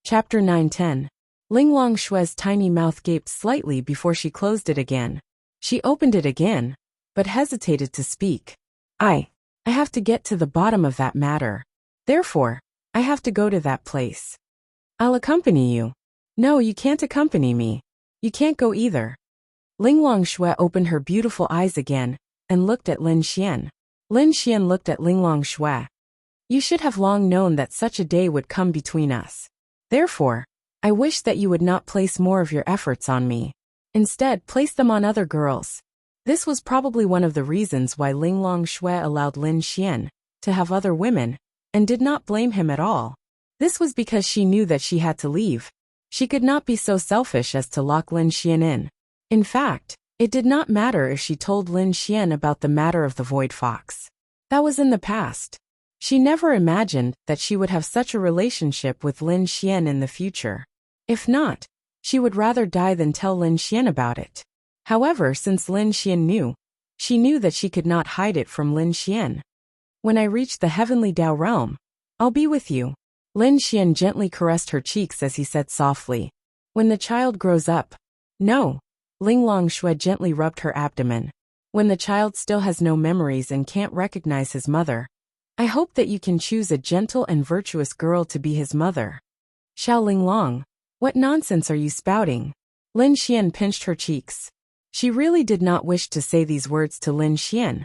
Chapter 910. Ling Long Shue's tiny mouth gaped slightly before she closed it again. She opened it again, but hesitated to speak. I have to get to the bottom of that matter. Therefore, I have to go to that place. I'll accompany you. No, you can't accompany me. You can't go either. Ling Long Shue opened her beautiful eyes again, and looked at Lin Xian. Lin Xian looked at Ling Long Shue. You should have long known that such a day would come between us. Therefore, I wish that you would not place more of your efforts on me. Instead, place them on other girls. This was probably one of the reasons why Ling Long Shue allowed Lin Xian to have other women, and did not blame him at all. This was because she knew that she had to leave. She could not be so selfish as to lock Lin Xian in. In fact, it did not matter if she told Lin Xian about the matter of the Void Fox. That was in the past. She never imagined that she would have such a relationship with Lin Xian in the future. If not, she would rather die than tell Lin Xian about it. However, since Lin Xian knew, she knew that she could not hide it from Lin Xian. When I reach the heavenly Dao realm, I'll be with you. Lin Xian gently caressed her cheeks as he said softly. When the child grows up. No. Ling Long Shue gently rubbed her abdomen. When the child still has no memories and can't recognize his mother. I hope that you can choose a gentle and virtuous girl to be his mother. Xiao Ling Long, what nonsense are you spouting? Lin Xian pinched her cheeks. She really did not wish to say these words to Lin Xian,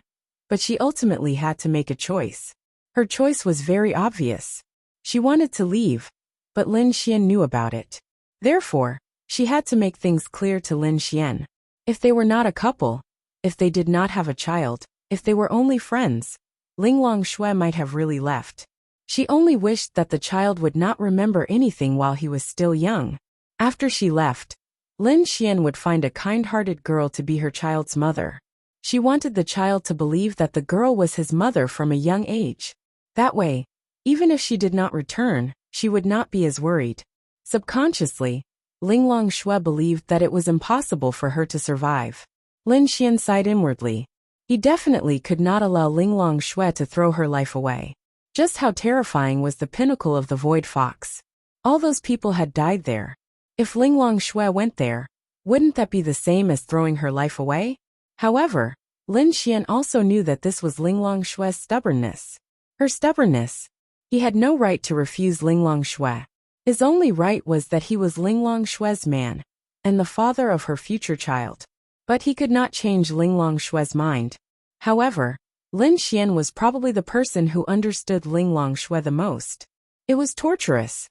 but she ultimately had to make a choice. Her choice was very obvious. She wanted to leave, but Lin Xian knew about it. Therefore, she had to make things clear to Lin Xian. If they were not a couple, if they did not have a child, if they were only friends, Ling Long Shue might have really left. She only wished that the child would not remember anything while he was still young. After she left, Lin Xian would find a kind-hearted girl to be her child's mother. She wanted the child to believe that the girl was his mother from a young age. That way, even if she did not return, she would not be as worried. Subconsciously, Ling Long Shue believed that it was impossible for her to survive. Lin Xian sighed inwardly. He definitely could not allow Ling Long Shue to throw her life away. Just how terrifying was the pinnacle of the Void Fox. All those people had died there. If Ling Long Shue went there, wouldn't that be the same as throwing her life away? However, Lin Xian also knew that this was Ling Long Shue's stubbornness. Her stubbornness. He had no right to refuse Ling Long Shue. His only right was that he was Ling Long Shue's man, and the father of her future child. But he could not change Ling Long Shue's mind. However, Lin Xian was probably the person who understood Ling Long Shue the most. It was torturous.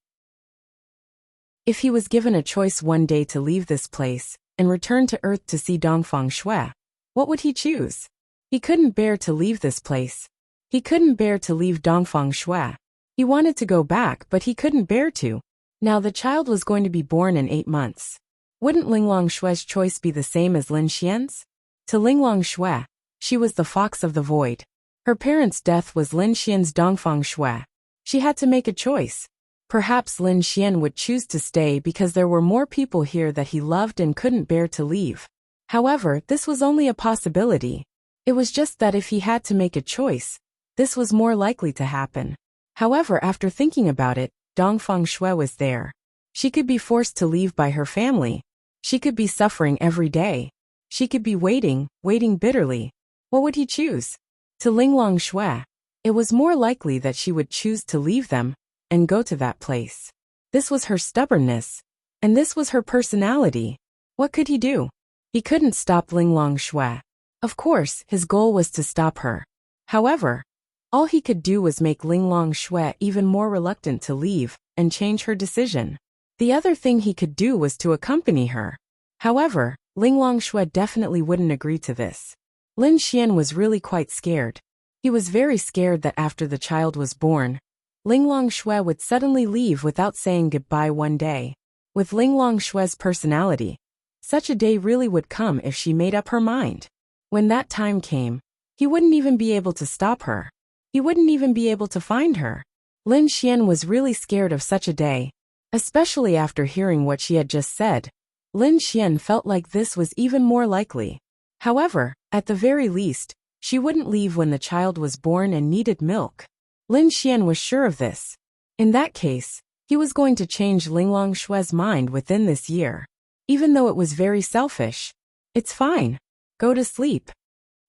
If he was given a choice one day to leave this place and return to Earth to see Dongfang Shue, what would he choose? He couldn't bear to leave this place. He couldn't bear to leave Dongfang Shue. He wanted to go back, but he couldn't bear to. Now the child was going to be born in 8 months. Wouldn't Ling Long Shue's choice be the same as Lin Xian's? To Ling Long Shue, she was the fox of the void. Her parents' death was Lin Xian's Dongfang Shue. She had to make a choice. Perhaps Lin Xian would choose to stay because there were more people here that he loved and couldn't bear to leave. However, this was only a possibility. It was just that if he had to make a choice, this was more likely to happen. However, after thinking about it, Dongfang Shue was there. She could be forced to leave by her family. She could be suffering every day. She could be waiting bitterly. What would he choose? To Ling Long Shue, it was more likely that she would choose to leave them and go to that place. This was her stubbornness, and this was her personality. What could he do? He couldn't stop Ling Long Shue. Of course, his goal was to stop her. However, all he could do was make Ling Long Shue even more reluctant to leave and change her decision. The other thing he could do was to accompany her. However, Ling Long Shue definitely wouldn't agree to this. Lin Xian was really quite scared. He was very scared that after the child was born, Ling Long Shue would suddenly leave without saying goodbye one day. With Ling Long Shue's personality, such a day really would come if she made up her mind. When that time came, he wouldn't even be able to stop her. He wouldn't even be able to find her. Lin Xian was really scared of such a day. Especially after hearing what she had just said, Lin Xian felt like this was even more likely. However, at the very least, she wouldn't leave when the child was born and needed milk. Lin Xian was sure of this. In that case, He was going to change Linglong Shue's mind within this year. Even though it was very selfish. It's fine. Go to sleep.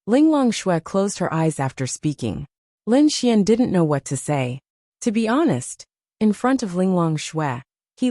Linglong Shue closed her eyes after speaking. Lin Xian didn't know what to say. To be honest, in front of Linglong Shue,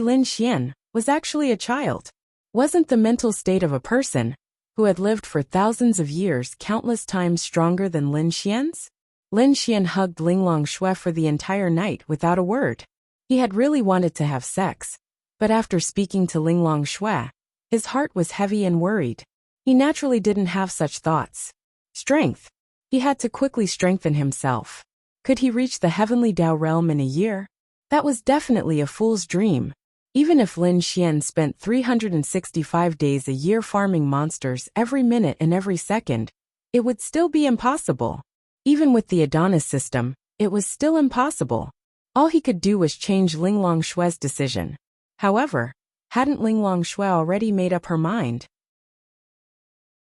Lin Xian, was actually a child. Wasn't the mental state of a person who had lived for thousands of years countless times stronger than Lin Xian's? Lin Xian hugged Linglong Shue for the entire night without a word. He had really wanted to have sex, but after speaking to Linglong Shue, his heart was heavy and worried. He naturally didn't have such thoughts. Strength. He had to quickly strengthen himself. Could he reach the heavenly Dao realm in a year? That was definitely a fool's dream. Even if Lin Xian spent 365 days a year farming monsters every minute and every second, it would still be impossible. Even with the Adonis system, it was still impossible. All he could do was change Linglong Shue's decision. However, hadn't Linglong Shue already made up her mind?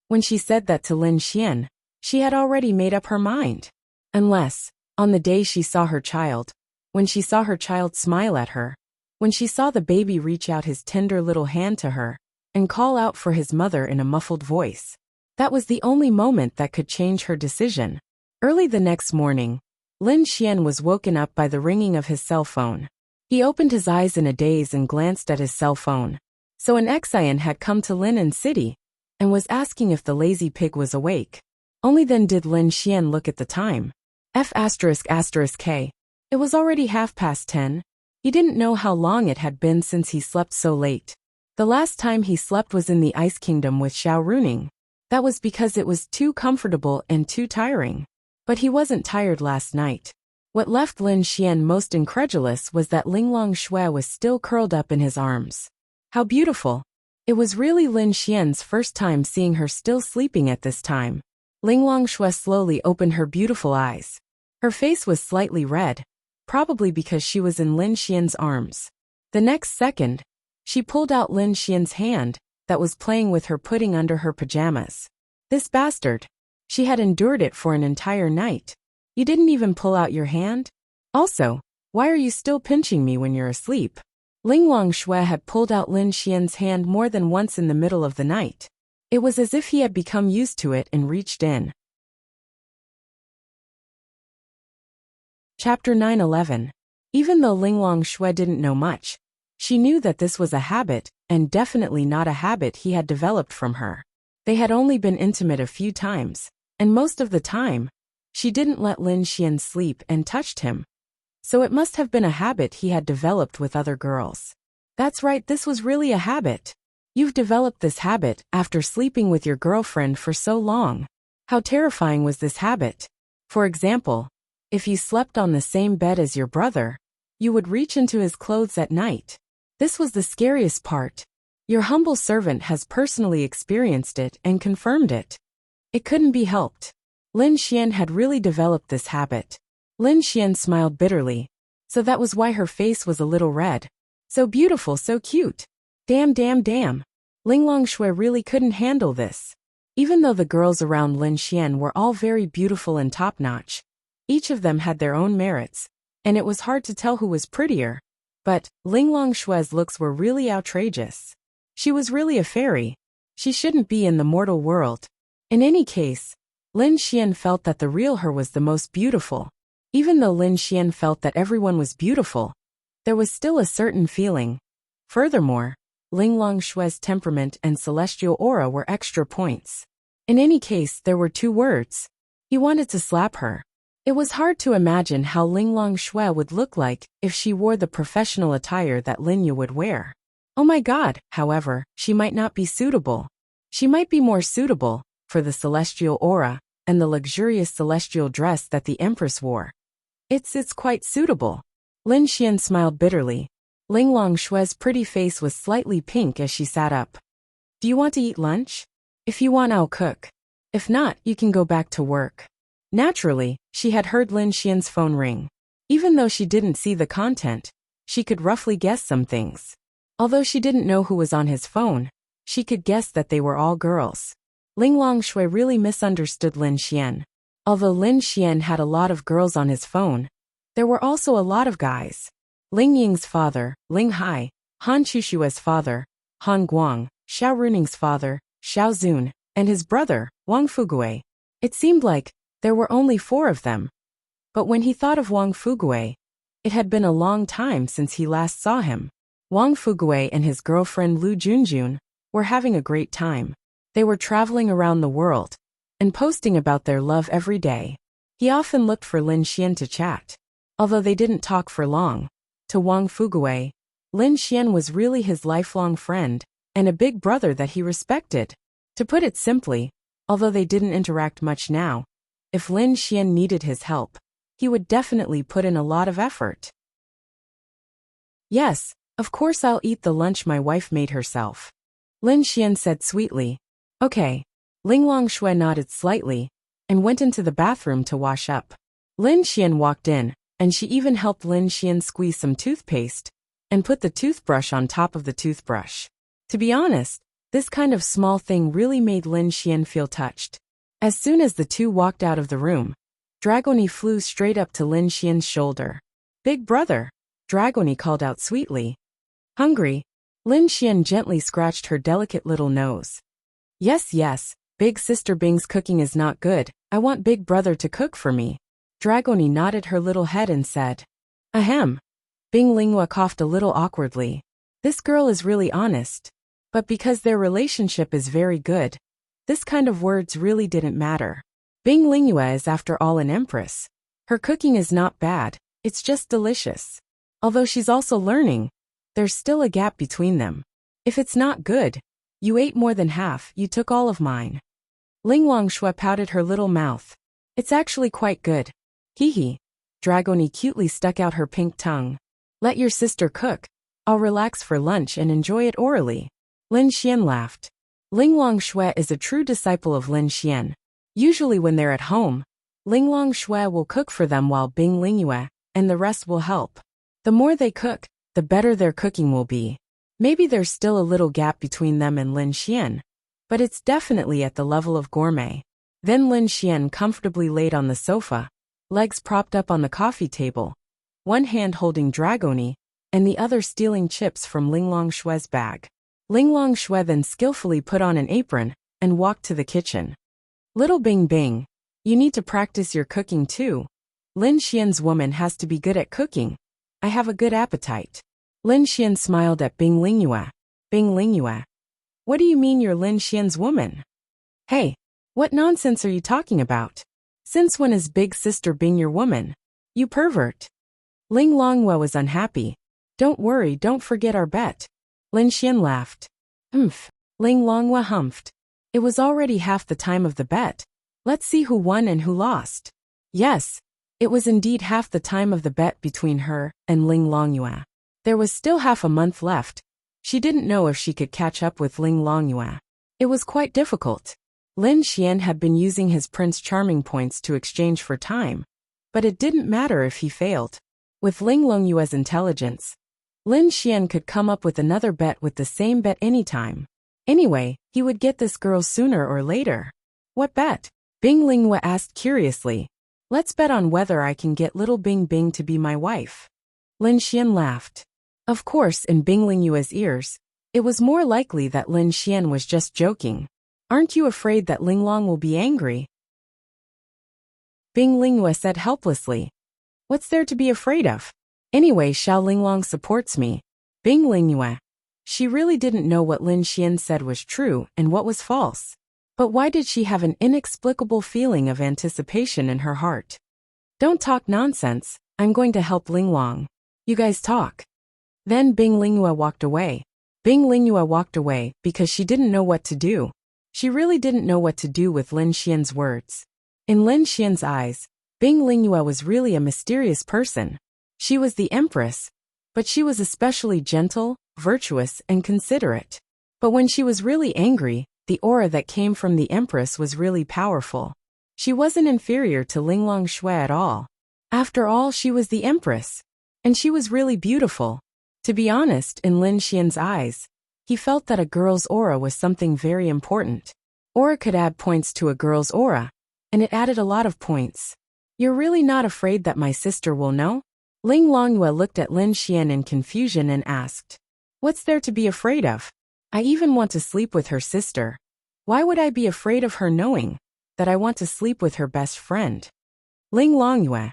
When she said that to Lin Xian, she had already made up her mind. Unless, on the day she saw her child, when she saw her child smile at her, when she saw the baby reach out his tender little hand to her, and call out for his mother in a muffled voice. That was the only moment that could change her decision. Early the next morning, Lin Xian was woken up by the ringing of his cell phone. He opened his eyes in a daze and glanced at his cell phone. So an Xian had come to Lin City, and was asking if the lazy pig was awake. Only then did Lin Xian look at the time. F***K. It was already 10:30. He didn't know how long it had been since he slept so late. The last time he slept was in the Ice Kingdom with Xiao Runing. That was because it was too comfortable and too tiring. But he wasn't tired last night. What left Lin Xian most incredulous was that Linglong Shue was still curled up in his arms. How beautiful. It was really Lin Xian's first time seeing her still sleeping at this time. Linglong Shue slowly opened her beautiful eyes. Her face was slightly red, probably because she was in Lin Xian's arms. The next second, she pulled out Lin Xian's hand that was playing with her pudding under her pajamas. This bastard. She had endured it for an entire night. You didn't even pull out your hand? Also, why are you still pinching me when you're asleep? Linglong Shue had pulled out Lin Xian's hand more than once in the middle of the night. It was as if he had become used to it and reached in. Chapter 9:11. Even though Linglong Shue didn't know much, she knew that this was a habit, and definitely not a habit he had developed from her. They had only been intimate a few times, and most of the time, she didn't let Lin Xian sleep and touched him. So it must have been a habit he had developed with other girls. That's right, this was really a habit. You've developed this habit after sleeping with your girlfriend for so long. How terrifying was this habit? For example, if you slept on the same bed as your brother, you would reach into his clothes at night. This was the scariest part. Your humble servant has personally experienced it and confirmed it. It couldn't be helped. Lin Xian had really developed this habit. Lin Xian smiled bitterly. So that was why her face was a little red. So beautiful, so cute. Damn. Linglong Shue really couldn't handle this. Even though the girls around Lin Xian were all very beautiful and top-notch, each of them had their own merits, and it was hard to tell who was prettier. But Linglong Shue's looks were really outrageous. She was really a fairy. She shouldn't be in the mortal world. In any case, Lin Xian felt that the real her was the most beautiful. Even though Lin Xian felt that everyone was beautiful, there was still a certain feeling. Furthermore, Linglong Shue's temperament and celestial aura were extra points. In any case, there were two words. He wanted to slap her. It was hard to imagine how Linglong Shue would look like if she wore the professional attire that Lin Yu would wear. Oh my god, however, she might not be suitable. She might be more suitable for the celestial aura and the luxurious celestial dress that the Empress wore. It's quite suitable. Lin Xian smiled bitterly. Linglong Shue's pretty face was slightly pink as she sat up. Do you want to eat lunch? If you want, I'll cook. If not, you can go back to work. Naturally, she had heard Lin Xian's phone ring. Even though she didn't see the content, she could roughly guess some things. Although she didn't know who was on his phone, she could guess that they were all girls. Linglong Shue really misunderstood Lin Xian. Although Lin Xian had a lot of girls on his phone, there were also a lot of guys. Ling Ying's father, Ling Hai, Han Chushua's father, Han Guang, Xiao Runing's father, Xiao Zun, and his brother, Wang Fugue. It seemed like there were only 4 of them. But when he thought of Wang Fugue, it had been a long time since he last saw him. Wang Fugue and his girlfriend Lu Junjun were having a great time. They were traveling around the world and posting about their love every day. He often looked for Lin Xian to chat. Although they didn't talk for long, to Wang Fugue, Lin Xian was really his lifelong friend and a big brother that he respected. To put it simply, although they didn't interact much now, if Lin Xian needed his help, he would definitely put in a lot of effort. Yes, of course I'll eat the lunch my wife made herself, Lin Xian said sweetly. Okay. Ling Longshui nodded slightly and went into the bathroom to wash up. Lin Xian walked in, and she even helped Lin Xian squeeze some toothpaste and put the toothbrush on top of the toothbrush. To be honest, this kind of small thing really made Lin Xian feel touched. As soon as the two walked out of the room, Dragoni flew straight up to Lin Xian's shoulder. Big brother, Dragoni called out sweetly. Hungry? Lin Xian gently scratched her delicate little nose. Yes, big sister Bing's cooking is not good, I want big brother to cook for me. Dragoni nodded her little head and said. Ahem. Bing Linghua coughed a little awkwardly. This girl is really honest. But because their relationship is very good, this kind of words really didn't matter. Bing Linghua is after all an empress. Her cooking is not bad, it's just delicious. Although she's also learning, there's still a gap between them. If it's not good, you ate more than half, you took all of mine. Ling Longshui pouted her little mouth. It's actually quite good. Hee. Dragoni cutely stuck out her pink tongue. Let your sister cook. I'll relax for lunch and enjoy it orally. Lin Xian laughed. Ling Longshui is a true disciple of Lin Xian. Usually when they're at home, Ling Longshui will cook for them while Bing Linghua and the rest will help. The more they cook, the better their cooking will be. Maybe there's still a little gap between them and Lin Xian, but it's definitely at the level of gourmet. Then Lin Xian comfortably laid on the sofa, legs propped up on the coffee table, one hand holding Dragoni, and the other stealing chips from Ling Longshui's bag. Ling Longshui then skillfully put on an apron and walked to the kitchen. Little Bing Bing, you need to practice your cooking too. Lin Xian's woman has to be good at cooking. I have a good appetite. Lin Xian smiled at Bing Linghua. Bing Linghua. What do you mean you're Lin Xian's woman? Hey, what nonsense are you talking about? Since when is big sister Bing your woman? You pervert. Ling Longhua was unhappy. Don't worry, don't forget our bet. Lin Xian laughed. Humph. Ling Longhua humphed. It was already half the time of the bet. Let's see who won and who lost. Yes, it was indeed half the time of the bet between her and Ling Longhua. There was still half a month left. She didn't know if she could catch up with Ling Longhua. It was quite difficult. Lin Xian had been using his Prince Charming points to exchange for time, but it didn't matter if he failed. With Ling Longhua's intelligence, Lin Xian could come up with another bet with the same bet anytime. Anyway, he would get this girl sooner or later. What bet? Bing Linghua asked curiously. Let's bet on whether I can get little Bing Bing to be my wife. Lin Xian laughed. Of course, in Bing Linghua's ears, it was more likely that Lin Xian was just joking. Aren't you afraid that Ling Long will be angry? Bing Linghua said helplessly. What's there to be afraid of? Anyway, Xiao Linglong supports me. Bing Linghua. She really didn't know what Lin Xian said was true and what was false. But why did she have an inexplicable feeling of anticipation in her heart? Don't talk nonsense, I'm going to help Linglong. You guys talk. Then Bing Linghua walked away. Bing Linghua walked away because she didn't know what to do. She really didn't know what to do with Lin Xian's words. In Lin Xian's eyes, Bing Linghua was really a mysterious person. She was the empress, but she was especially gentle, virtuous, and considerate. But when she was really angry, the aura that came from the empress was really powerful. She wasn't inferior to Ling Longshui at all. After all, she was the empress. And she was really beautiful. To be honest, in Lin Xian's eyes, he felt that a girl's aura was something very important. Aura could add points to a girl's aura, and it added a lot of points. You're really not afraid that my sister will know? Ling Longyue looked at Lin Xian in confusion and asked, "What's there to be afraid of? I even want to sleep with her sister. Why would I be afraid of her knowing that I want to sleep with her best friend?" Ling Longyue.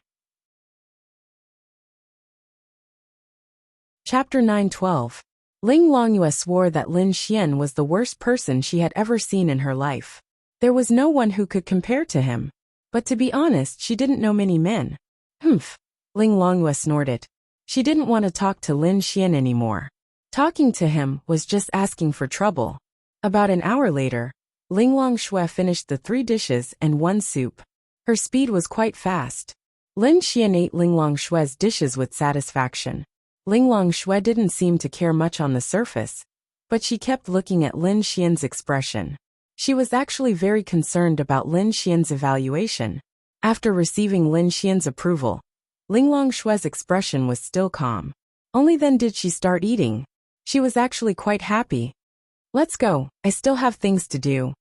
Chapter 9:12. Ling Longyue swore that Lin Xian was the worst person she had ever seen in her life. There was no one who could compare to him. But to be honest, she didn't know many men. Humph. Ling Longyue snorted. She didn't want to talk to Lin Xian anymore. Talking to him was just asking for trouble. About an hour later, Ling Longyue finished the 3 dishes and 1 soup. Her speed was quite fast. Lin Xian ate Ling Longyue's dishes with satisfaction. Ling Longyue didn't seem to care much on the surface, but she kept looking at Lin Xian's expression. She was actually very concerned about Lin Xian's evaluation. After receiving Lin Xian's approval, Ling Longyue's expression was still calm. Only then did she start eating. She was actually quite happy. "Let's go, I still have things to do."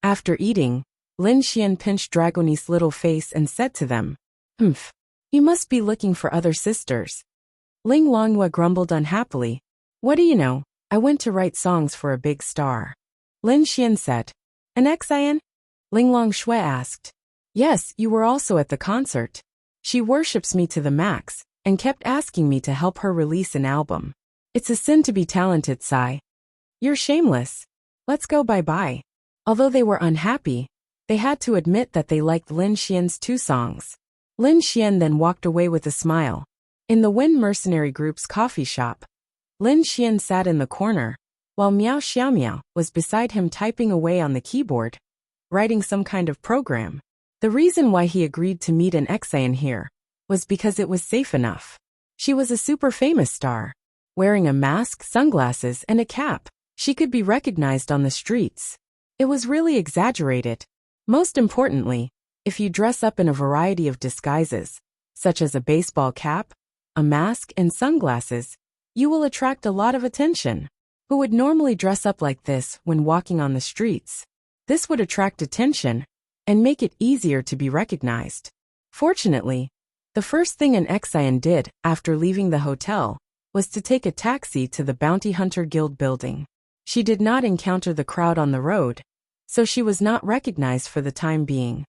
After eating, Lin Xian pinched Dragonie's little face and said to them, "Humph, you must be looking for other sisters." Ling Longyue grumbled unhappily. "What do you know, I went to write songs for a big star." Lin Xian said, "An Xian?" Ling Longyue asked. "Yes, you were also at the concert. She worships me to the max, and kept asking me to help her release an album. It's a sin to be talented, Sai. You're shameless. Let's go bye-bye." Although they were unhappy, they had to admit that they liked Lin Xian's 2 songs. Lin Xian then walked away with a smile. In the Wind Mercenary Group's coffee shop, Lin Xian sat in the corner, while Miao Xiaomiao was beside him typing away on the keyboard, writing some kind of program. The reason why he agreed to meet an Xian here was because it was safe enough. She was a super famous star. Wearing a mask, sunglasses, and a cap, she could be recognized on the streets. It was really exaggerated. Most importantly, if you dress up in a variety of disguises, such as a baseball cap, a mask, and sunglasses, you will attract a lot of attention. Who would normally dress up like this when walking on the streets? This would attract attention and make it easier to be recognized. Fortunately, the first thing an Xian did after leaving the hotel was to take a taxi to the Bounty Hunter Guild building. She did not encounter the crowd on the road, so she was not recognized for the time being.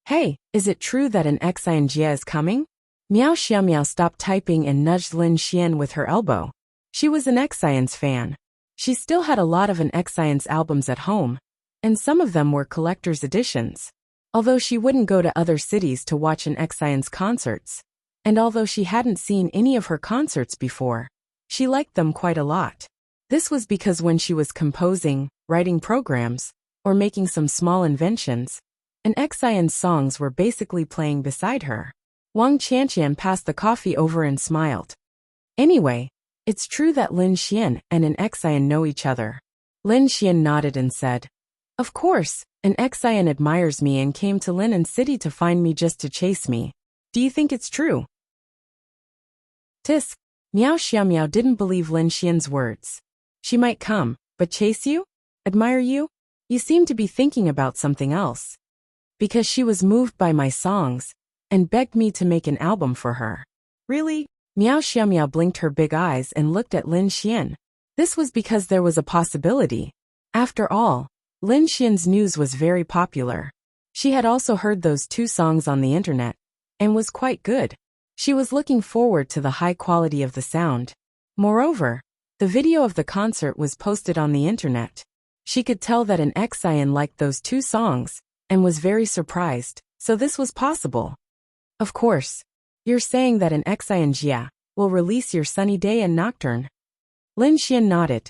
"Hey, is it true that an Xian Jia is coming?" Miao Xiaomiao stopped typing and nudged Lin Xian with her elbow. She was an Xian's fan. She still had a lot of an Xian's albums at home, and some of them were collector's editions. Although she wouldn't go to other cities to watch an Xian's concerts, and although she hadn't seen any of her concerts before, she liked them quite a lot. This was because when she was composing, writing programs, or making some small inventions, an Xian's songs were basically playing beside her. Wang Qianqian passed the coffee over and smiled. "Anyway, it's true that Lin Xian and an Xian know each other." Lin Xian nodded and said, "Of course, an Xian admires me and came to Lin City to find me just to chase me. Do you think it's true?" Tisk. Miao Xiaomiao didn't believe Lin Xian's words. "She might come, but chase you? Admire you? You seem to be thinking about something else." "Because she was moved by my songs and begged me to make an album for her." "Really?" Miao Xiaomiao blinked her big eyes and looked at Lin Xian. This was because there was a possibility. After all, Lin Xian's news was very popular. She had also heard those 2 songs on the internet, and was quite good. She was looking forward to the high quality of the sound. Moreover, the video of the concert was posted on the internet. She could tell that an Xian liked those 2 songs, and was very surprised, so this was possible. "Of course, you're saying that an Xian Jia will release your Sunny Day and Nocturne?" Lin Xian nodded.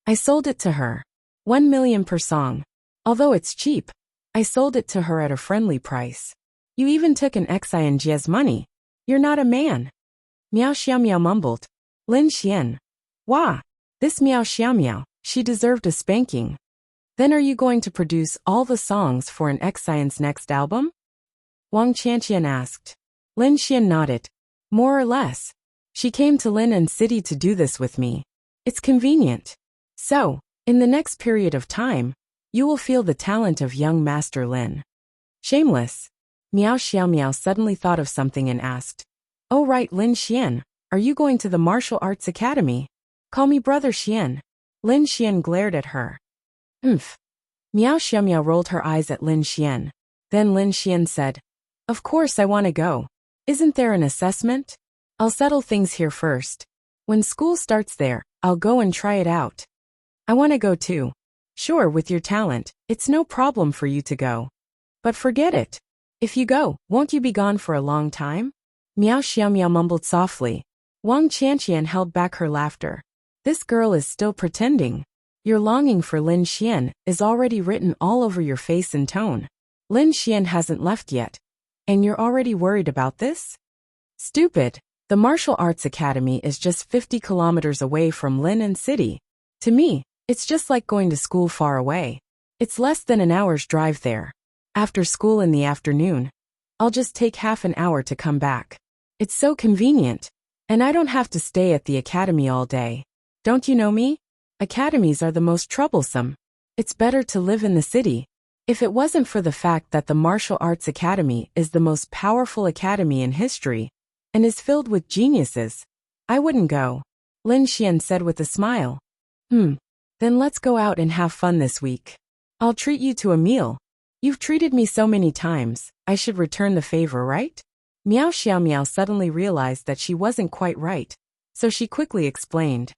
"I sold it to her. 1 million per song. Although it's cheap, I sold it to her at a friendly price." "You even took an Xian Jia's money. You're not a man." Miao Xiaomiao mumbled. Lin Xian. "Wah! This Miao Xiaomiao, she deserved a spanking." "Then are you going to produce all the songs for an Xian's next album?" Wang Qianqian asked. Lin Xian nodded. "More or less. She came to Lin City to do this with me. It's convenient. So, in the next period of time, you will feel the talent of young Master Lin." "Shameless." Miao Xiaomiao suddenly thought of something and asked, Oh right, Lin Xian, are you going to the martial arts academy? Call me brother Xian. Lin Xian glared at her. Umph. Miao Xiaomiao rolled her eyes at Lin Xian. Then Lin Xian said, Of course I want to go. Isn't there an assessment? I'll settle things here first. When school starts there, I'll go and try it out. I want to go too. Sure, with your talent, it's no problem for you to go. But forget it. If you go, won't you be gone for a long time? Miao Xiaomiao mumbled softly. Wang Qianqian held back her laughter. This girl is still pretending. Your longing for Lin Xian is already written all over your face and tone. Lin Xian hasn't left yet. And you're already worried about this? Stupid. The martial arts academy is just 50 kilometers away from Lin City. To me, it's just like going to school far away. It's less than an hour's drive there. After school in the afternoon, I'll just take half an hour to come back. It's so convenient. And I don't have to stay at the academy all day. Don't you know me? Academies are the most troublesome. It's better to live in the city. If it wasn't for the fact that the Martial Arts Academy is the most powerful academy in history and is filled with geniuses, I wouldn't go, Lin Xian said with a smile. Then let's go out and have fun this week. I'll treat you to a meal. You've treated me so many times, I should return the favor, right? Miao Xiaomiao suddenly realized that she wasn't quite right, so she quickly explained.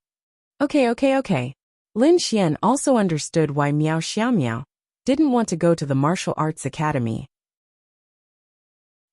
Okay. Lin Xian also understood why Miao Xiaomiao didn't want to go to the martial arts academy.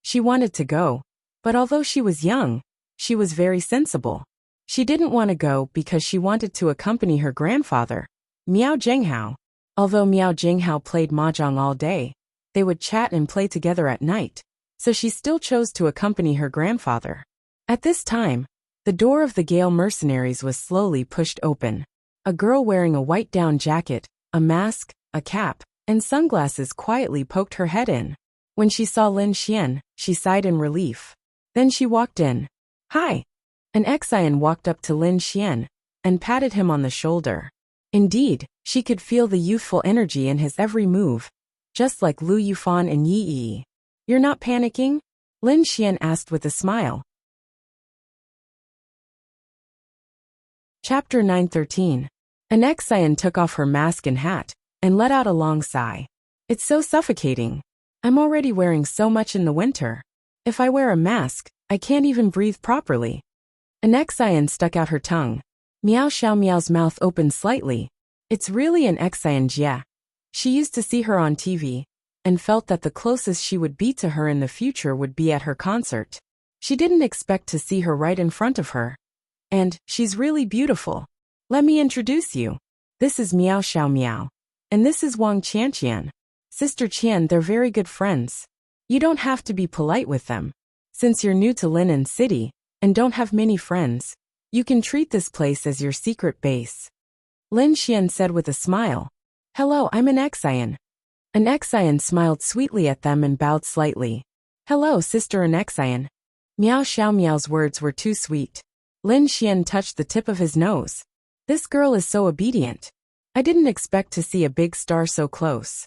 She wanted to go, but although she was young, she was very sensible. She didn't want to go because she wanted to accompany her grandfather, Miao Zhenghao. Although Miao Zhenghao played mahjong all day, they would chat and play together at night, so she still chose to accompany her grandfather. At this time, the door of the Gale mercenaries was slowly pushed open. A girl wearing a white down jacket, a mask, a cap, and sunglasses quietly poked her head in. When she saw Lin Xian, she sighed in relief. Then she walked in. Hi! An Xian walked up to Lin Xian and patted him on the shoulder. Indeed, she could feel the youthful energy in his every move, just like Lu Yufan and Yi Yi. You're not panicking? Lin Xian asked with a smile. Chapter 913. An Xian took off her mask and hat and let out a long sigh. It's so suffocating. I'm already wearing so much in the winter. If I wear a mask, I can't even breathe properly. An Xian stuck out her tongue. Miao Xiaomiao's mouth opened slightly. It's really an Xian Jia. She used to see her on TV and felt that the closest she would be to her in the future would be at her concert. She didn't expect to see her right in front of her. And she's really beautiful. Let me introduce you. This is Miao Xiaomiao. And this is Wang Qianqian. Sister Qian, they're very good friends. You don't have to be polite with them. Since you're new to Lin City and don't have many friends, you can treat this place as your secret base. Lin Xian said with a smile. Hello, I'm an Xian. An Xian smiled sweetly at them and bowed slightly. Hello, Sister an Xian. Miao Xiaomiao's words were too sweet. Lin Xian touched the tip of his nose. This girl is so obedient. I didn't expect to see a big star so close.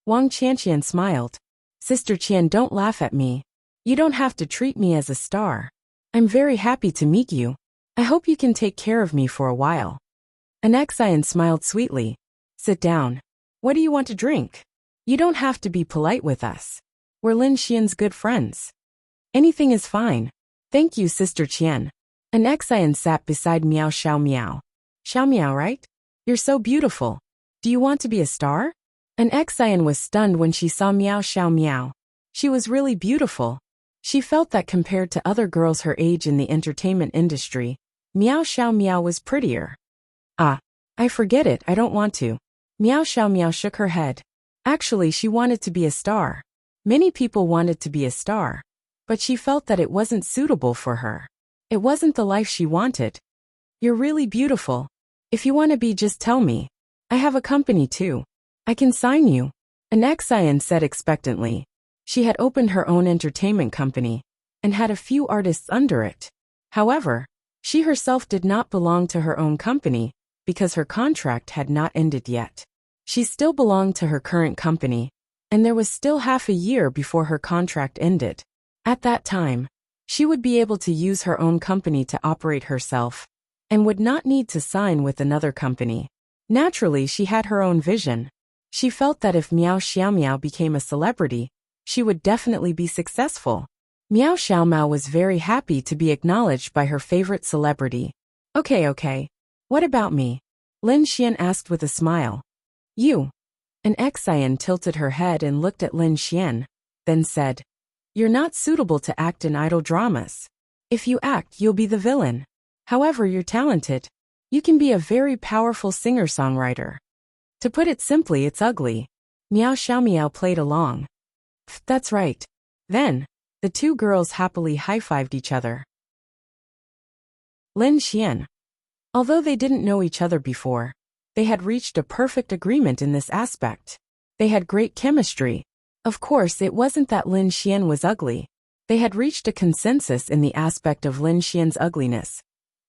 Wang Qianqian smiled. Sister Qian, don't laugh at me. You don't have to treat me as a star. I'm very happy to meet you. I hope you can take care of me for a while. An Xian smiled sweetly. Sit down. What do you want to drink? You don't have to be polite with us. We're Lin Xian's good friends. Anything is fine. Thank you, Sister Qian. An Xian sat beside Miao Xiaomiao. Xiaomiao, right? You're so beautiful. Do you want to be a star? An Xian was stunned when she saw Miao Xiaomiao. She was really beautiful. She felt that compared to other girls her age in the entertainment industry, Miao Xiaomiao was prettier. I forget it, I don't want to. Miao Xiaomiao shook her head. Actually, she wanted to be a star. Many people wanted to be a star, but she felt that it wasn't suitable for her. It wasn't the life she wanted. You're really beautiful. If you want to be, just tell me. I have a company too. I can sign you. An Xian said expectantly. She had opened her own entertainment company and had a few artists under it. However, she herself did not belong to her own company because her contract had not ended yet. She still belonged to her current company, and there was still half a year before her contract ended. At that time, She would be able to use her own company to operate herself, and would not need to sign with another company. Naturally, she had her own vision. She felt that if Miao Xiaomiao became a celebrity, she would definitely be successful. Miao Xiaomao was very happy to be acknowledged by her favorite celebrity. Okay. What about me? Lin Xian asked with a smile. You. An Xian tilted her head and looked at Lin Xian, then said, You're not suitable to act in idol dramas. If you act, you'll be the villain. However, you're talented. You can be a very powerful singer-songwriter. To put it simply, it's ugly. Miao Xiaomiao played along. That's right. Then, the two girls happily high-fived each other. Lin Xian. Although they didn't know each other before, they had reached a perfect agreement in this aspect. They had great chemistry. Of course, it wasn't that Lin Xian was ugly. They had reached a consensus in the aspect of Lin Xian's ugliness.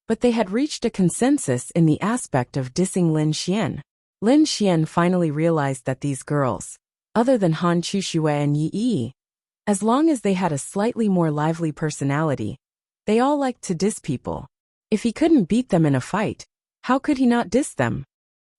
But they had reached a consensus in the aspect of dissing Lin Xian. Lin Xian finally realized that these girls, other than Han Chuxue and Yi Yi, as long as they had a slightly more lively personality, they all liked to diss people. If he couldn't beat them in a fight, how could he not diss them?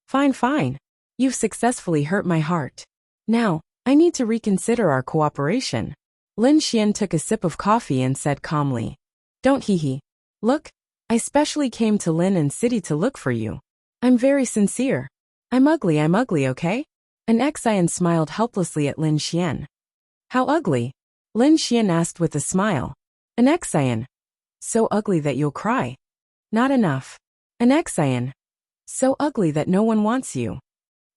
Fine. You've successfully hurt my heart. Now, I need to reconsider our cooperation. Lin Xian took a sip of coffee and said calmly. Don't hee. Look, I specially came to Lin and City to look for you. I'm very sincere. I'm ugly, okay? An Xian smiled helplessly at Lin Xian. How ugly? Lin Xian asked with a smile. An Xian. So ugly that you'll cry. Not enough. An Xian. So ugly that no one wants you.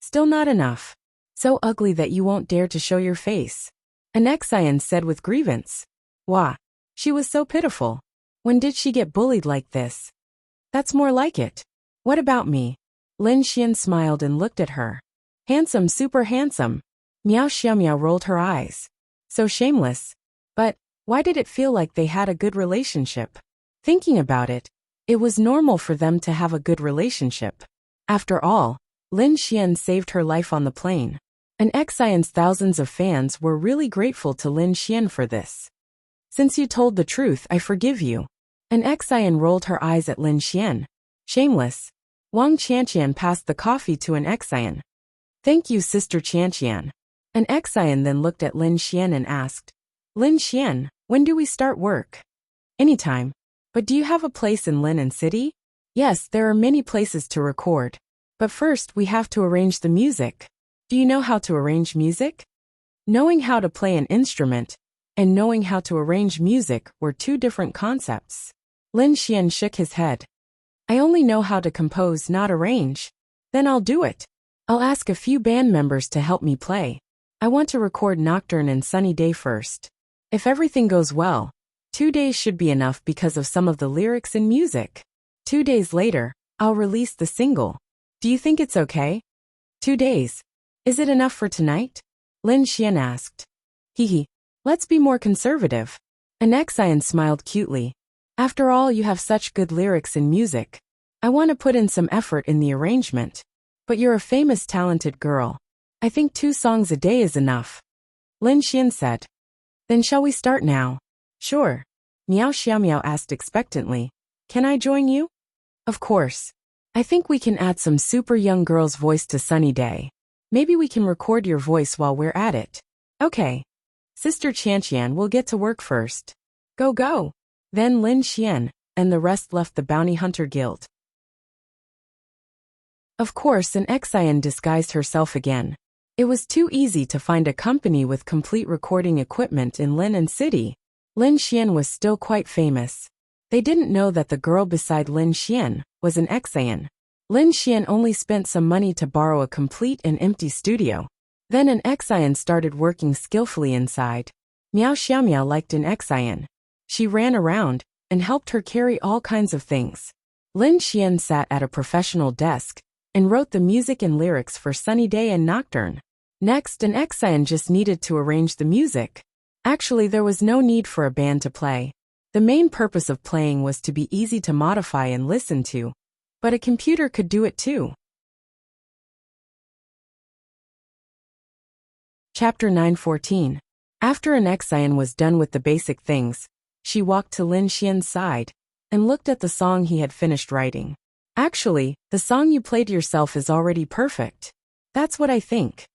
Still not enough. So ugly that you won't dare to show your face. An Xian said with grievance. Wah. She was so pitiful. When did she get bullied like this? That's more like it. What about me? Lin Xian smiled and looked at her. Handsome, super handsome. Miao Xiaomiao rolled her eyes. So shameless. But, why did it feel like they had a good relationship? Thinking about it, it was normal for them to have a good relationship. After all, Lin Xian saved her life on the plane. An Xian's thousands of fans were really grateful to Lin Xian for this. Since you told the truth, I forgive you. An Xian rolled her eyes at Lin Xian. Shameless. Wang Qianqian passed the coffee to an Xian. Thank you, Sister Qianqian. An Xian then looked at Lin Xian and asked, Lin Xian, when do we start work? Anytime. But do you have a place in Lin and City? Yes, there are many places to record. But first we have to arrange the music. Do you know how to arrange music? Knowing how to play an instrument and knowing how to arrange music were two different concepts. Lin Xian shook his head. I only know how to compose, not arrange. Then I'll do it. I'll ask a few band members to help me play. I want to record Nocturne and Sunny Day first. If everything goes well, 2 days should be enough because of some of the lyrics and music. 2 days later, I'll release the single. Do you think it's okay? 2 days. Is it enough for tonight? Lin Xian asked. Hee. Let's be more conservative. An Xian smiled cutely. After all, you have such good lyrics and music. I want to put in some effort in the arrangement. But you're a famous, talented girl. I think 2 songs a day is enough. Lin Xian said. Then shall we start now? Sure. Miao Xiaomiao asked expectantly. Can I join you? Of course. I think we can add some super young girl's voice to Sunny Day. Maybe we can record your voice while we're at it. Okay. Sister Qianqian will get to work first. Go. Then Lin Xian and the rest left the Bounty Hunter Guild. Of course, an Xian disguised herself again. It was too easy to find a company with complete recording equipment in Lin and City. Lin Xian was still quite famous. They didn't know that the girl beside Lin Xian was an Xian. Lin Xian only spent some money to borrow a complete and empty studio. Then an Xian started working skillfully inside. Miao Xiaomiao liked an Xian. She ran around and helped her carry all kinds of things. Lin Xian sat at a professional desk and wrote the music and lyrics for Sunny Day and Nocturne. Next, an Xian just needed to arrange the music. Actually, there was no need for a band to play. The main purpose of playing was to be easy to modify and listen to. But a computer could do it too. Chapter 9:14. After an Xian was done with the basic things, She walked to Lin Xian's side and looked at the song he had finished writing. Actually, the song you played yourself is already perfect. That's what I think.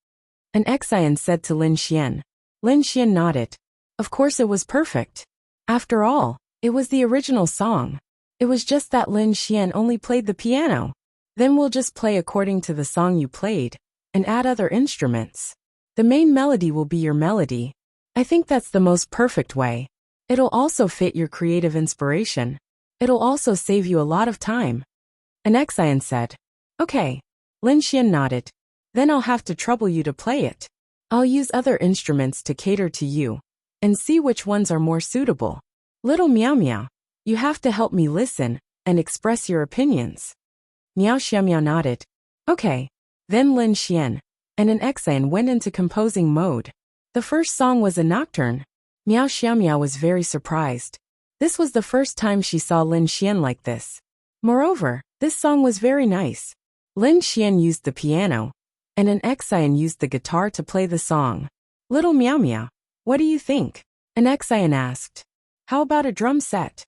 An Xian said to Lin Xian. Lin Xian nodded. Of course it was perfect. After all, it was the original song. It was just that Lin Xian only played the piano. Then we'll just play according to the song you played, and add other instruments. The main melody will be your melody. I think that's the most perfect way. It'll also fit your creative inspiration. It'll also save you a lot of time. An Xian said. Okay. Lin Xian nodded. Then I'll have to trouble you to play it. I'll use other instruments to cater to you, and see which ones are more suitable. Little Meow Meow, you have to help me listen and express your opinions. Meow Xiao Meow nodded. Okay. Then Lin Xian and an Xian went into composing mode. The first song was a nocturne. Meow Xiao Meow was very surprised. This was the first time she saw Lin Xian like this. Moreover, this song was very nice. Lin Xian used the piano, and an Xian used the guitar to play the song. Little Meow Meow, what do you think? An Xian asked. How about a drum set?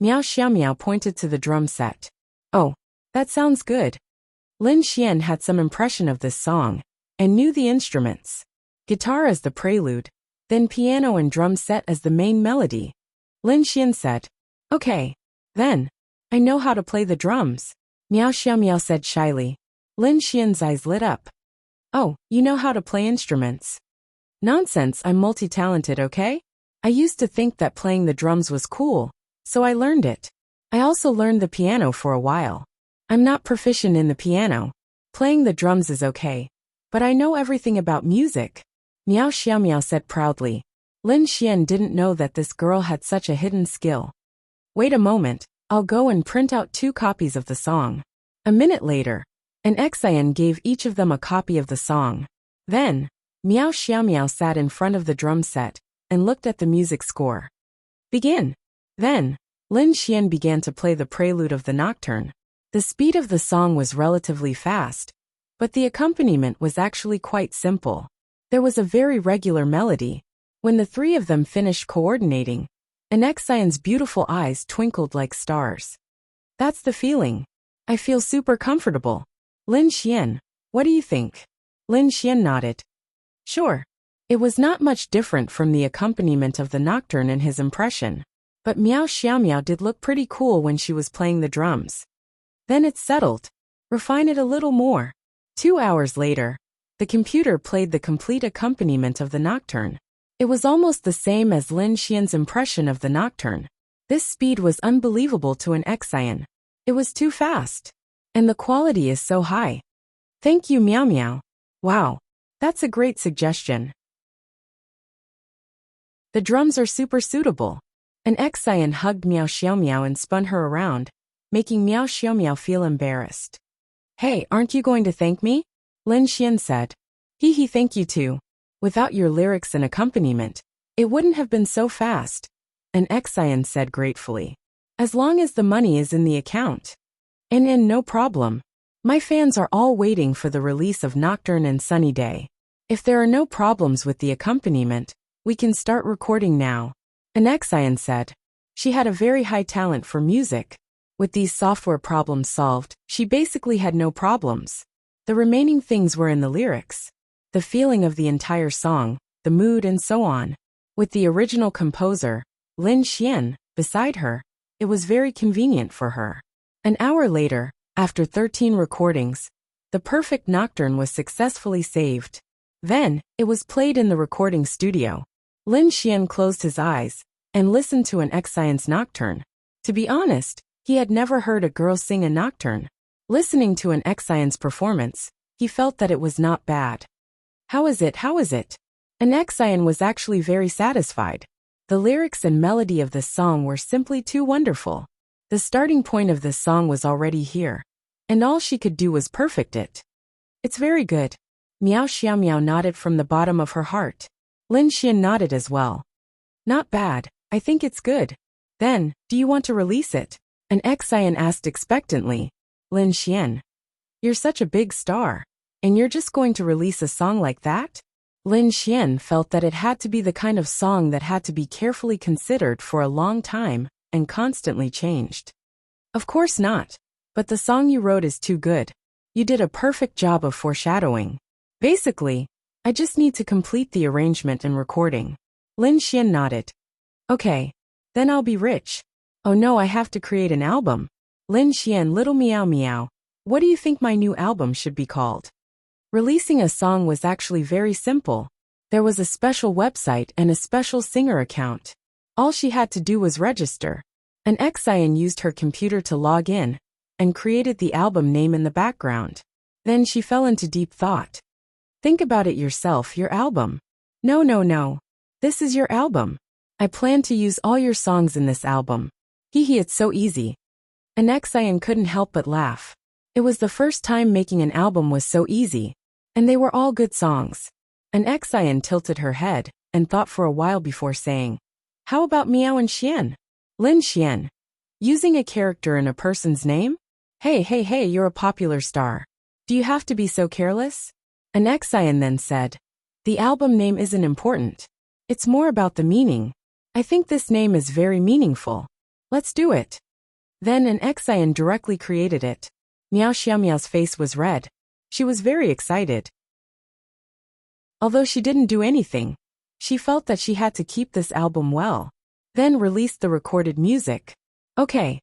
Meow Xiao Meow pointed to the drum set. Oh, that sounds good. Lin Xian had some impression of this song, and knew the instruments. Guitar as the prelude, then piano and drum set as the main melody. Lin Xian said. Okay. Then, I know how to play the drums. Meow Xiao Meow said shyly. Lin Xian's eyes lit up. Oh, you know how to play instruments? Nonsense, I'm multi-talented, okay? I used to think that playing the drums was cool, so I learned it. I also learned the piano for a while. I'm not proficient in the piano. Playing the drums is okay, but I know everything about music. Meow Xiao Meow said proudly. Lin Xian didn't know that this girl had such a hidden skill. Wait a moment, I'll go and print out 2 copies of the song. A minute later, an Xian gave each of them a copy of the song. Then, Meow Xiao Meow sat in front of the drum set and looked at the music score. Begin. Then, Lin Xian began to play the prelude of the nocturne. The speed of the song was relatively fast, but the accompaniment was actually quite simple. There was a very regular melody. When the 3 of them finished coordinating, an Xian's beautiful eyes twinkled like stars. That's the feeling. I feel super comfortable. Lin Xian, what do you think? Lin Xian nodded. Sure. It was not much different from the accompaniment of the nocturne in his impression, but Meow Xiao Meow did look pretty cool when she was playing the drums. Then it's settled. Refine it a little more. 2 hours later, the computer played the complete accompaniment of the nocturne. It was almost the same as Lin Xian's impression of the nocturne. This speed was unbelievable to an Xian. It was too fast. And the quality is so high. Thank you, Meow Meow. Wow, that's a great suggestion. The drums are super suitable. An Xian hugged Meow Xiao Meow and spun her around, making Meow Xiao Meow feel embarrassed. Hey, aren't you going to thank me? Lin Xian said. Hee, thank you too. Without your lyrics and accompaniment, it wouldn't have been so fast. An Xian said gratefully. As long as the money is in the account. And no problem. My fans are all waiting for the release of Nocturne and Sunny Day. If there are no problems with the accompaniment, we can start recording now. An Xian said. She had a very high talent for music. With these software problems solved, she basically had no problems. The remaining things were in the lyrics. The feeling of the entire song, the mood and so on. With the original composer, Lin Xian, beside her, it was very convenient for her. An hour later, after 13 recordings, the perfect nocturne was successfully saved. Then, it was played in the recording studio. Lin Xian closed his eyes and listened to an Xian's nocturne. To be honest, he had never heard a girl sing a nocturne. Listening to an Xian's performance, he felt that it was not bad. How is it? An Xian was actually very satisfied. The lyrics and melody of this song were simply too wonderful. The starting point of this song was already here, and all she could do was perfect it. It's very good. Meow Xiao Meow nodded from the bottom of her heart. Lin Xian nodded as well. Not bad, I think it's good. Then, do you want to release it? An Xian asked expectantly. Lin Xian. You're such a big star, and you're just going to release a song like that? Lin Xian felt that it had to be the kind of song that had to be carefully considered for a long time and constantly changed. Of course not. But the song you wrote is too good. You did a perfect job of foreshadowing. Basically, I just need to complete the arrangement and recording. Lin Xian nodded. Okay. Then I'll be rich. Oh no, I have to create an album. Lin Xian, little meow meow. What do you think my new album should be called? Releasing a song was actually very simple. There was a special website and a special singer account. All she had to do was register. An Xian used her computer to log in and created the album name in the background. Then she fell into deep thought. Think about it yourself, your album. No. This is your album. I plan to use all your songs in this album. Hee, it's so easy. An Xian couldn't help but laugh. It was the first time making an album was so easy. And they were all good songs. An Xian tilted her head and thought for a while before saying, how about Miao and Xian? Lin Xian. Using a character in a person's name? Hey, you're a popular star. Do you have to be so careless? An Xian then said, the album name isn't important. It's more about the meaning. I think this name is very meaningful. Let's do it. Then an Xian directly created it. Miao Xiaomiao's face was red. She was very excited. Although she didn't do anything, she felt that she had to keep this album well. Then released the recorded music. Okay.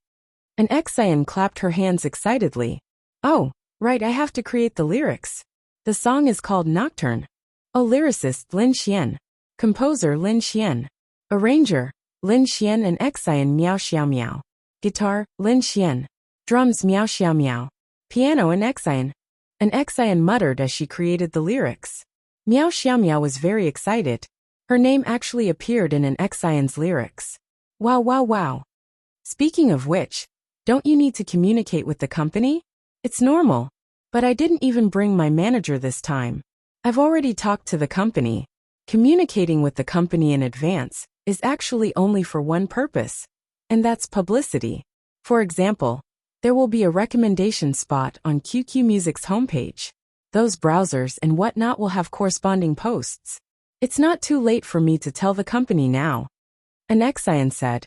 An Xian clapped her hands excitedly. Oh, right, I have to create the lyrics. The song is called Nocturne. Oh, lyricist Lin Xian. Composer Lin Xian. Arranger Lin Xian and Xian Miao Xiaomiao. Guitar Lin Xian. Drums Miao Xiaomiao. Piano and Xian. An Xian muttered as she created the lyrics. Miao Xiaomiao was very excited. Her name actually appeared in an Xian's lyrics. Wow. Speaking of which, don't you need to communicate with the company? It's normal. But I didn't even bring my manager this time. I've already talked to the company. Communicating with the company in advance is actually only for one purpose, and that's publicity. For example, there will be a recommendation spot on QQ Music's homepage. Those browsers and whatnot will have corresponding posts. It's not too late for me to tell the company now. An Xian said.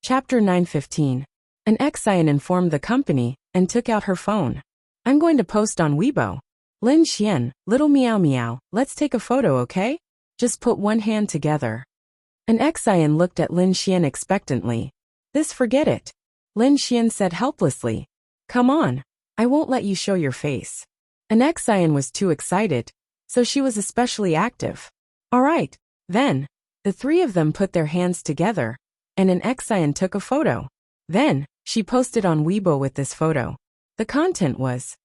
Chapter 9:15. An Xian informed the company and took out her phone. I'm going to post on Weibo. Lin Xian, little meow meow, let's take a photo, okay? Just put one hand together. An Xian looked at Lin Xian expectantly. Forget it. Lin Xian said helplessly. Come on, I won't let you show your face. An Xian was too excited, so she was especially active. All right, then. The three of them put their hands together, and an Xian took a photo. Then, she posted on Weibo with this photo. The content was,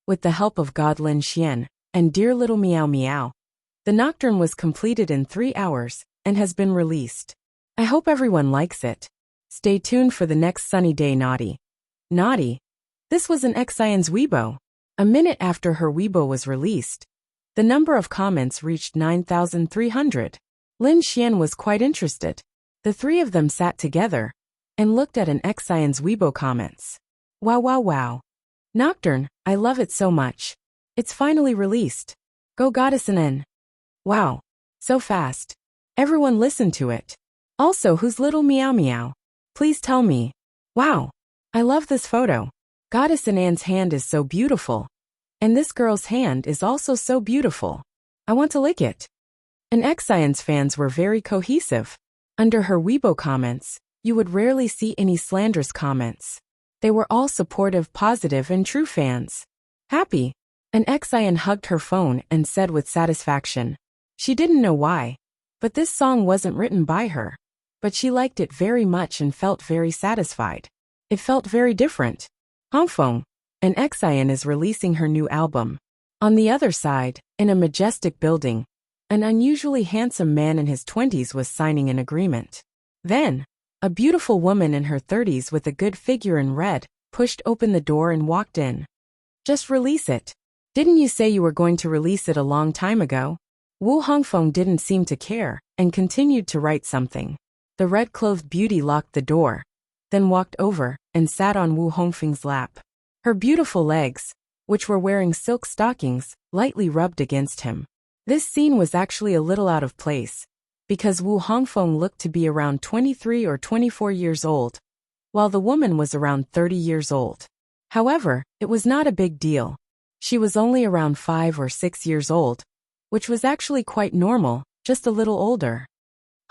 with the help of God Lin Xian, and dear little meow meow. The Nocturne was completed in 3 hours, and has been released. I hope everyone likes it. Stay tuned for the next sunny day. Naughty. This was an Xian's Weibo. A minute after her Weibo was released, the number of comments reached 9,300. Lin Xian was quite interested. The three of them sat together and looked at an Xian's Weibo comments. Wow. Nocturne, I love it so much. It's finally released. Go Goddess N. Wow. So fast. Everyone listen to it. Also, who's little meow meow? Please tell me. Wow. I love this photo. Goddess An's hand is so beautiful. And this girl's hand is also so beautiful. I want to lick it. An Xian's fans were very cohesive. Under her Weibo comments, you would rarely see any slanderous comments. They were all supportive, positive, and true fans. Happy. An Xian hugged her phone and said with satisfaction. She didn't know why, but this song wasn't written by her. But she liked it very much and felt very satisfied. It felt very different. Hongfeng, an Xian is releasing her new album. On the other side, in a majestic building, an unusually handsome man in his 20s was signing an agreement. Then, a beautiful woman in her 30s with a good figure in red pushed open the door and walked in. Just release it. Didn't you say you were going to release it a long time ago? Wu Hongfeng didn't seem to care and continued to write something. The red-clothed beauty locked the door, then walked over and sat on Wu Hongfeng's lap. Her beautiful legs, which were wearing silk stockings, lightly rubbed against him. This scene was actually a little out of place, because Wu Hongfeng looked to be around 23 or 24 years old, while the woman was around 30 years old. However, it was not a big deal. She was only around 5 or 6 years old, which was actually quite normal, just a little older.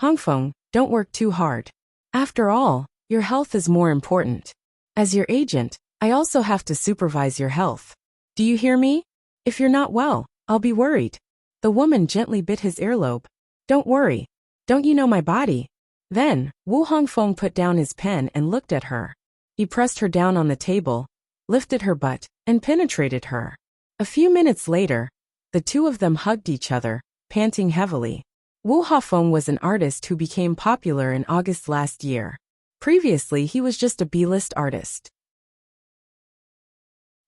Hongfeng, don't work too hard. After all, your health is more important. As your agent, I also have to supervise your health. Do you hear me? If you're not well, I'll be worried. The woman gently bit his earlobe. Don't worry. Don't you know my body? Then, Wu Hongfeng put down his pen and looked at her. He pressed her down on the table, lifted her butt, and penetrated her. A few minutes later, the two of them hugged each other, panting heavily. Wu Hongfeng was an artist who became popular in August last year. Previously, he was just a B-list artist.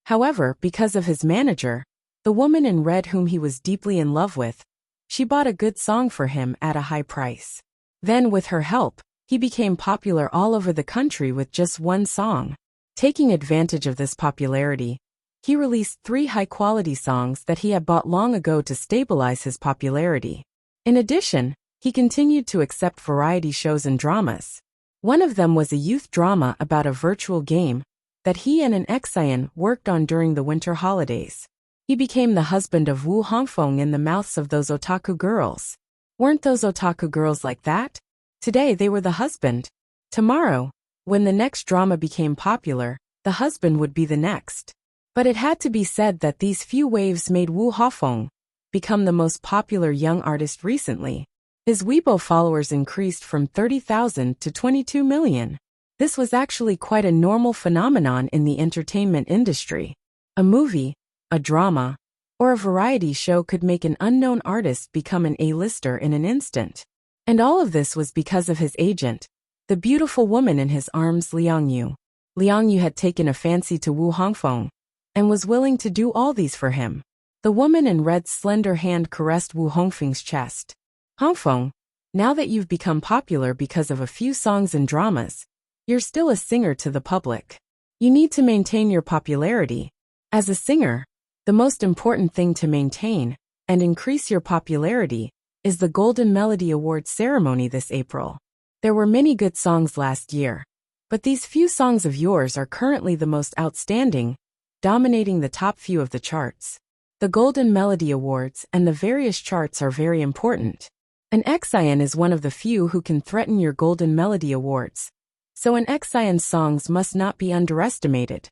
However, because of his manager, the woman in red whom he was deeply in love with, she bought a good song for him at a high price. Then, with her help, he became popular all over the country with just one song. Taking advantage of this popularity, he released 3 high-quality songs that he had bought long ago to stabilize his popularity. In addition, he continued to accept variety shows and dramas. One of them was a youth drama about a virtual game that he and an ex-Xian worked on during the winter holidays. He became the husband of Wu Hongfeng in the mouths of those otaku girls. Weren't those otaku girls like that? Today they were the husband. Tomorrow, when the next drama became popular, the husband would be the next. But it had to be said that these few waves made Wu Hongfeng become the most popular young artist recently. His Weibo followers increased from 30,000 to 22 million. This was actually quite a normal phenomenon in the entertainment industry. A movie, a drama, or a variety show could make an unknown artist become an A-lister in an instant. And all of this was because of his agent, the beautiful woman in his arms, Liang Yu. Liang Yu had taken a fancy to Wu Hongfeng and was willing to do all these for him. The woman in red's slender hand caressed Wu Hongfeng's chest. Hongfeng, now that you've become popular because of a few songs and dramas, you're still a singer to the public. You need to maintain your popularity. As a singer, the most important thing to maintain and increase your popularity is the Golden Melody Awards ceremony this April. There were many good songs last year, but these few songs of yours are currently the most outstanding, dominating the top few of the charts. The Golden Melody Awards and the various charts are very important. An ex-Xian is one of the few who can threaten your Golden Melody Awards, so an ex-Xian's songs must not be underestimated.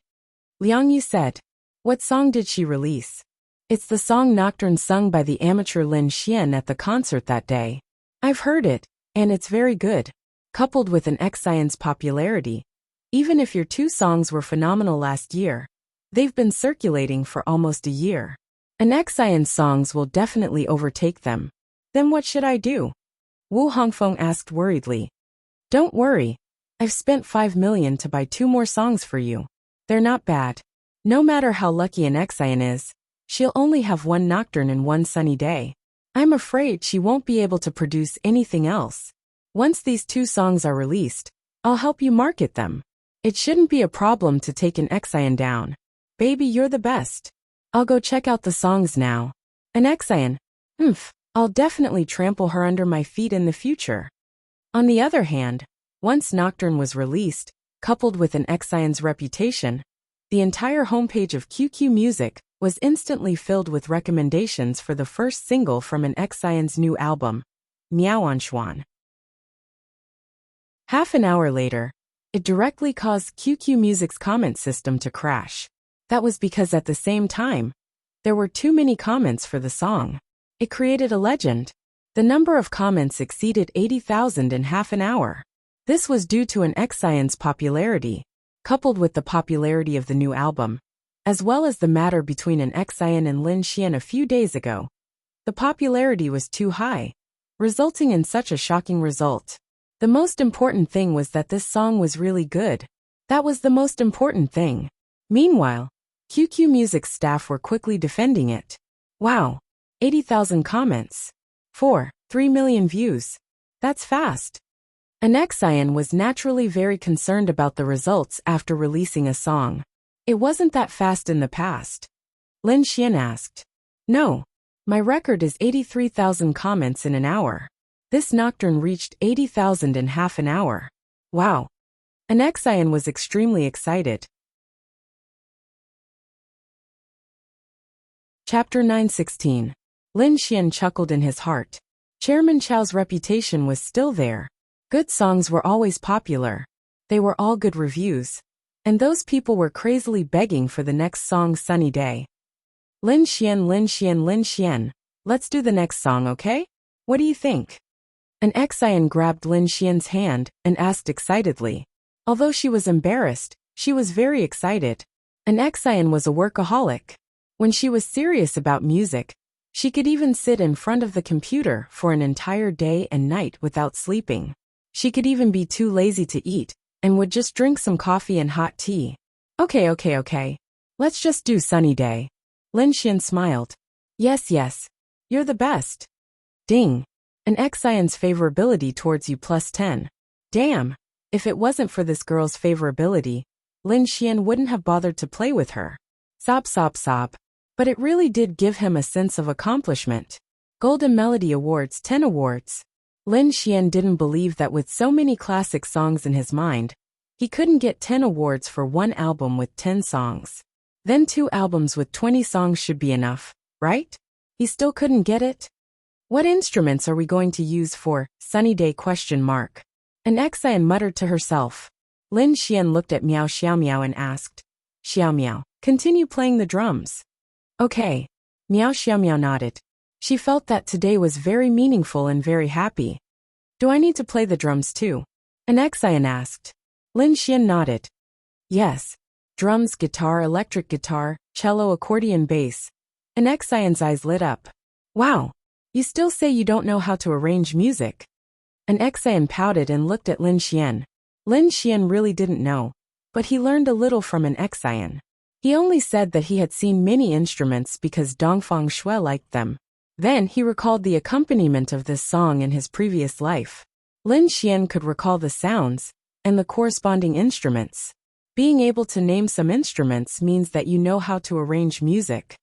Liang Yu said. What song did she release? It's the song Nocturne sung by the amateur Lin Xian at the concert that day. I've heard it, and it's very good. Coupled with an ex-Xian's popularity, even if your 2 songs were phenomenal last year, they've been circulating for almost a year. An ex-Xian's songs will definitely overtake them. Then what should I do? Wu Hongfeng asked worriedly. Don't worry. I've spent 5 million to buy 2 more songs for you. They're not bad. No matter how lucky an ex-Xian is, she'll only have 1 nocturne in 1 sunny day. I'm afraid she won't be able to produce anything else. Once these 2 songs are released, I'll help you market them. It shouldn't be a problem to take an ex-Xian down. Baby, you're the best. I'll go check out the songs now. An ex-Xian? I'll definitely trample her under my feet in the future. On the other hand, once Nocturne was released, coupled with an ex-Xian's reputation, the entire homepage of QQ Music was instantly filled with recommendations for the first single from an ex-Xian's new album, Miaoanshuan. Half an hour later, it directly caused QQ Music's comment system to crash. That was because at the same time, there were too many comments for the song. It created a legend. The number of comments exceeded 80,000 in half an hour. This was due to an ex-Xian's popularity, coupled with the popularity of the new album, as well as the matter between an ex-Xian and Lin Xian a few days ago. The popularity was too high, resulting in such a shocking result. The most important thing was that this song was really good. That was the most important thing. Meanwhile, QQ Music's staff were quickly defending it. Wow, 80,000 comments. 3 million views. That's fast. An ex-Xian was naturally very concerned about the results after releasing a song. It wasn't that fast in the past. Lin Xian asked. No. My record is 83,000 comments in an hour. This nocturne reached 80,000 in half an hour. Wow. Xian was extremely excited. Chapter 916. Lin Xian chuckled in his heart. Chairman Chow's reputation was still there. Good songs were always popular. They were all good reviews. And those people were crazily begging for the next song, Sunny Day. Lin Xian, Lin Xian, Lin Xian. Let's do the next song, okay? What do you think? Xian grabbed Lin Xian's hand and asked excitedly. Although she was embarrassed, she was very excited. Xian was a workaholic. When she was serious about music, she could even sit in front of the computer for an entire day and night without sleeping. She could even be too lazy to eat and would just drink some coffee and hot tea. Okay. Let's just do Sunny Day. Lin Xian smiled. Yes. You're the best. Ding. Xian's favorability towards you +10. Damn. If it wasn't for this girl's favorability, Lin Xian wouldn't have bothered to play with her. Sob. But it really did give him a sense of accomplishment. Golden Melody Awards, 10 awards. Lin Xian didn't believe that with so many classic songs in his mind, he couldn't get 10 awards for one album with 10 songs. Then 2 albums with 20 songs should be enough, right? He still couldn't get it? What instruments are we going to use for Sunny Day ? Xian muttered to herself. Lin Xian looked at Miao Xiaomiao and asked, Xiaomiao, continue playing the drums. Okay. Miao Xiaomiao nodded. She felt that today was very meaningful and very happy. Do I need to play the drums too? Xian asked. Lin Xian nodded. Yes. Drums, guitar, electric guitar, cello, accordion, bass. Xian's eyes lit up. Wow. You still say you don't know how to arrange music? Xian pouted and looked at Lin Xian. Lin Xian really didn't know, but he learned a little from Xian. He only said that he had seen many instruments because Dongfang Shui liked them. Then he recalled the accompaniment of this song in his previous life. Lin Xian could recall the sounds and the corresponding instruments. Being able to name some instruments means that you know how to arrange music.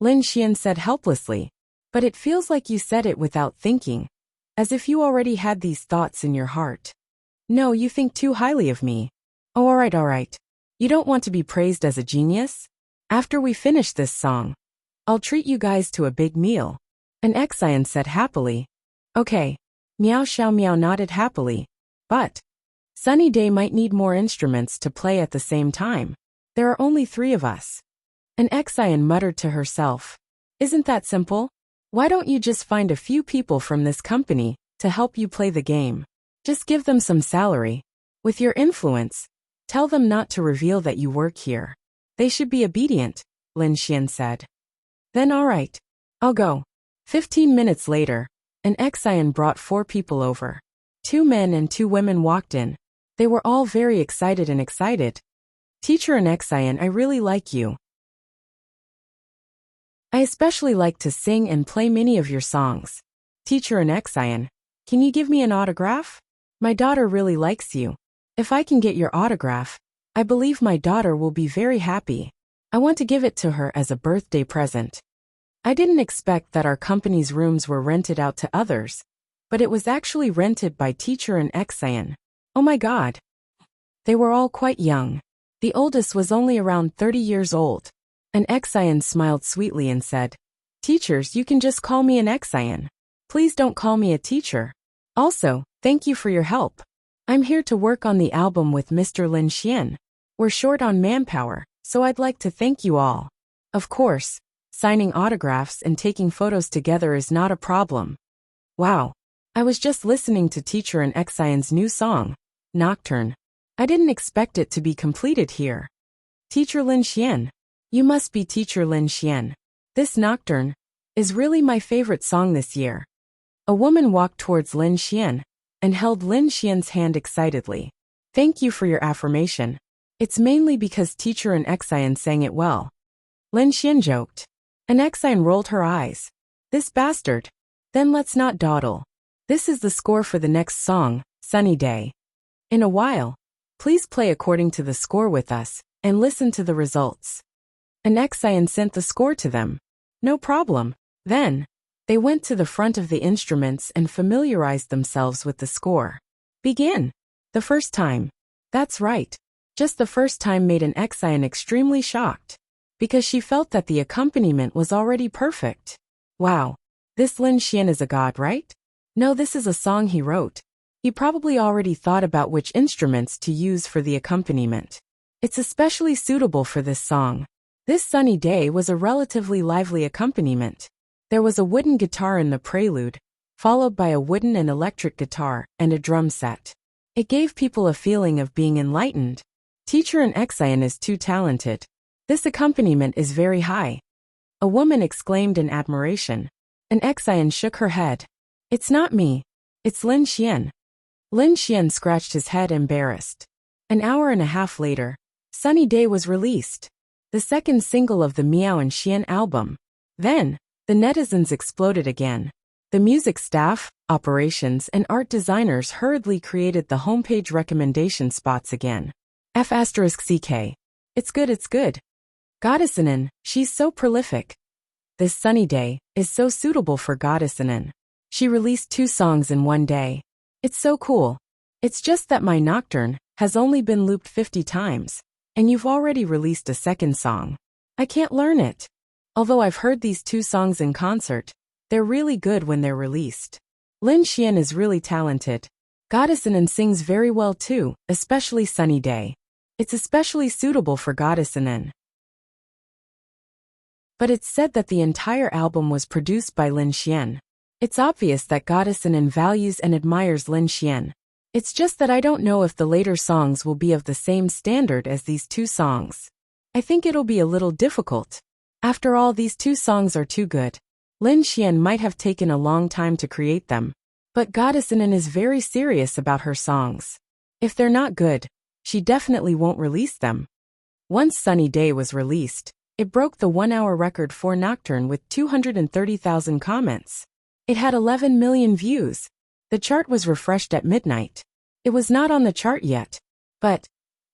Lin Xian said helplessly, but it feels like you said it without thinking, as if you already had these thoughts in your heart. No, you think too highly of me. Oh, all right. You don't want to be praised as a genius? After we finish this song, I'll treat you guys to a big meal. Xian said happily. Okay. Miao Xiaomiao nodded happily. But Sunny Day might need more instruments to play at the same time. There are only 3 of us. Xian muttered to herself. Isn't that simple? Why don't you just find a few people from this company to help you play the game? Just give them some salary. With your influence, tell them not to reveal that you work here. They should be obedient, Lin Xian said. Then all right. I'll go. 15 minutes later, Xian brought 4 people over. 2 men and 2 women walked in. They were all very excited. Teacher Xian, I really like you. I especially like to sing and play many of your songs. Teacher Xian, can you give me an autograph? My daughter really likes you. If I can get your autograph, I believe my daughter will be very happy. I want to give it to her as a birthday present. I didn't expect that our company's rooms were rented out to others, but it was actually rented by Teacher Xian. Oh my God. They were all quite young. The oldest was only around 30 years old. Xian smiled sweetly and said, Teachers, you can just call me Xian. Please don't call me a teacher. Also, thank you for your help. I'm here to work on the album with Mr. Lin Xian. We're short on manpower, so I'd like to thank you all. Of course, signing autographs and taking photos together is not a problem. Wow. I was just listening to Teacher Xian's new song, Nocturne. I didn't expect it to be completed here. Teacher Lin Xian. You must be Teacher Lin Xian. This Nocturne is really my favorite song this year. A woman walked towards Lin Xian and held Lin Xian's hand excitedly. Thank you for your affirmation. It's mainly because Teacher Xian sang it well. Lin Xian joked. Xian rolled her eyes. This bastard. Then let's not dawdle. This is the score for the next song, Sunny Day. In a while, please play according to the score with us and listen to the results. An Xian sent the score to them. No problem. Then, they went to the front of the instruments and familiarized themselves with the score. Begin. The first time. That's right. Just the first time made an Xian extremely shocked. Because she felt that the accompaniment was already perfect. Wow. This Lin Xian is a god, right? No, this is a song he wrote. He probably already thought about which instruments to use for the accompaniment. It's especially suitable for this song. This sunny day was a relatively lively accompaniment. There was a wooden guitar in the prelude, followed by a wooden and electric guitar and a drum set. It gave people a feeling of being enlightened. Teacher and Xian is too talented. This accompaniment is very high. A woman exclaimed in admiration. An Xian shook her head. It's not me. It's Lin Xian. Lin Xian scratched his head embarrassed. An hour and a half later, Sunny Day was released. The second single of the Miao and Xian album. Then, the netizens exploded again. The music staff, operations and art designers hurriedly created the homepage recommendation spots again. F*CK. It's good. Goddessanen, she's so prolific. This Sunny Day is so suitable for Goddessanen. She released 2 songs in one day. It's so cool. It's just that my Nocturne has only been looped 50 times, and you've already released a second song. I can't learn it. Although I've heard these 2 songs in concert, they're really good when they're released. Lin Xian is really talented. Goddessanen sings very well too, especially Sunny Day. It's especially suitable for Goddessanen. But it's said that the entire album was produced by Lin Xian. It's obvious that Goddessanen values and admires Lin Xian. It's just that I don't know if the later songs will be of the same standard as these 2 songs. I think it'll be a little difficult. After all, these 2 songs are too good. Lin Xian might have taken a long time to create them. But Goddessanen is very serious about her songs. If they're not good, she definitely won't release them. Once Sunny Day was released, it broke the 1-hour record for Nocturne with 230,000 comments. It had 11 million views. The chart was refreshed at midnight. It was not on the chart yet. But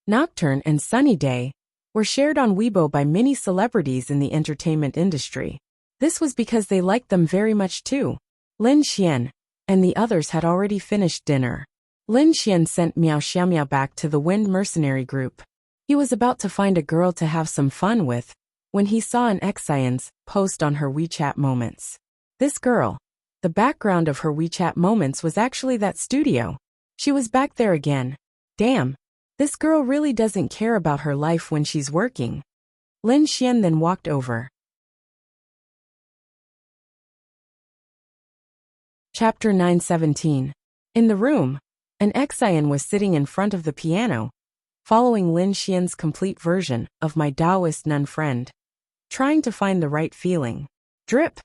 Nocturne and Sunny Day were shared on Weibo by many celebrities in the entertainment industry. This was because they liked them very much too. Lin Xian and the others had already finished dinner. Lin Xian sent Miao Xiaomiao back to the Wind Mercenary Group. He was about to find a girl to have some fun with when he saw an Xian's post on her WeChat Moments. This girl, the background of her WeChat Moments was actually that studio. She was back there again. Damn, this girl really doesn't care about her life when she's working. Lin Xian then walked over. Chapter 917. In the room, an Xian was sitting in front of the piano, following Lin Xian's complete version of My Taoist Nun Friend, trying to find the right feeling. Drip!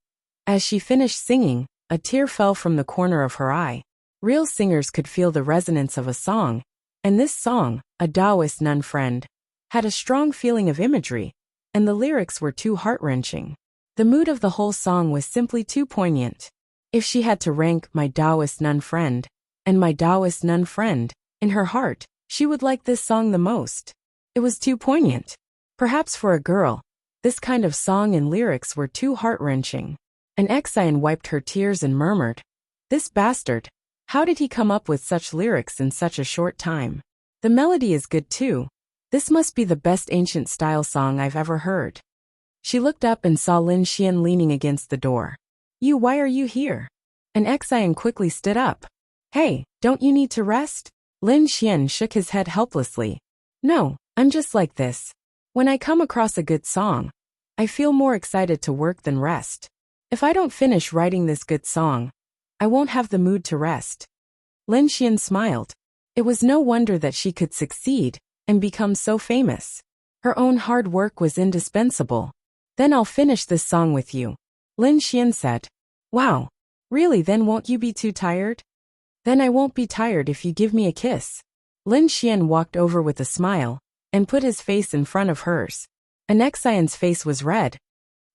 As she finished singing, a tear fell from the corner of her eye. Real singers could feel the resonance of a song, and this song, A Taoist Nun Friend, had a strong feeling of imagery, and the lyrics were too heart-wrenching. The mood of the whole song was simply too poignant. If she had to rank My Taoist Nun Friend and My Taoist Nun Friend in her heart, she would like this song the most. It was too poignant. Perhaps for a girl, this kind of song and lyrics were too heart-wrenching. An Xian wiped her tears and murmured, "This bastard, how did he come up with such lyrics in such a short time? The melody is good too. This must be the best ancient style song I've ever heard." She looked up and saw Lin Xian leaning against the door. Why are you here?" An Xian quickly stood up. "Hey, don't you need to rest?" Lin Xian shook his head helplessly. "No, I'm just like this. When I come across a good song, I feel more excited to work than rest. If I don't finish writing this good song, I won't have the mood to rest." Lin Xian smiled. It was no wonder that she could succeed and become so famous. Her own hard work was indispensable. "Then I'll finish this song with you," Lin Xian said. "Wow, really? Then won't you be too tired?" "Then I won't be tired if you give me a kiss." Lin Xian walked over with a smile and put his face in front of hers. An Xian's face was red.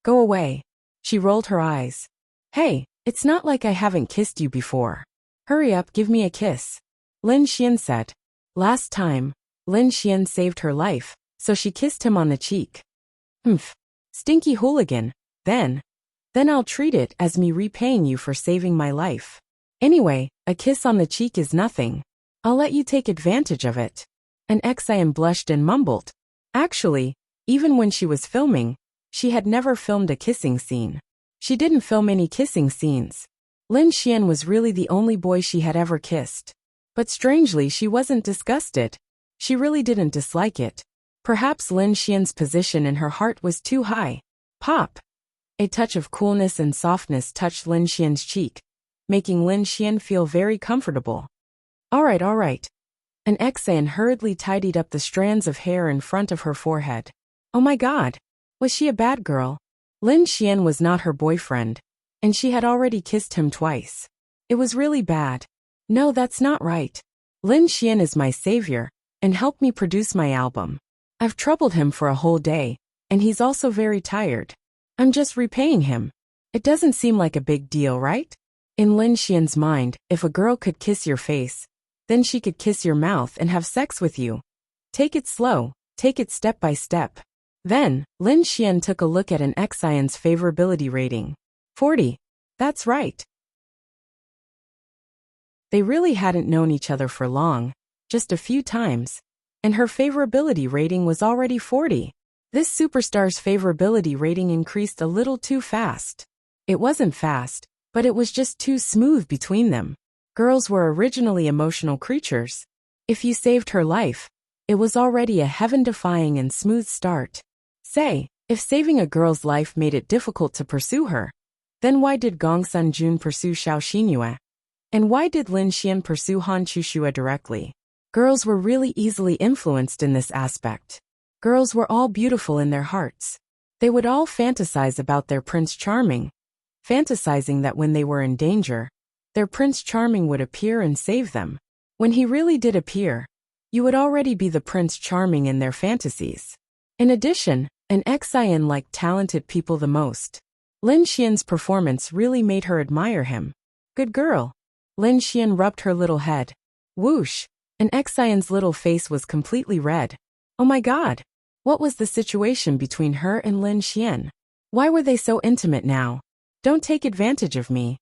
"Go away." She rolled her eyes. "Hey, it's not like I haven't kissed you before. Hurry up, give me a kiss," Lin Xian said. Last time, Lin Xian saved her life, so she kissed him on the cheek. "Humph, Stinky hooligan. Then I'll treat it as me repaying you for saving my life. Anyway, a kiss on the cheek is nothing. I'll let you take advantage of it. And Xian blushed and mumbled. Actually, even when she was filming, she had never filmed a kissing scene. She didn't film any kissing scenes. Lin Xian was really the only boy she had ever kissed. But strangely, she wasn't disgusted. She really didn't dislike it. Perhaps Lin Xian's position in her heart was too high. Pop! A touch of coolness and softness touched Lin Xian's cheek, making Lin Xian feel very comfortable. All right. And Xian hurriedly tidied up the strands of hair in front of her forehead. Oh my god! Was she a bad girl? Lin Xian was not her boyfriend, and she had already kissed him twice. It was really bad. No, that's not right. Lin Xian is my savior, and helped me produce my album. I've troubled him for a whole day, and he's also very tired. I'm just repaying him. It doesn't seem like a big deal, right? In Lin Xian's mind, if a girl could kiss your face, then she could kiss your mouth and have sex with you. Take it slow, take it step by step. Then, Lin Xian took a look at an Xian's favorability rating. 40. That's right. They really hadn't known each other for long, just a few times, and her favorability rating was already 40. This superstar's favorability rating increased a little too fast. It wasn't fast, but it was just too smooth between them. Girls were originally emotional creatures. If you saved her life, it was already a heaven-defying and smooth start. Say, if saving a girl's life made it difficult to pursue her, then why did Gong Sun-jun pursue Xiao Xinyue? And why did Lin Xian pursue Han Chushua directly? Girls were really easily influenced in this aspect. Girls were all beautiful in their hearts. They would all fantasize about their Prince Charming, fantasizing that when they were in danger, their Prince Charming would appear and save them. When he really did appear, you would already be the Prince Charming in their fantasies. In addition, an Xian liked talented people the most. Lin Xian's performance really made her admire him. Good girl. Lin Xian rubbed her little head. Whoosh! And Xian's little face was completely red. Oh my god! What was the situation between her and Lin Xian? Why were they so intimate now? Don't take advantage of me.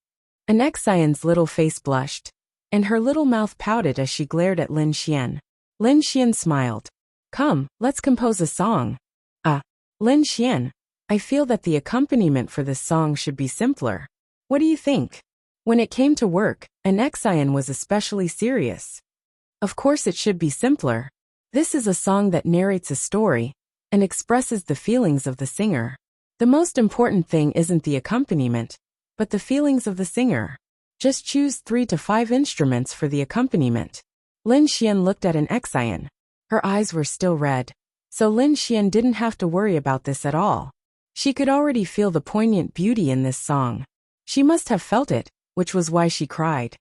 And Xian's little face blushed, and her little mouth pouted as she glared at Lin Xian. Lin Xian smiled. Come, let's compose a song. Lin Xian, I feel that the accompaniment for this song should be simpler. What do you think? When it came to work, an Xian was especially serious. Of course it should be simpler. This is a song that narrates a story and expresses the feelings of the singer. The most important thing isn't the accompaniment, but the feelings of the singer. Just choose 3 to 5 instruments for the accompaniment. Lin Xian looked at an Xian. Her eyes were still red, so Lin Xian didn't have to worry about this at all. She could already feel the poignant beauty in this song. She must have felt it, which was why she cried.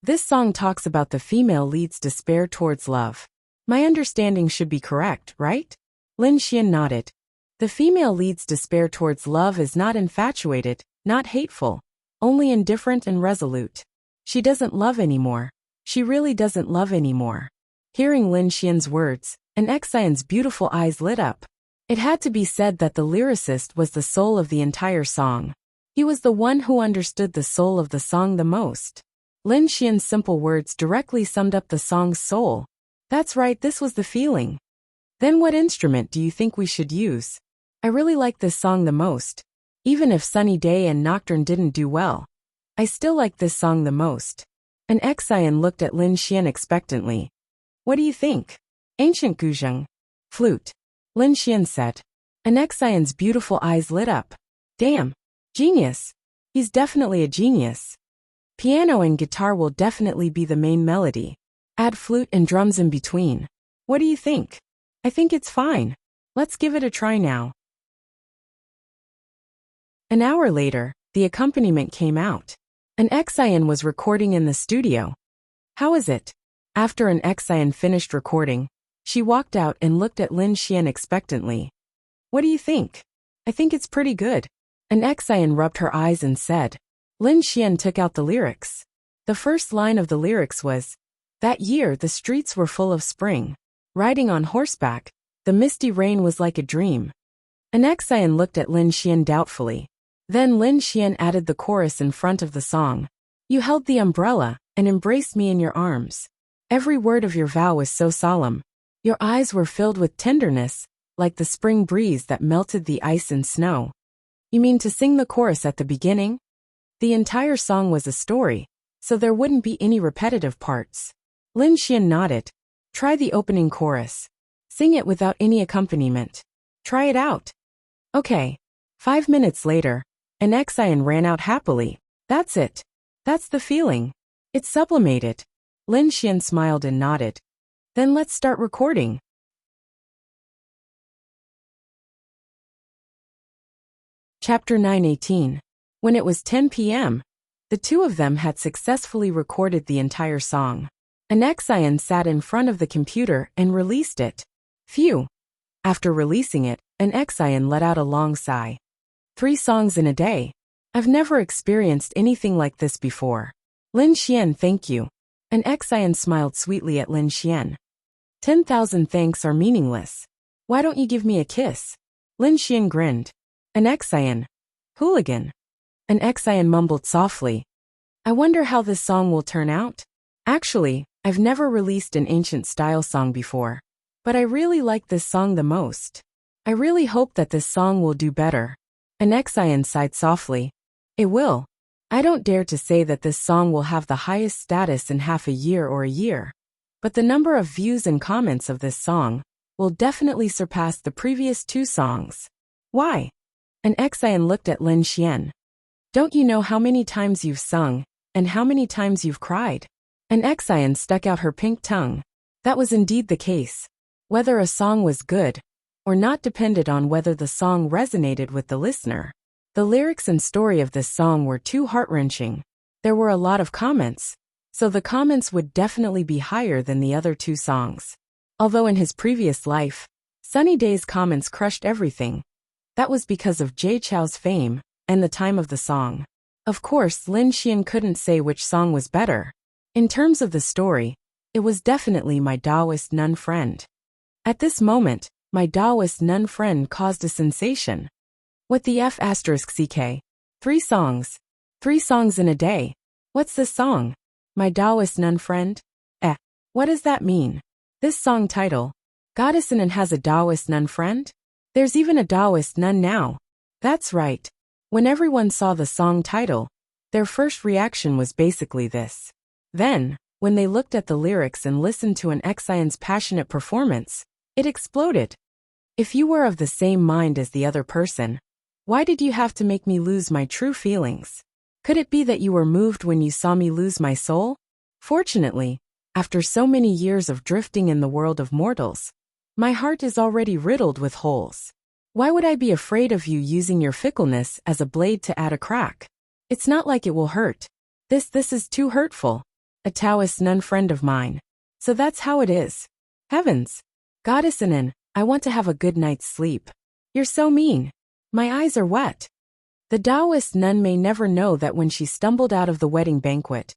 This song talks about the female lead's despair towards love. My understanding should be correct, right? Lin Xian nodded. The female lead's despair towards love is not infatuated, not hateful, only indifferent and resolute. She doesn't love anymore. She really doesn't love anymore. Hearing Lin Xian's words, an Xian's beautiful eyes lit up. It had to be said that the lyricist was the soul of the entire song. He was the one who understood the soul of the song the most. Lin Xian's simple words directly summed up the song's soul. That's right, this was the feeling. Then what instrument do you think we should use? I really like this song the most. Even if Sunny Day and Nocturne didn't do well, I still like this song the most. An Xian looked at Lin Xian expectantly. What do you think? Ancient guzheng. Flute. Lin Xian said. An Xian's beautiful eyes lit up. Damn. Genius. He's definitely a genius. Piano and guitar will definitely be the main melody. Add flute and drums in between. What do you think? I think it's fine. Let's give it a try now. An hour later, the accompaniment came out. An Xian was recording in the studio. How is it? After an Xian finished recording, she walked out and looked at Lin Xian expectantly. What do you think? I think it's pretty good. An Xian rubbed her eyes and said. Lin Xian took out the lyrics. The first line of the lyrics was, that year the streets were full of spring. Riding on horseback, the misty rain was like a dream. An Xian looked at Lin Xian doubtfully. Then Lin Xian added the chorus in front of the song. You held the umbrella and embraced me in your arms. Every word of your vow was so solemn. Your eyes were filled with tenderness, like the spring breeze that melted the ice and snow. You mean to sing the chorus at the beginning? The entire song was a story, so there wouldn't be any repetitive parts. Lin Xian nodded. Try the opening chorus. Sing it without any accompaniment. Try it out. Okay. 5 minutes later, an Xian ran out happily. That's it. That's the feeling. It's sublimated. Lin Xian smiled and nodded. Then let's start recording. Chapter 9:18. When it was 10 p.m., the two of them had successfully recorded the entire song. An Xian sat in front of the computer and released it. Phew. After releasing it, an Xian let out a long sigh. 3 songs in a day. I've never experienced anything like this before. Lin Xian, thank you. An Xian smiled sweetly at Lin Xian. 10,000 thanks are meaningless. Why don't you give me a kiss? Lin Xian grinned. An Xian. Hooligan. An Xian mumbled softly. I wonder how this song will turn out. Actually, I've never released an ancient style song before. But I really like this song the most. I really hope that this song will do better. An Xian sighed softly. It will. I don't dare to say that this song will have the highest status in half a year or a year. But the number of views and comments of this song will definitely surpass the previous 2 songs. Why? An Xian looked at Lin Xian. Don't you know how many times you've sung, and how many times you've cried? An Xian stuck out her pink tongue. That was indeed the case. Whether a song was good or not depended on whether the song resonated with the listener. The lyrics and story of this song were too heart-wrenching. There were a lot of comments, so the comments would definitely be higher than the other 2 songs. Although in his previous life, Sunny Day's comments crushed everything. That was because of Jay Chou's fame and the time of the song. Of course, Lin Xian couldn't say which song was better. In terms of the story, it was definitely My Taoist Nun Friend. At this moment, My Taoist Nun Friend caused a sensation. What the F***ck? 3 songs. 3 songs in a day. What's this song? My Taoist Nun Friend? What does that mean? This song title, Goddessanin has a Taoist nun friend? There's even a Taoist nun now. That's right. When everyone saw the song title, their first reaction was basically this. Then, when they looked at the lyrics and listened to an Xian's passionate performance, it exploded. If you were of the same mind as the other person, why did you have to make me lose my true feelings? Could it be that you were moved when you saw me lose my soul? Fortunately, after so many years of drifting in the world of mortals, my heart is already riddled with holes. Why would I be afraid of you using your fickleness as a blade to add a crack? It's not like it will hurt. This is too hurtful. A Taoist nun friend of mine. So that's how it is. Heavens. Goddessanin, I want to have a good night's sleep. You're so mean. My eyes are wet. The Taoist nun may never know that when she stumbled out of the wedding banquet,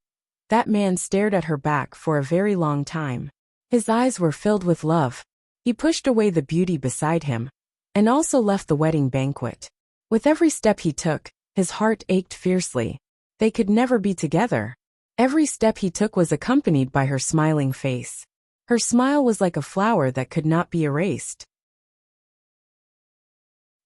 that man stared at her back for a very long time. His eyes were filled with love. He pushed away the beauty beside him, and also left the wedding banquet. With every step he took, his heart ached fiercely. They could never be together. Every step he took was accompanied by her smiling face. Her smile was like a flower that could not be erased.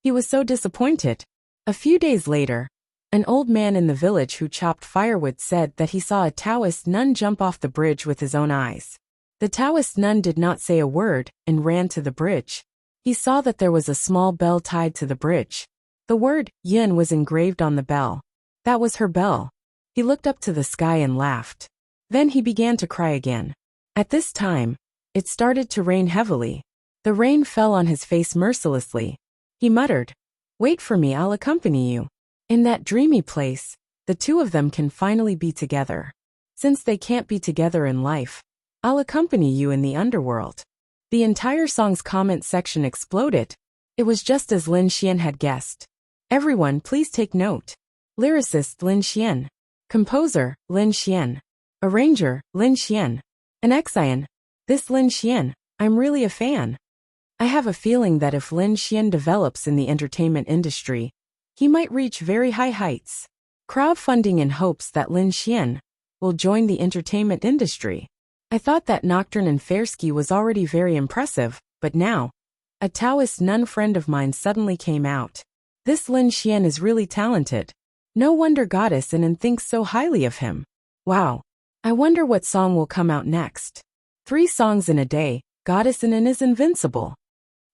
He was so disappointed. A few days later, an old man in the village who chopped firewood said that he saw a Taoist nun jump off the bridge with his own eyes. The Taoist nun did not say a word and ran to the bridge. He saw that there was a small bell tied to the bridge. The word yin was engraved on the bell. That was her bell. He looked up to the sky and laughed. Then he began to cry again. At this time, it started to rain heavily. The rain fell on his face mercilessly. He muttered, "Wait for me, I'll accompany you." In that dreamy place, the two of them can finally be together. Since they can't be together in life, I'll accompany you in the underworld. The entire song's comment section exploded. It was just as Lin Xian had guessed. Everyone please take note. Lyricist Lin Xian. Composer Lin Xian. Arranger Lin Xian. An Xian. This Lin Xian, I'm really a fan. I have a feeling that if Lin Xian develops in the entertainment industry, he might reach very high heights. Crowdfunding in hopes that Lin Xian will join the entertainment industry. I thought that Nocturne and Fairsky was already very impressive, but now, a Taoist nun friend of mine suddenly came out. This Lin Xian is really talented. No wonder Goddess Inen thinks so highly of him. Wow. I wonder what song will come out next. 3 songs in a day, Goddess Inen is invincible.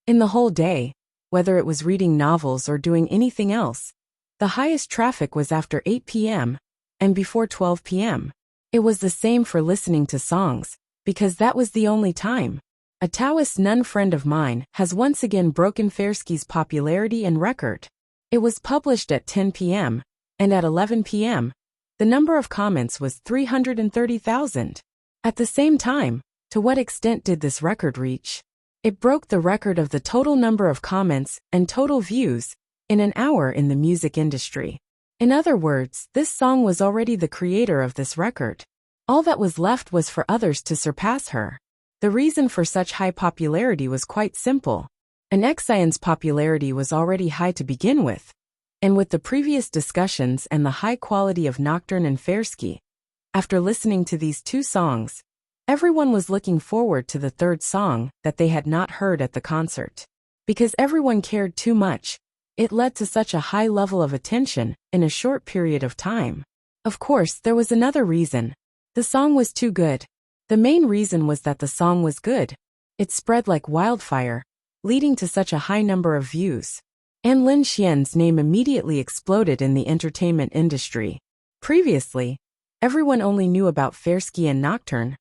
In the whole day, whether it was reading novels or doing anything else, the highest traffic was after 8 p.m. and before 12 p.m. It was the same for listening to songs, because that was the only time. A Taoist nun friend of mine has once again broken Fairsky's popularity and record. It was published at 10 p.m., and at 11 p.m., the number of comments was 330,000. At the same time, to what extent did this record reach? It broke the record of the total number of comments and total views in an hour in the music industry. In other words, this song was already the creator of this record. All that was left was for others to surpass her. The reason for such high popularity was quite simple. An Xian's popularity was already high to begin with, and with the previous discussions and the high quality of Nocturne and Fairsky, after listening to these 2 songs, everyone was looking forward to the 3rd song that they had not heard at the concert. Because everyone cared too much, it led to such a high level of attention in a short period of time. Of course, there was another reason. The song was too good. The main reason was that the song was good. It spread like wildfire, leading to such a high number of views. And Lin Xian's name immediately exploded in the entertainment industry. Previously, everyone only knew about Fairsky and Nocturne,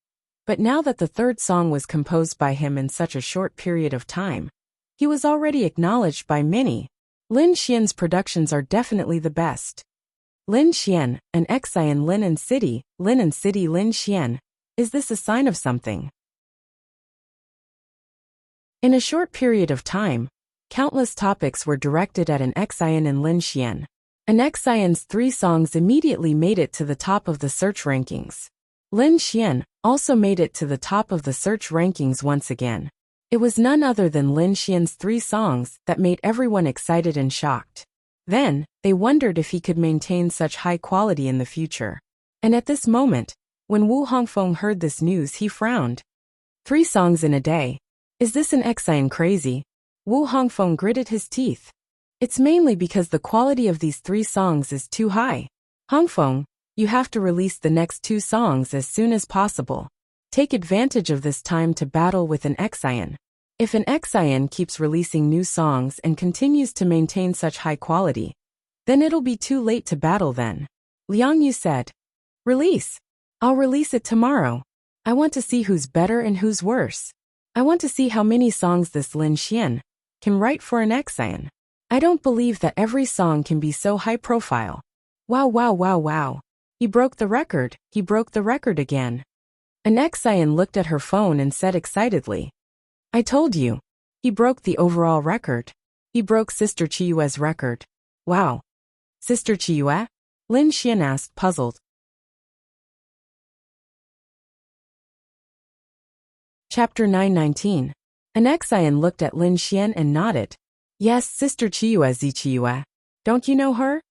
but now that the 3rd song was composed by him in such a short period of time, he was already acknowledged by many. Lin Xian's productions are definitely the best. Lin Xian, an Xian Lin and City, Lin Xian. Is this a sign of something? In a short period of time, countless topics were directed at an Xian and Lin Xian. An Xian's 3 songs immediately made it to the top of the search rankings. Lin Xian also made it to the top of the search rankings once again. It was none other than Lin Xian's 3 songs that made everyone excited and shocked. Then, they wondered if he could maintain such high quality in the future. And at this moment, when Wu Hongfeng heard this news, he frowned. 3 songs in a day. Is this an Xian crazy? Wu Hongfeng gritted his teeth. It's mainly because the quality of these 3 songs is too high. Hongfeng, you have to release the next 2 songs as soon as possible. Take advantage of this time to battle with an Xian. If an Xian keeps releasing new songs and continues to maintain such high quality, then it'll be too late to battle then. Liang Yu said. Release. I'll release it tomorrow. I want to see who's better and who's worse. I want to see how many songs this Lin Xian can write for an Xian. I don't believe that every song can be so high profile. Wow wow wow wow. He broke the record, he broke the record again. An Xian looked at her phone and said excitedly. I told you. He broke the overall record. He broke Sister Chiyue's record. Wow. Sister Chiyue? Lin Xian asked, puzzled. Chapter 919. An Xian looked at Lin Xian and nodded. Yes, Sister Chiyue Zichiyue. Don't you know her?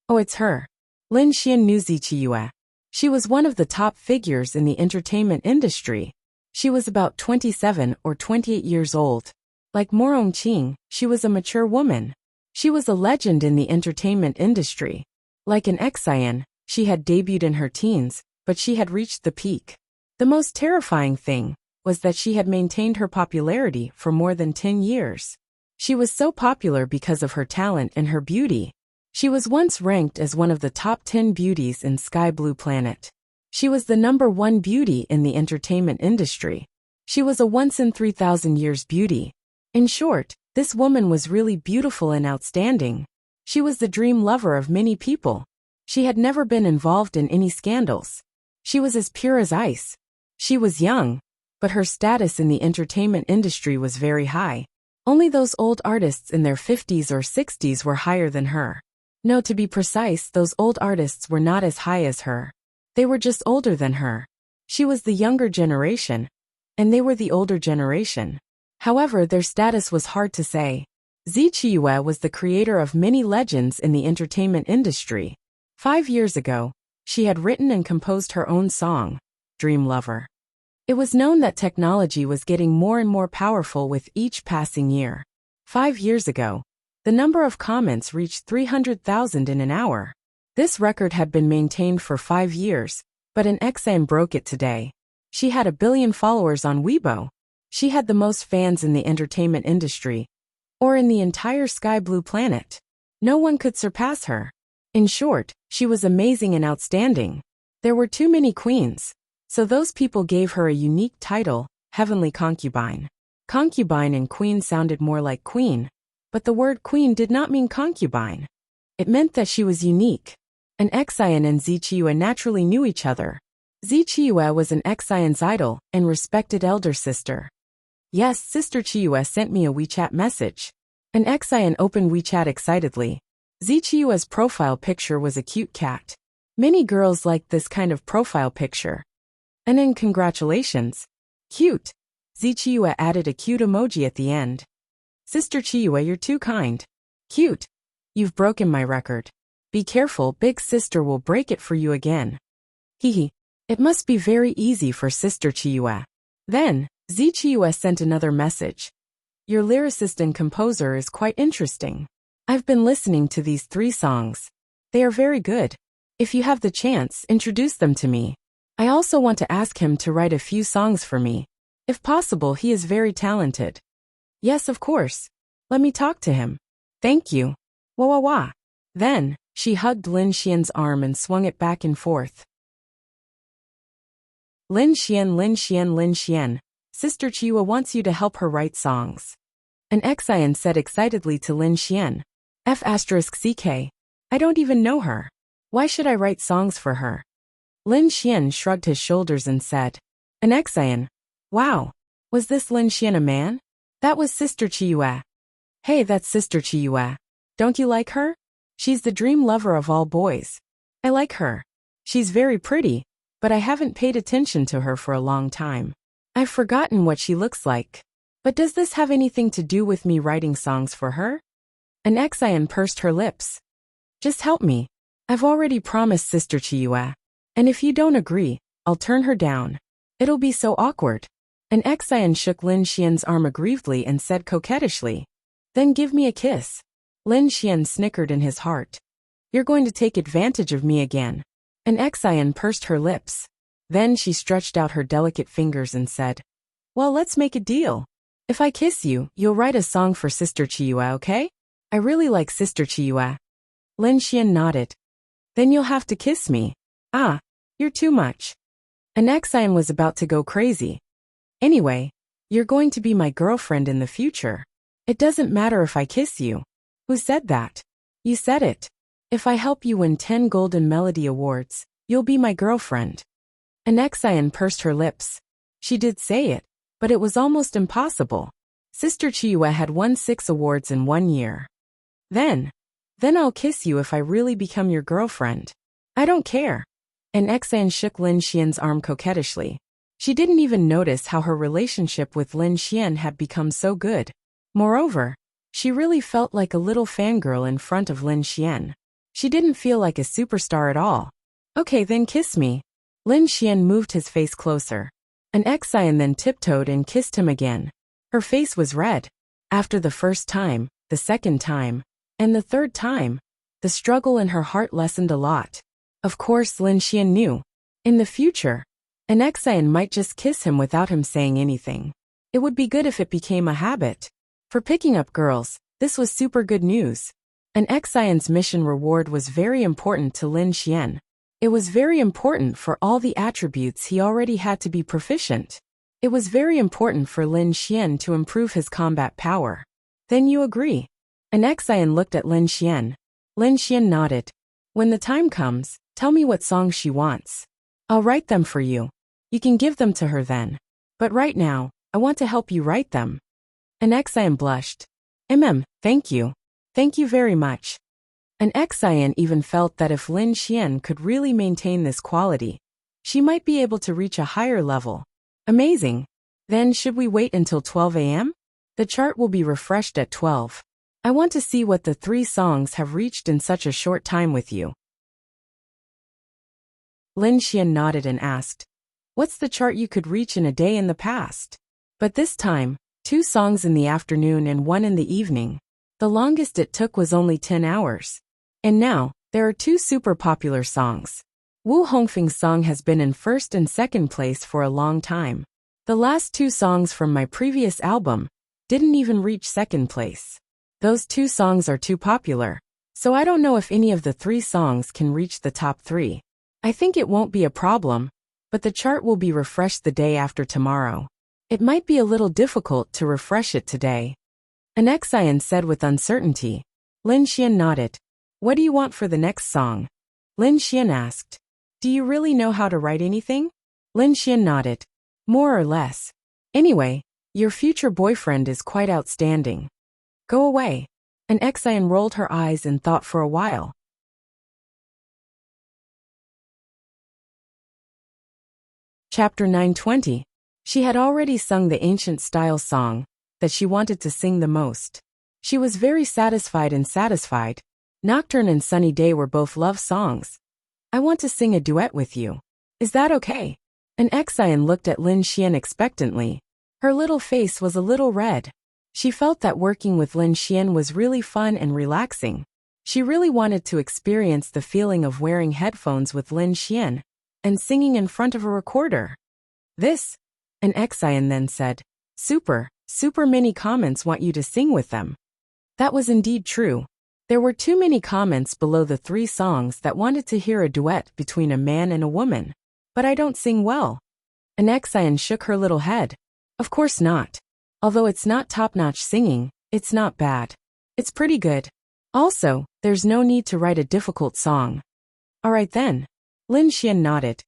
Oh, it's her. Lin Xian knew Zichiyue. She was one of the top figures in the entertainment industry. She was about 27 or 28 years old. Like Morong Qing, she was a mature woman. She was a legend in the entertainment industry. Like an Xian, she had debuted in her teens, but she had reached the peak. The most terrifying thing was that she had maintained her popularity for more than 10 years. She was so popular because of her talent and her beauty. She was once ranked as one of the top 10 beauties in Sky Blue Planet. She was the number 1 beauty in the entertainment industry. She was a once-in-3,000 years beauty. In short, this woman was really beautiful and outstanding. She was the dream lover of many people. She had never been involved in any scandals. She was as pure as ice. She was young, but her status in the entertainment industry was very high. Only those old artists in their 50s or 60s were higher than her. No, to be precise, those old artists were not as high as her. They were just older than her. She was the younger generation, and they were the older generation. However, their status was hard to say. Zichiyue was the creator of many legends in the entertainment industry. 5 years ago, she had written and composed her own song, Dream Lover. It was known that technology was getting more and more powerful with each passing year. 5 years ago, the number of comments reached 300,000 in an hour. This record had been maintained for 5 years, but an XN broke it today. She had 1 billion followers on Weibo. She had the most fans in the entertainment industry, or in the entire sky blue planet. No one could surpass her. In short, she was amazing and outstanding. There were too many queens, so those people gave her a unique title, Heavenly Concubine. Concubine and queen sounded more like queen, but the word queen did not mean concubine. It meant that she was unique. An Xian and Zichiyue naturally knew each other. Zichiyue was an Xian's idol and respected elder sister. Yes, Sister Chiyue sent me a WeChat message. An Xian opened WeChat excitedly. Zichiyue's profile picture was a cute cat. Many girls liked this kind of profile picture. And then congratulations. Cute. Zichiyue added a cute emoji at the end. Sister Chiyue, you're too kind. Cute. You've broken my record. Be careful, big sister will break it for you again. Hehe. It must be very easy for Sister Chiyue. Then, Zichiyue sent another message. Your lyricist and composer is quite interesting. I've been listening to these 3 songs. They are very good. If you have the chance, introduce them to me. I also want to ask him to write a few songs for me. If possible, he is very talented. Yes, of course. Let me talk to him. Thank you. Wah wah wah. Then, she hugged Lin Xian's arm and swung it back and forth. Lin Xian, Lin Xian, Lin Xian. Sister Chiyue wants you to help her write songs. An Xian said excitedly to Lin Xian. F***CK. I don't even know her. Why should I write songs for her? Lin Xian shrugged his shoulders and said. An Xian. Wow. Was this Lin Xian a man? That was Sister Chiyue. Hey, that's Sister Chiyue. Don't you like her? She's the dream lover of all boys. I like her. She's very pretty, but I haven't paid attention to her for a long time. I've forgotten what she looks like. But does this have anything to do with me writing songs for her? An Xian pursed her lips. Just help me. I've already promised Sister Chiyue. And if you don't agree, I'll turn her down. It'll be so awkward. An Xian shook Lin Xian's arm aggrievedly and said coquettishly. Then give me a kiss. Lin Xian snickered in his heart. You're going to take advantage of me again. An Xian pursed her lips. Then she stretched out her delicate fingers and said, well, let's make a deal. If I kiss you, you'll write a song for Sister Chiyue, okay? I really like Sister Chiyue. Lin Xian nodded. Then you'll have to kiss me. Ah, you're too much. An Xian was about to go crazy. Anyway, you're going to be my girlfriend in the future. It doesn't matter if I kiss you. Who said that? You said it. If I help you win 10 Golden Melody Awards, you'll be my girlfriend. An Xian pursed her lips. She did say it, but it was almost impossible. Sister Chiyue had won 6 awards in 1 year. Then I'll kiss you if I really become your girlfriend. I don't care. An Xian shook Lin Xian's arm coquettishly. She didn't even notice how her relationship with Lin Xian had become so good. Moreover, she really felt like a little fangirl in front of Lin Xian. She didn't feel like a superstar at all. Okay, then kiss me. Lin Xian moved his face closer. An Xian then tiptoed and kissed him again. Her face was red. After the first time, the second time, and the third time, the struggle in her heart lessened a lot. Of course, Lin Xian knew. In the future, an Xian might just kiss him without him saying anything. It would be good if it became a habit. For picking up girls, this was super good news. An Xian's mission reward was very important to Lin Xian. It was very important for all the attributes he already had to be proficient. It was very important for Lin Xian to improve his combat power. Then you agree? An Xian looked at Lin Xian. Lin Xian nodded. When the time comes, tell me what songs she wants. I'll write them for you. You can give them to her then. But right now, I want to help you write them. An Xian blushed. Thank you. Thank you very much. An Xian even felt that if Lin Xian could really maintain this quality, she might be able to reach a higher level. Amazing. Then should we wait until 12 a.m.? The chart will be refreshed at 12. I want to see what the 3 songs have reached in such a short time with you. Lin Xian nodded and asked, what's the chart you could reach in a day in the past? But this time, 2 songs in the afternoon and 1 in the evening. The longest it took was only 10 hours. And now, there are 2 super popular songs. Wu Hongfeng's song has been in first and second place for a long time. The last 2 songs from my previous album didn't even reach second place. Those 2 songs are too popular, so I don't know if any of the 3 songs can reach the top 3. I think it won't be a problem, but the chart will be refreshed the day after tomorrow. It might be a little difficult to refresh it today. An Xian said with uncertainty. Lin Xian nodded. What do you want for the next song? Lin Xian asked. Do you really know how to write anything? Lin Xian nodded. More or less. Anyway, your future boyfriend is quite outstanding. Go away. An Xian rolled her eyes and thought for a while. Chapter 920. She had already sung the ancient style song that she wanted to sing the most. She was very satisfied. Nocturne and Sunny Day were both love songs. I want to sing a duet with you. Is that okay? An Xian looked at Lin Xian expectantly. Her little face was a little red. She felt that working with Lin Xian was really fun and relaxing. She really wanted to experience the feeling of wearing headphones with Lin Xian and singing in front of a recorder. This, an Xian then said, super many comments want you to sing with them. That was indeed true. There were too many comments below the 3 songs that wanted to hear a duet between a man and a woman. But I don't sing well. An Xian shook her little head. Of course not. Although it's not top-notch singing, it's not bad. It's pretty good. Also, there's no need to write a difficult song. Alright then. Lin Xian nodded.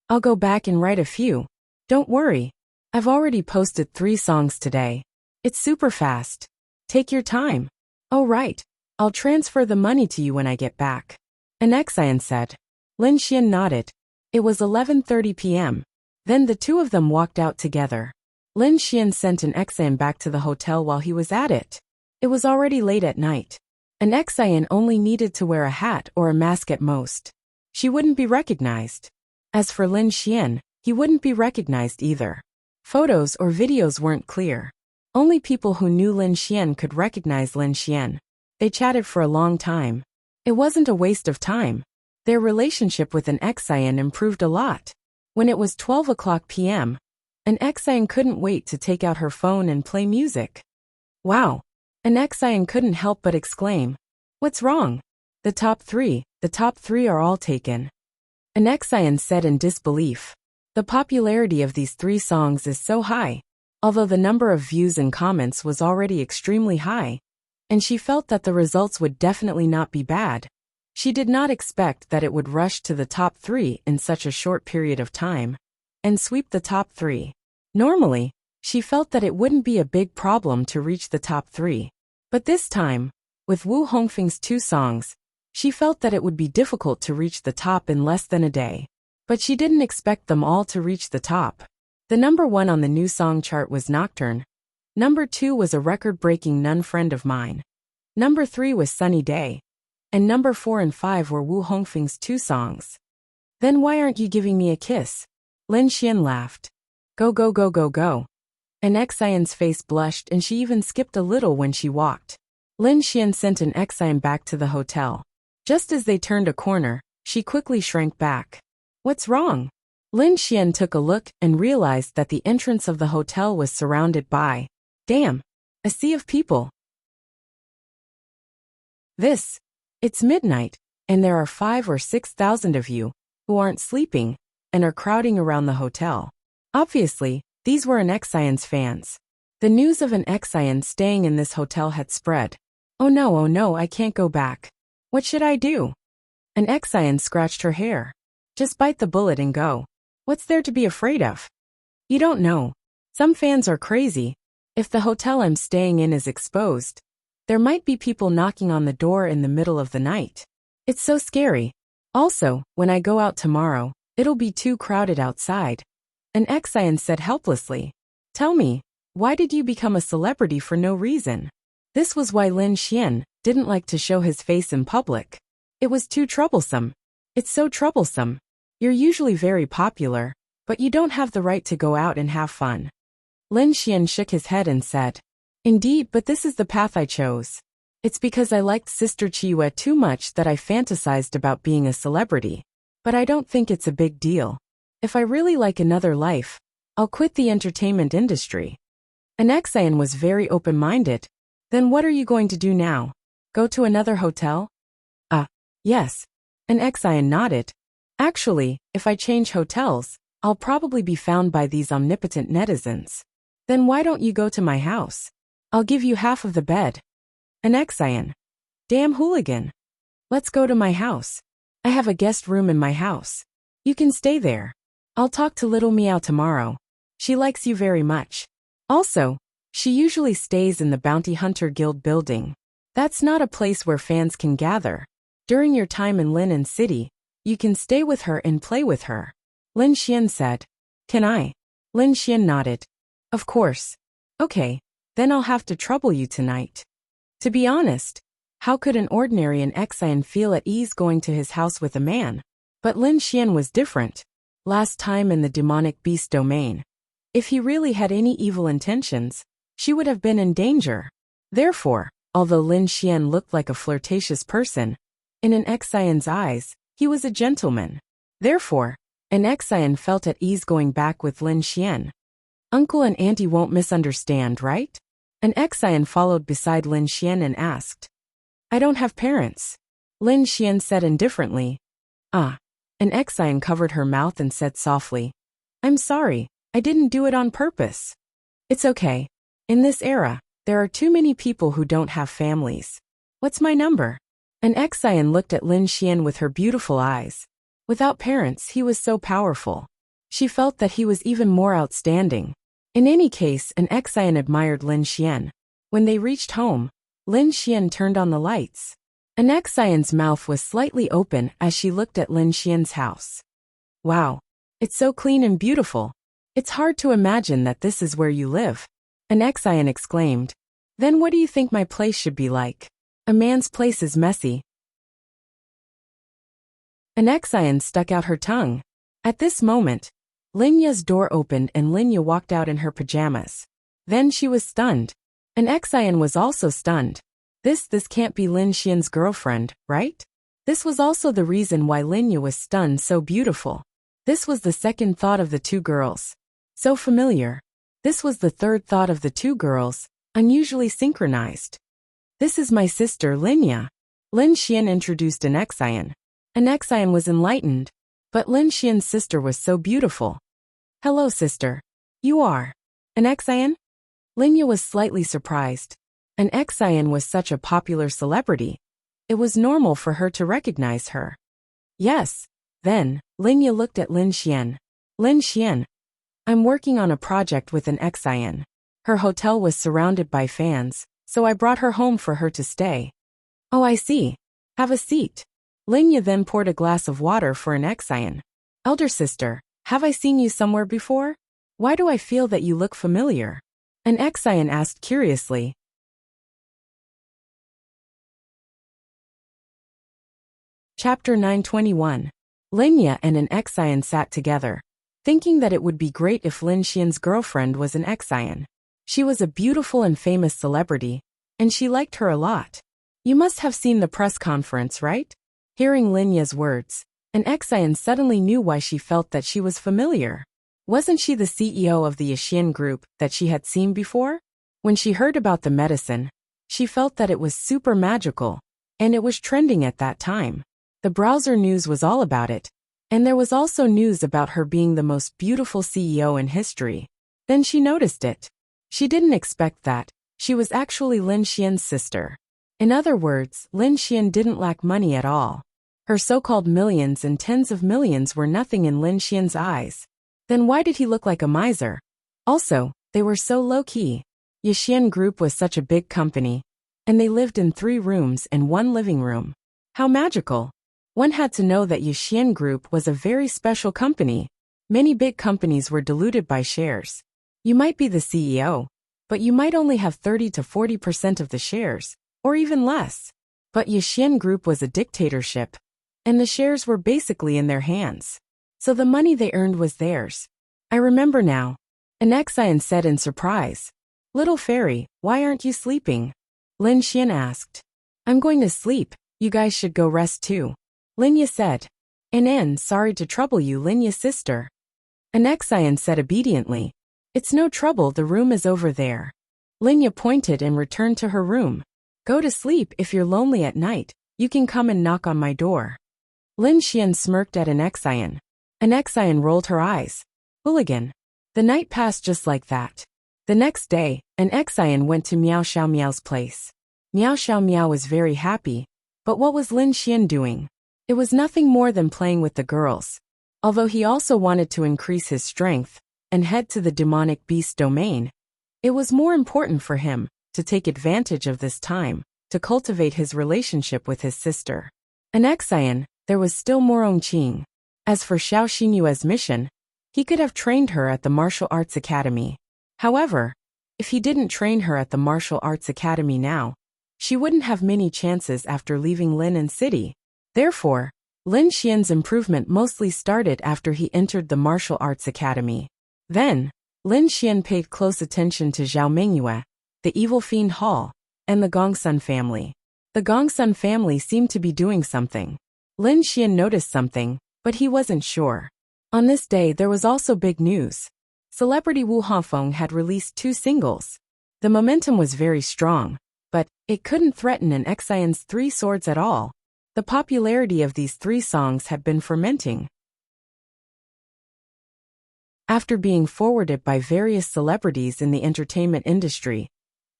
I'll go back and write a few. Don't worry. I've already posted 3 songs today. It's super fast. Take your time. Oh right. I'll transfer the money to you when I get back. An Xian said. Lin Xian nodded. It was 11:30 p.m. Then the 2 of them walked out together. Lin Xian sent an Xian back to the hotel while he was at it. It was already late at night. An Xian only needed to wear a hat or a mask at most. She wouldn't be recognized. As for Lin Xian, he wouldn't be recognized either. Photos or videos weren't clear. Only people who knew Lin Xian could recognize Lin Xian. They chatted for a long time. It wasn't a waste of time. Their relationship with an Xian improved a lot. When it was 12 o'clock p.m., an Xian couldn't wait to take out her phone and play music. Wow! An Xian couldn't help but exclaim. What's wrong? The top 3 are all taken. An Xian said in disbelief. The popularity of these 3 songs is so high, although the number of views and comments was already extremely high, and she felt that the results would definitely not be bad. She did not expect that it would rush to the top 3 in such a short period of time and sweep the top 3. Normally, she felt that it wouldn't be a big problem to reach the top 3. But this time, with Wu Hongfeng's 2 songs, she felt that it would be difficult to reach the top in less than a day. But she didn't expect them all to reach the top. The number 1 on the new song chart was Nocturne. Number 2 was a record-breaking Nun Friend of Mine. Number 3 was Sunny Day. And number 4 and 5 were Wu Hongfeng's 2 songs. Then why aren't you giving me a kiss? Lin Xian laughed. Go. An Xian's face blushed and she even skipped a little when she walked. Lin Xian sent an Xian back to the hotel. Just as they turned a corner, she quickly shrank back. What's wrong? Lin Xian took a look and realized that the entrance of the hotel was surrounded by, damn, a sea of people. It's midnight, and there are 5,000 or 6,000 of you who aren't sleeping and are crowding around the hotel. Obviously, these were an Xian's fans. The news of an Xian staying in this hotel had spread. Oh no, I can't go back. What should I do? An Xian scratched her hair. Just bite the bullet and go. What's there to be afraid of? You don't know. Some fans are crazy. If the hotel I'm staying in is exposed, there might be people knocking on the door in the middle of the night. It's so scary. Also, when I go out tomorrow, it'll be too crowded outside. An Xian said helplessly. Tell me, Why did you become a celebrity for no reason? This was why Lin Xian didn't like to show his face in public. It was too troublesome. It's so troublesome. You're usually very popular, but you don't have the right to go out and have fun. Lin Xian shook his head and said, Indeed, but this is the path I chose. It's because I liked Sister Chiyue too much that I fantasized about being a celebrity. But I don't think it's a big deal. If I really like another life, I'll quit the entertainment industry. Anaxian was very open-minded. Then what are you going to do now? Go to another hotel? Yes. Anaxian nodded. Actually, if I change hotels, I'll probably be found by these omnipotent netizens. Then why don't you go to my house? I'll give you half of the bed. Anaxian. Damn hooligan. Let's go to my house. I have a guest room in my house. You can stay there. I'll talk to Little Meow tomorrow. She likes you very much. Also, she usually stays in the Bounty Hunter Guild building. That's not a place where fans can gather. During your time in Linen City, you can stay with her and play with her. Lin Xian said. Can I? Lin Xian nodded. Of course. Okay, then I'll have to trouble you tonight. To be honest, how could an ordinary Anaxian feel at ease going to his house with a man? But Lin Xian was different. Last time in the demonic beast domain. If he really had any evil intentions, she would have been in danger. Therefore, although Lin Xian looked like a flirtatious person, in Anaxian's eyes, he was a gentleman. Therefore, Anaxian felt at ease going back with Lin Xian. Uncle and Auntie won't misunderstand, right? Anaxian followed beside Lin Xian and asked. I don't have parents. Lin Xian said indifferently. Anaxian covered her mouth and said softly. I'm sorry, I didn't do it on purpose. It's okay. In this era, there are too many people who don't have families. What's my number? Anaxian looked at Lin Xian with her beautiful eyes. Without parents, he was so powerful. She felt that he was even more outstanding. In any case, Anaxian admired Lin Xian. When they reached home, Lin Xian turned on the lights. Anaxian's mouth was slightly open as she looked at Lin Xian's house. Wow. It's so clean and beautiful. It's hard to imagine that this is where you live. Anaxian exclaimed. Then what do you think my place should be like? A man's place is messy. Anaxian stuck out her tongue. At this moment, Linya's door opened and Linya walked out in her pajamas. Then she was stunned. Anaxian was also stunned. This can't be Lin Xian's girlfriend, right? This was also the reason why Linya was stunned so beautiful. This was the second thought of the two girls. So familiar. This was the third thought of the two girls, unusually synchronized. This is my sister Linya. Lin Xian introduced Anaxian. Anaxian was enlightened, but Lin Xian's sister was so beautiful. Hello, sister. You are Anaxian? Linya was slightly surprised. Anaxian was such a popular celebrity. It was normal for her to recognize her. Yes. Then, Linya looked at Lin Xian. Lin Xian. I'm working on a project with Anaxian. Her hotel was surrounded by fans, so I brought her home for her to stay. Oh, I see. Have a seat. Linya then poured a glass of water for Anaxian. Elder sister, have I seen you somewhere before? Why do I feel that you look familiar? Anaxian asked curiously. Chapter 921. Linya and Anaxian sat together, thinking that it would be great if Lin Xian's girlfriend was Anaxian. She was a beautiful and famous celebrity, and she liked her a lot. You must have seen the press conference, right? Hearing Linya's words, Anaxian suddenly knew why she felt that she was familiar. Wasn't she the CEO of the Yashin group that she had seen before? When she heard about the medicine, she felt that it was super magical, and it was trending at that time. The browser news was all about it, and there was also news about her being the most beautiful CEO in history. Then she noticed it. She didn't expect that. She was actually Lin Xian's sister. In other words, Lin Xian didn't lack money at all. Her so-called millions and tens of millions were nothing in Lin Xian's eyes. Then why did he look like a miser? Also, they were so low-key. Yashin Group was such a big company, and they lived in 3 rooms and 1 living room. How magical! One had to know that Yashin Group was a very special company. Many big companies were diluted by shares. You might be the CEO, but you might only have 30 to 40% of the shares, or even less. But Yixian Group was a dictatorship, and the shares were basically in their hands. So the money they earned was theirs. I remember now. An Xian said in surprise. Little fairy, why aren't you sleeping? Lin Xian asked. I'm going to sleep, you guys should go rest too. Lin Ye said. Sorry to trouble you, Lin Ye's sister. An Xian said obediently. It's no trouble, the room is over there. Lin Ye pointed and returned to her room. Go to sleep, if you're lonely at night, you can come and knock on my door. Lin Xian smirked at an Xian. An Xian rolled her eyes. Hooligan. The night passed just like that. The next day, an Xian went to Miao Xiao Miao's place. Miao Xiao Miao was very happy, but what was Lin Xian doing? It was nothing more than playing with the girls. Although he also wanted to increase his strength and head to the demonic beast domain, it was more important for him to take advantage of this time to cultivate his relationship with his sister. An Xian, there was still Morong Qing. As for Xiao Xinyue's mission, he could have trained her at the martial arts academy. However, if he didn't train her at the martial arts academy now, she wouldn't have many chances after leaving Lin and City. Therefore, Lin Xian's improvement mostly started after he entered the martial arts academy. Then, Lin Xian paid close attention to Zhao Mengyue, the evil fiend Hall, and the Gongsun family. The Gongsun family seemed to be doing something. Lin Xian noticed something, but he wasn't sure. On this day there was also big news. Celebrity Wu Hongfeng had released 2 singles. The momentum was very strong, but it couldn't threaten an Xian's 3 swords at all. The popularity of these 3 songs had been fermenting. After being forwarded by various celebrities in the entertainment industry,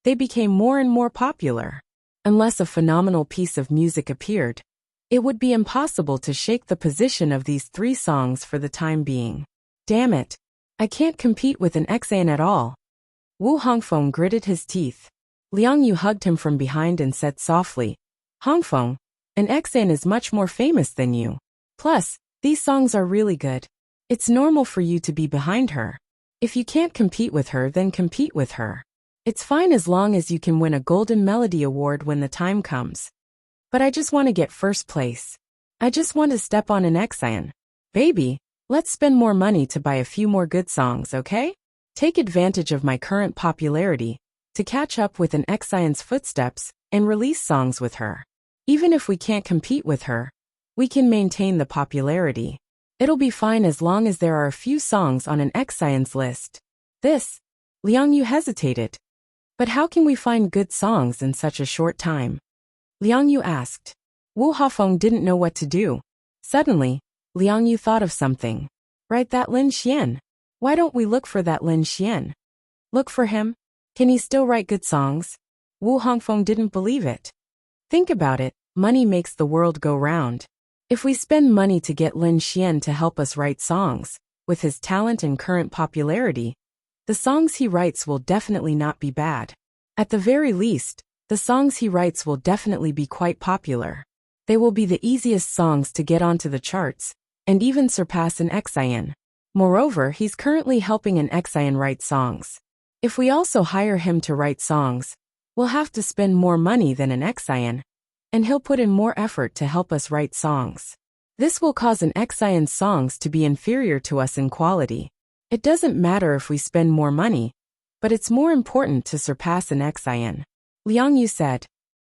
they became more and more popular. Unless a phenomenal piece of music appeared, it would be impossible to shake the position of these 3 songs for the time being. Damn it. I can't compete with an Xian at all. Wu Hongfeng gritted his teeth. Liang Yu hugged him from behind and said softly, Hongfeng, an Xian is much more famous than you. Plus, these songs are really good. It's normal for you to be behind her. If you can't compete with her, then compete with her. It's fine as long as you can win a Golden Melody Award when the time comes. But I just want to get first place. I just want to step on an Xian. Baby, let's spend more money to buy a few more good songs, okay? Take advantage of my current popularity to catch up with an Xian's footsteps and release songs with her. Even if we can't compete with her, we can maintain the popularity. It'll be fine as long as there are a few songs on an Xian's list. Liang Yu hesitated. But how can we find good songs in such a short time? Liang Yu asked. Wu Hongfeng didn't know what to do. Suddenly, Liang Yu thought of something. Right, that Lin Xian. Why don't we look for that Lin Xian? Look for him? Can he still write good songs? Wu Hongfeng didn't believe it. Think about it, money makes the world go round. If we spend money to get Lin Xian to help us write songs, with his talent and current popularity, the songs he writes will definitely not be bad. At the very least, the songs he writes will definitely be quite popular. They will be the easiest songs to get onto the charts, and even surpass an Xian. Moreover, he's currently helping an Xian write songs. If we also hire him to write songs, we'll have to spend more money than an Xian, and he'll put in more effort to help us write songs. This will cause an Xian's songs to be inferior to us in quality. It doesn't matter if we spend more money, but it's more important to surpass an Xian. Liang Yu said.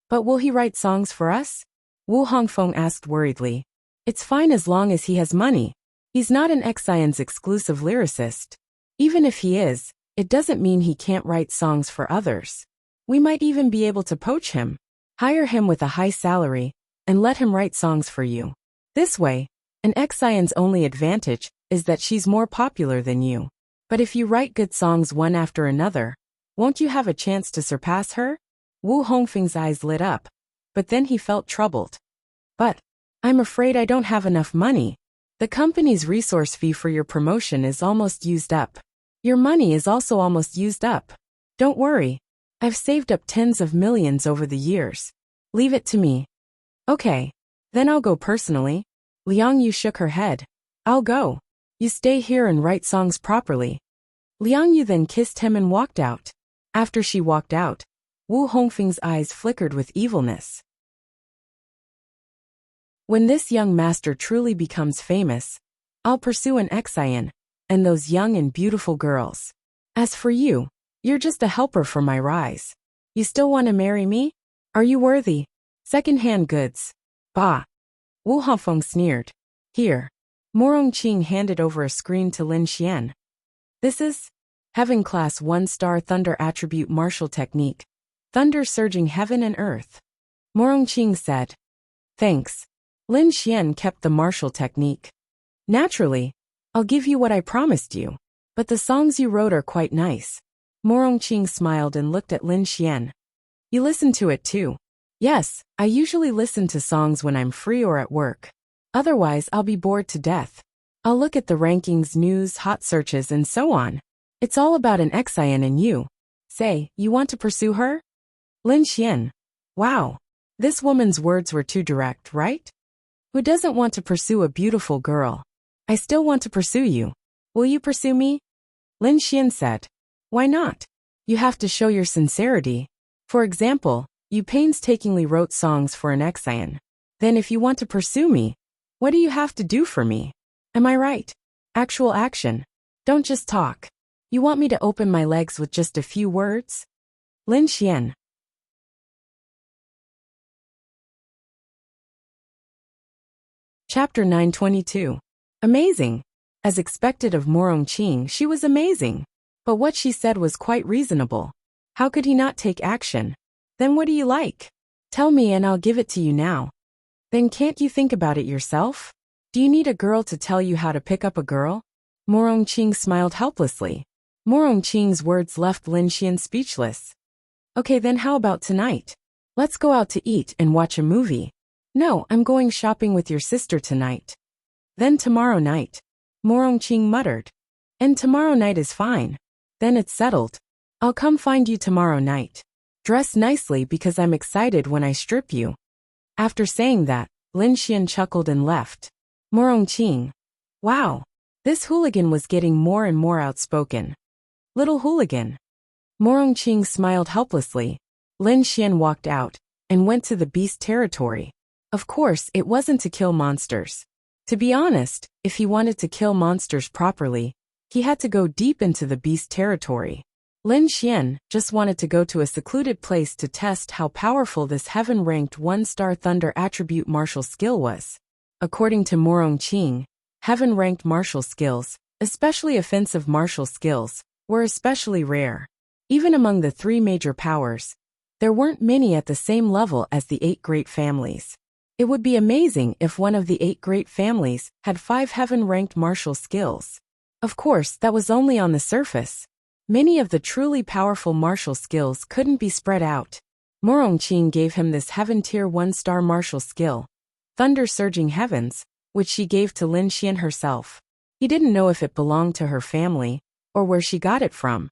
But will he write songs for us? Wu Hongfeng asked worriedly. It's fine as long as he has money. He's not an Xian's exclusive lyricist. Even if he is, it doesn't mean he can't write songs for others. We might even be able to poach him, hire him with a high salary, and let him write songs for you. This way, an Xian's only advantage is that she's more popular than you. But if you write good songs one after another, won't you have a chance to surpass her? Wu Hongfeng's eyes lit up, but then he felt troubled. But I'm afraid I don't have enough money. The company's resource fee for your promotion is almost used up. Your money is also almost used up. Don't worry. I've saved up tens of millions over the years. Leave it to me. Okay. Then I'll go personally. Liang Yu shook her head. I'll go. You stay here and write songs properly. Liang Yu then kissed him and walked out. After she walked out, Wu Hongfeng's eyes flickered with evilness. When this young master truly becomes famous, I'll pursue an Xian, and those young and beautiful girls. As for you, you're just a helper for my rise. You still want to marry me? Are you worthy? Second-hand goods. Bah. Wu Hongfeng sneered. Here. Morongqing handed over a screen to Lin Xian. This is Heaven Class 1-Star Thunder Attribute Martial Technique. Thunder surging heaven and earth. Morongqing said. Thanks. Lin Xian kept the martial technique. Naturally, I'll give you what I promised you. But the songs you wrote are quite nice. Morongqing smiled and looked at Lin Xian. You listen to it too. Yes, I usually listen to songs when I'm free or at work. Otherwise, I'll be bored to death. I'll look at the rankings, news, hot searches, and so on. It's all about an Xian and you. Say, you want to pursue her? Lin Xian. Wow. This woman's words were too direct, right? Who doesn't want to pursue a beautiful girl? I still want to pursue you. Will you pursue me? Lin Xian said. Why not? You have to show your sincerity. For example, you painstakingly wrote songs for an Xian. Then if you want to pursue me, what do you have to do for me? Am I right? Actual action. Don't just talk. You want me to open my legs with just a few words? Lin Xian. Chapter 922. Amazing. As expected of Morongqing, she was amazing. But what she said was quite reasonable. How could he not take action? Then what do you like? Tell me and I'll give it to you now. Then can't you think about it yourself? Do you need a girl to tell you how to pick up a girl? Morongqing smiled helplessly. Morongqing's words left Lin Xian speechless. Okay, then how about tonight? Let's go out to eat and watch a movie. No, I'm going shopping with your sister tonight. Then tomorrow night. Morongqing muttered. And tomorrow night is fine. Then it's settled. I'll come find you tomorrow night. Dress nicely because I'm excited when I strip you. After saying that, Lin Xian chuckled and left. Morongqing. Wow. This hooligan was getting more and more outspoken. Little hooligan. Morongqing smiled helplessly. Lin Xian walked out and went to the beast territory. Of course, it wasn't to kill monsters. To be honest, if he wanted to kill monsters properly, he had to go deep into the beast territory. Lin Xian just wanted to go to a secluded place to test how powerful this heaven-ranked 1-star thunder attribute martial skill was. According to Morongqing, heaven-ranked martial skills, especially offensive martial skills, were especially rare. Even among the 3 major powers, there weren't many at the same level as the 8 great families. It would be amazing if one of the 8 great families had 5 heaven-ranked martial skills. Of course, that was only on the surface. Many of the truly powerful martial skills couldn't be spread out. Morongqing gave him this heaven-tier 1-star martial skill, Thunder Surging Heavens, which she gave to Lin Xian herself. He didn't know if it belonged to her family, or where she got it from.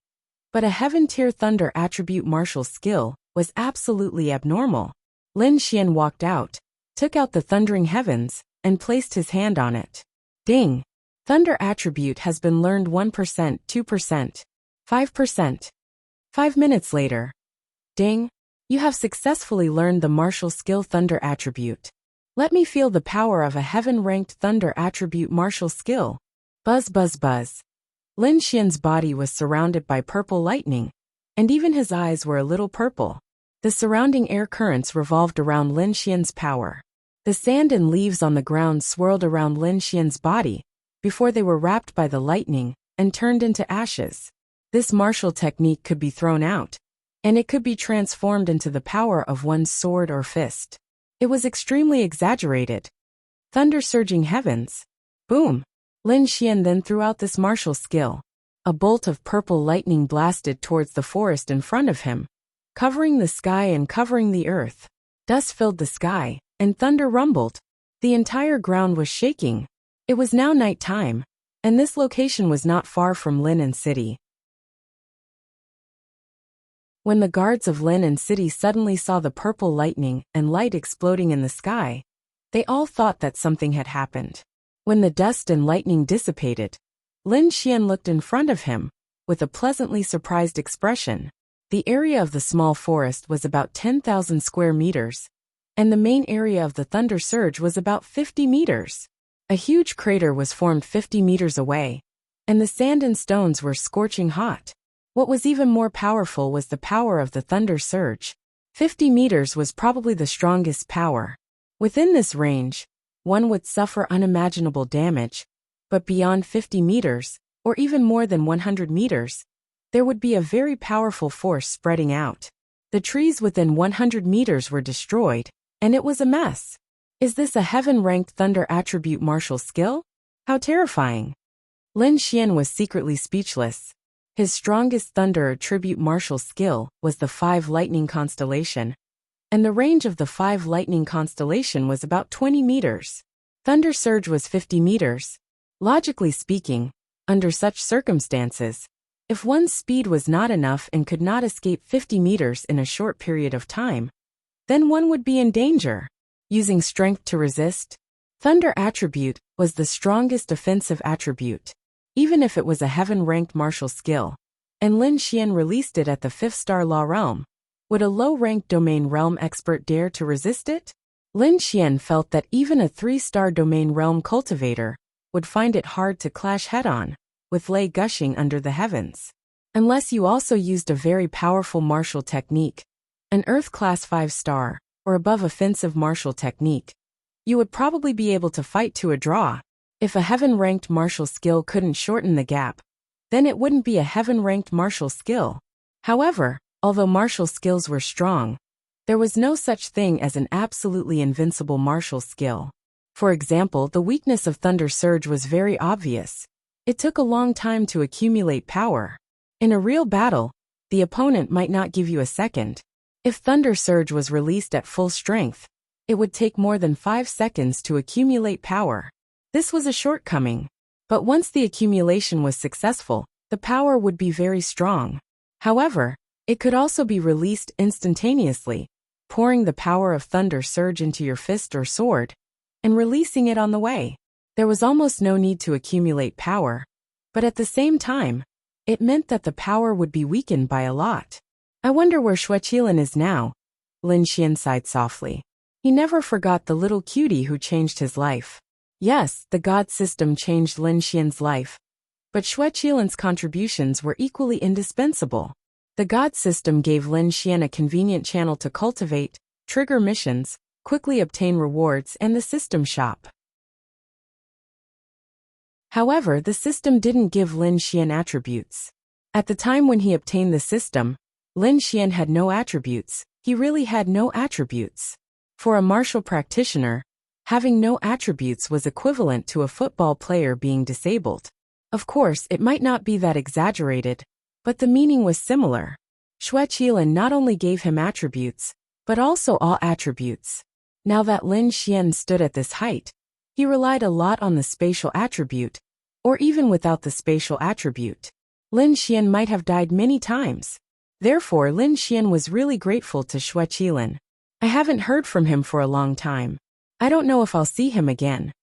But a heaven-tier thunder attribute martial skill was absolutely abnormal. Lin Xian walked out, took out the Thundering Heavens, and placed his hand on it. Ding! Thunder attribute has been learned 1%, 2%, 5%. 5 minutes later. Ding! You have successfully learned the martial skill Thunder attribute. Let me feel the power of a heaven-ranked Thunder attribute martial skill. Buzz buzz buzz. Lin Xian's body was surrounded by purple lightning, and even his eyes were a little purple. The surrounding air currents revolved around Lin Xian's power. The sand and leaves on the ground swirled around Lin Xian's body, before they were wrapped by the lightning, and turned into ashes. This martial technique could be thrown out, and it could be transformed into the power of one's sword or fist. It was extremely exaggerated. Thunder Surging Heavens. Boom! Lin Xian then threw out this martial skill. A bolt of purple lightning blasted towards the forest in front of him, covering the sky and covering the earth. Dust filled the sky, and thunder rumbled. The entire ground was shaking. It was now night time, and this location was not far from Linen City. When the guards of Linen City suddenly saw the purple lightning and light exploding in the sky, they all thought that something had happened. When the dust and lightning dissipated, Lin Xian looked in front of him, with a pleasantly surprised expression. The area of the small forest was about 10,000 square meters, and the main area of the thunder surge was about 50 meters. A huge crater was formed 50 meters away, and the sand and stones were scorching hot. What was even more powerful was the power of the thunder surge. 50 meters was probably the strongest power. Within this range, one would suffer unimaginable damage, but beyond 50 meters, or even more than 100 meters, there would be a very powerful force spreading out. The trees within 100 meters were destroyed, and it was a mess. Is this a heaven-ranked thunder attribute martial skill? How terrifying! Lin Xian was secretly speechless. His strongest thunder attribute martial skill was the 5 lightning constellation, and the range of the 5 lightning constellation was about 20 meters. Thunder surge was 50 meters. Logically speaking, under such circumstances, if one's speed was not enough and could not escape 50 meters in a short period of time, then one would be in danger. Using strength to resist, thunder attribute was the strongest offensive attribute, even if it was a heaven-ranked martial skill, and Lin Xian released it at the 5th-star law realm. Would a low-ranked domain realm expert dare to resist it? Lin Xian felt that even a 3-star domain realm cultivator would find it hard to clash head-on with lei gushing under the heavens. Unless you also used a very powerful martial technique, an Earth-class 5-star, or above offensive martial technique, you would probably be able to fight to a draw. If a heaven-ranked martial skill couldn't shorten the gap, then it wouldn't be a heaven-ranked martial skill. However, although martial skills were strong, there was no such thing as an absolutely invincible martial skill. For example, the weakness of Thunder Surge was very obvious. It took a long time to accumulate power. In a real battle, the opponent might not give you a second. If Thunder Surge was released at full strength, it would take more than 5 seconds to accumulate power. This was a shortcoming, but once the accumulation was successful, the power would be very strong. However, it could also be released instantaneously, pouring the power of Thunder Surge into your fist or sword, and releasing it on the way. There was almost no need to accumulate power, but at the same time, it meant that the power would be weakened by a lot. I wonder where Xueqilin is now. Lin Xian sighed softly. He never forgot the little cutie who changed his life. Yes, the God system changed Lin Xian's life, but Xueqilin's contributions were equally indispensable. The God system gave Lin Xian a convenient channel to cultivate, trigger missions, quickly obtain rewards, and the system shop. However, the system didn't give Lin Xian attributes. At the time when he obtained the system, Lin Xian had no attributes. He really had no attributes. For a martial practitioner, having no attributes was equivalent to a football player being disabled. Of course, it might not be that exaggerated, but the meaning was similar. Xueqilin not only gave him attributes, but also all attributes. Now that Lin Xian stood at this height, he relied a lot on the spatial attribute, or even without the spatial attribute, Lin Xian might have died many times. Therefore, Lin Xian was really grateful to Xueqilin. I haven't heard from him for a long time. I don't know if I'll see him again.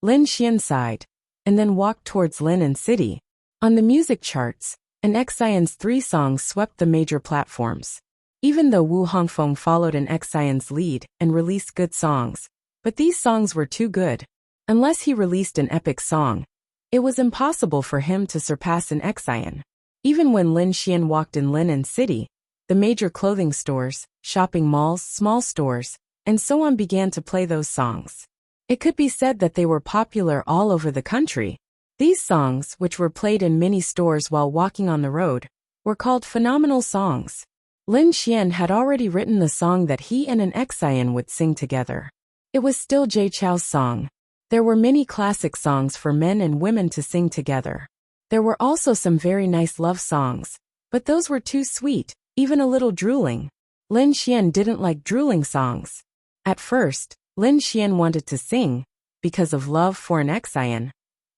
Lin Xian sighed, and then walked towards Linen City. On the music charts, an Xian's 3 songs swept the major platforms. Even though Wu Hongfeng followed an Xian's lead and released good songs, but these songs were too good. Unless he released an epic song, it was impossible for him to surpass an Xian. Even when Lin Xian walked in Linen City, the major clothing stores, shopping malls, small stores, and so on began to play those songs. It could be said that they were popular all over the country. These songs, which were played in many stores while walking on the road, were called phenomenal songs. Lin Xian had already written the song that he and an Xian would sing together. It was still Jay Chou's song. There were many classic songs for men and women to sing together. There were also some very nice love songs, but those were too sweet, even a little drooling. Lin Xian didn't like drooling songs. At first, Lin Xian wanted to sing, because of love for an Xian.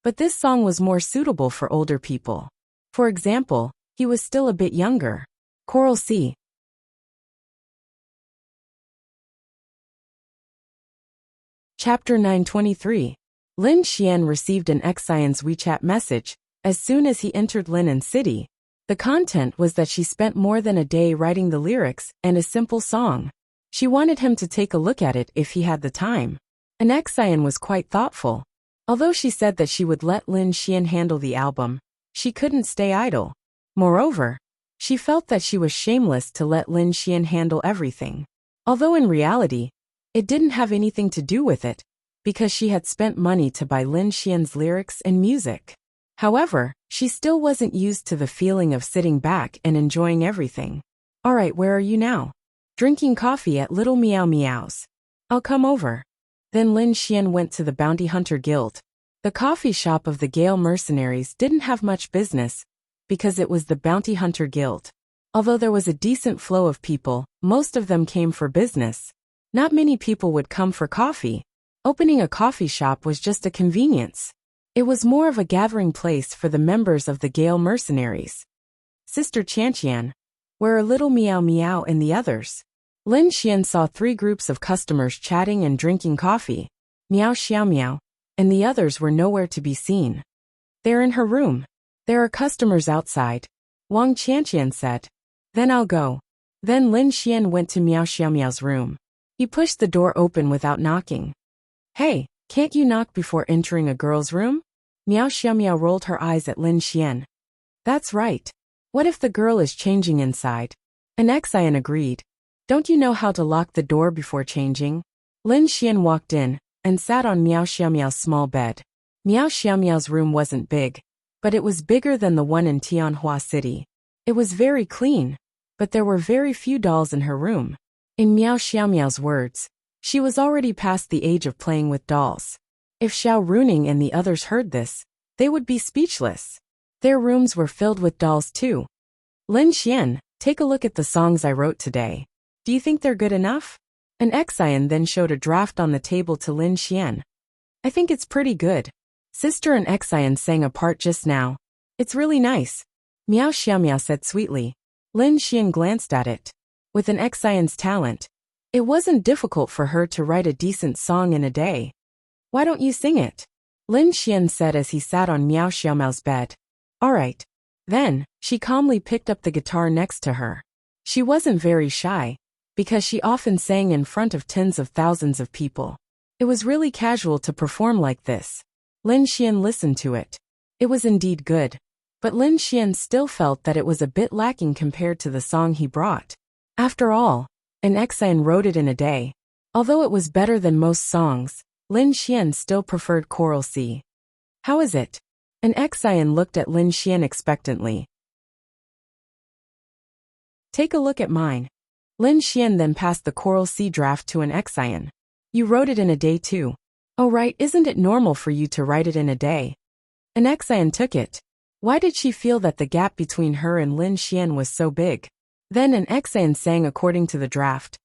But this song was more suitable for older people. For example, he was still a bit younger. Coral Sea. Chapter 923. Lin Xian received an Xian's WeChat message as soon as he entered Linen City. The content was that she spent more than a day writing the lyrics and a simple song. She wanted him to take a look at it if he had the time. And Xian was quite thoughtful. Although she said that she would let Lin Xian handle the album, she couldn't stay idle. Moreover, she felt that she was shameless to let Lin Xian handle everything. Although in reality, it didn't have anything to do with it, because she had spent money to buy Lin Xian's lyrics and music. However, she still wasn't used to the feeling of sitting back and enjoying everything. Alright, where are you now? Drinking coffee at Little Meow Meows. I'll come over. Then Lin Xian went to the Bounty Hunter Guild. The coffee shop of the Gale mercenaries didn't have much business, because it was the Bounty Hunter Guild. Although there was a decent flow of people, most of them came for business. Not many people would come for coffee. Opening a coffee shop was just a convenience. It was more of a gathering place for the members of the Gale mercenaries. Sister Chantian, where are Little Meow Meow and the others? Lin Xian saw 3 groups of customers chatting and drinking coffee. Meow Xiao Meow, and the others were nowhere to be seen. They're in her room. There are customers outside, Wang Chantian said. Then I'll go. Then Lin Xian went to Meow Xiao Meow's room. He pushed the door open without knocking. Hey, can't you knock before entering a girl's room? Meow Xiao Meow rolled her eyes at Lin Xian. That's right. What if the girl is changing inside? And Xian agreed. Don't you know how to lock the door before changing? Lin Xian walked in and sat on Meow Xiao Meow's small bed. Meow Xiao Meow's room wasn't big, but it was bigger than the one in Tianhua City. It was very clean, but there were very few dolls in her room. In Meow Xiao Meow's words, she was already past the age of playing with dolls. If Xiao Runing and the others heard this, they would be speechless. Their rooms were filled with dolls too. Lin Xian, take a look at the songs I wrote today. Do you think they're good enough? And Xian then showed a draft on the table to Lin Xian. I think it's pretty good. Sister and Xian sang a part just now. It's really nice. Meow Xiao Meow said sweetly. Lin Xian glanced at it. With an Xian's talent, it wasn't difficult for her to write a decent song in a day. Why don't you sing it? Lin Xian said as he sat on Meow Xiao Meow's bed. Alright. Then, she calmly picked up the guitar next to her. She wasn't very shy, because she often sang in front of tens of thousands of people. It was really casual to perform like this. Lin Xian listened to it. It was indeed good, but Lin Xian still felt that it was a bit lacking compared to the song he brought. After all, an Xian wrote it in a day. Although it was better than most songs, Lin Xian still preferred Choral C. How is it? An Xian looked at Lin Xian expectantly. Take a look at mine. Lin Xian then passed the Choral C draft to an Xian. You wrote it in a day too. Oh right, isn't it normal for you to write it in a day? An Xian took it. Why did she feel that the gap between her and Lin Xian was so big? Then an Xian sang according to the draft.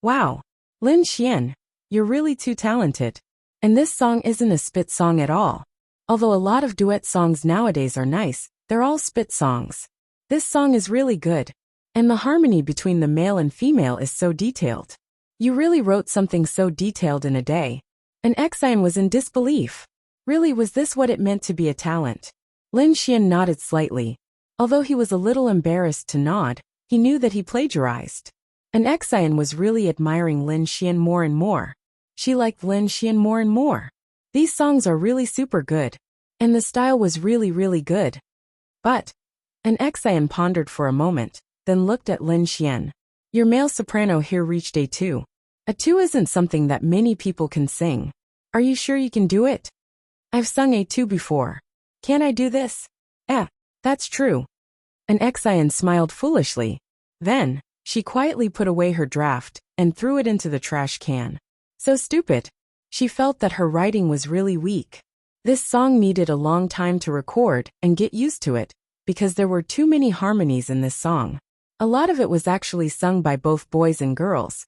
Wow. Lin Xian, you're really too talented. And this song isn't a spit song at all. Although a lot of duet songs nowadays are nice, they're all spit songs. This song is really good. And the harmony between the male and female is so detailed. You really wrote something so detailed in a day. An Xian was in disbelief. Really, was this what it meant to be a talent? Lin Xian nodded slightly. Although he was a little embarrassed to nod, he knew that he plagiarized. An Xian was really admiring Lin Xian more and more. She liked Lin Xian more and more. These songs are really super good. And the style was really good. But, an Xian pondered for a moment, then looked at Lin Xian. Your male soprano here reached A2. A2 isn't something that many people can sing. Are you sure you can do it? I've sung A2 before. Can I do this? That's true. An Xian smiled foolishly. Then, she quietly put away her draft and threw it into the trash can. So stupid. She felt that her writing was really weak. This song needed a long time to record and get used to it, because there were too many harmonies in this song. A lot of it was actually sung by both boys and girls.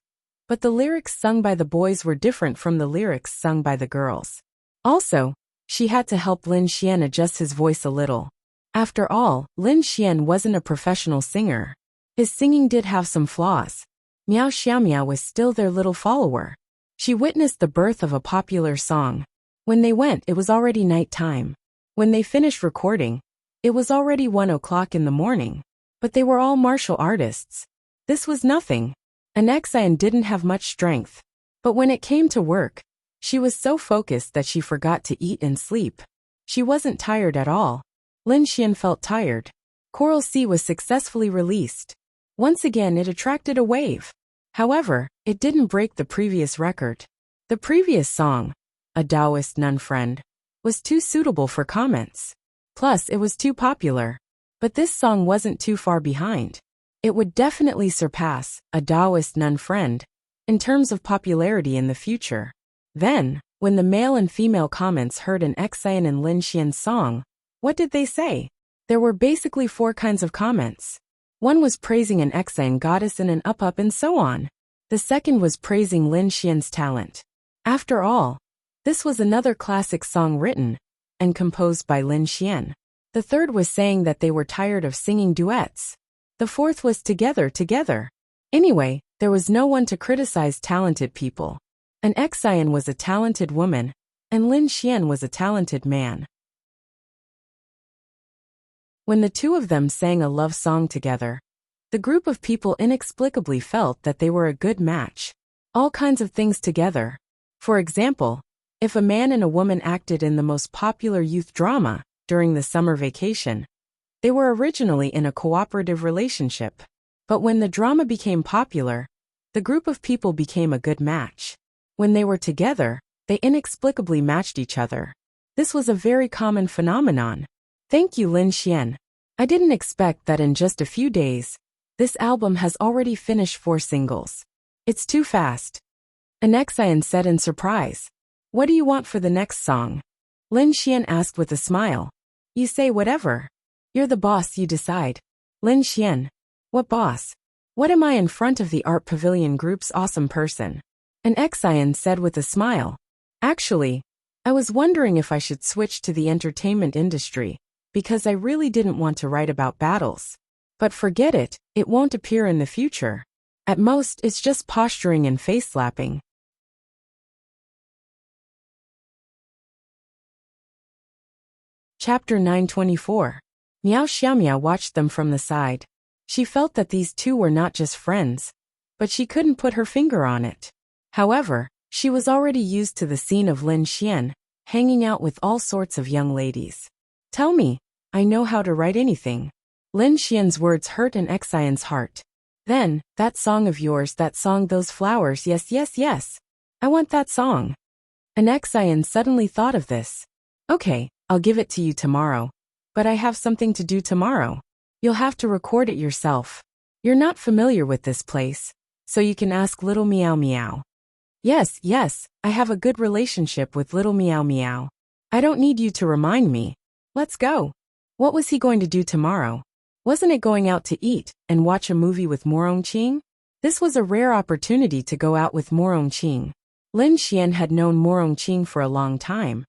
But the lyrics sung by the boys were different from the lyrics sung by the girls. Also, she had to help Lin Xian adjust his voice a little. After all, Lin Xian wasn't a professional singer. His singing did have some flaws. Meow Xiao Meow was still their little follower. She witnessed the birth of a popular song. When they went, it was already night time. When they finished recording, It was already 1 o'clock in the morning. But they were all martial artists. This was nothing. Alexian didn't have much strength. But when it came to work, she was so focused that she forgot to eat and sleep. She wasn't tired at all. Lin Xian felt tired. Coral Sea was successfully released. Once again it attracted a wave. However, it didn't break the previous record. The previous song, A Taoist Nun Friend, was too suitable for comments. Plus, it was too popular. But this song wasn't too far behind. It would definitely surpass A Taoist Nun Friend in terms of popularity in the future. Then, when the male and female comments heard an Xian and Lin Xian's song, what did they say? There were basically 4 kinds of comments. One was praising an Xian goddess and an up and so on. The second was praising Lin Xian's talent. After all, this was another classic song written and composed by Lin Xian. The third was saying that they were tired of singing duets. The fourth was together. Anyway, there was no one to criticize talented people. An Xian was a talented woman, and Lin Xian was a talented man. When the two of them sang a love song together, the group of people inexplicably felt that they were a good match. All kinds of things together. For example, if a man and a woman acted in the most popular youth drama during the summer vacation, they were originally in a cooperative relationship. But when the drama became popular, the group of people became a good match. When they were together, they inexplicably matched each other. This was a very common phenomenon. Thank you, Lin Xian. I didn't expect that in just a few days, this album has already finished 4 singles. It's too fast. An Xian said in surprise. What do you want for the next song? Lin Xian asked with a smile. You say whatever. You're the boss, you decide. Lin Xian. What boss? What am I in front of the Art Pavilion Group's awesome person? An Xian said with a smile. Actually, I was wondering if I should switch to the entertainment industry, because I really didn't want to write about battles. But forget it, it won't appear in the future. At most, it's just posturing and face-slapping. Chapter 924. Miao Xiaomiao watched them from the side. She felt that these two were not just friends, but she couldn't put her finger on it. However, she was already used to the scene of Lin Xian, hanging out with all sorts of young ladies. Tell me, I know how to write anything. Lin Xian's words hurt an Xian's heart. Then, that song of yours, that song, those flowers, yes. I want that song. An Xian suddenly thought of this. Okay, I'll give it to you tomorrow. But I have something to do tomorrow. You'll have to record it yourself. You're not familiar with this place, so you can ask Little Meow Meow. Yes, I have a good relationship with Little Meow Meow. I don't need you to remind me. Let's go. What was he going to do tomorrow? Wasn't it going out to eat and watch a movie with Morongqing? This was a rare opportunity to go out with Morongqing. Lin Xian had known Morongqing for a long time,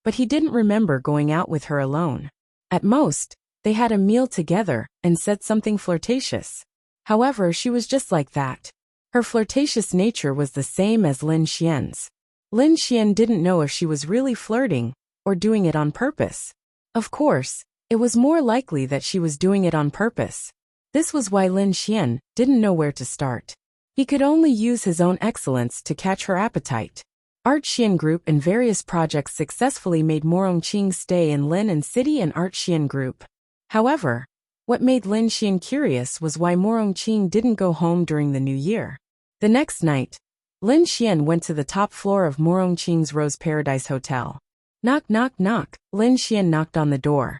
but he didn't remember going out with her alone. At most, they had a meal together and said something flirtatious. However, she was just like that. Her flirtatious nature was the same as Lin Xian's. Lin Xian didn't know if she was really flirting or doing it on purpose. Of course, it was more likely that she was doing it on purpose. This was why Lin Xian didn't know where to start. He could only use his own excellence to catch her appetite. Art Xian Group and various projects successfully made Morongqing stay in Lin and City and Art Xian Group. However, what made Lin Xian curious was why Morongqing didn't go home during the new year. The next night, Lin Xian went to the top floor of Morongqing's Rose Paradise Hotel. Knock. Lin Xian knocked on the door.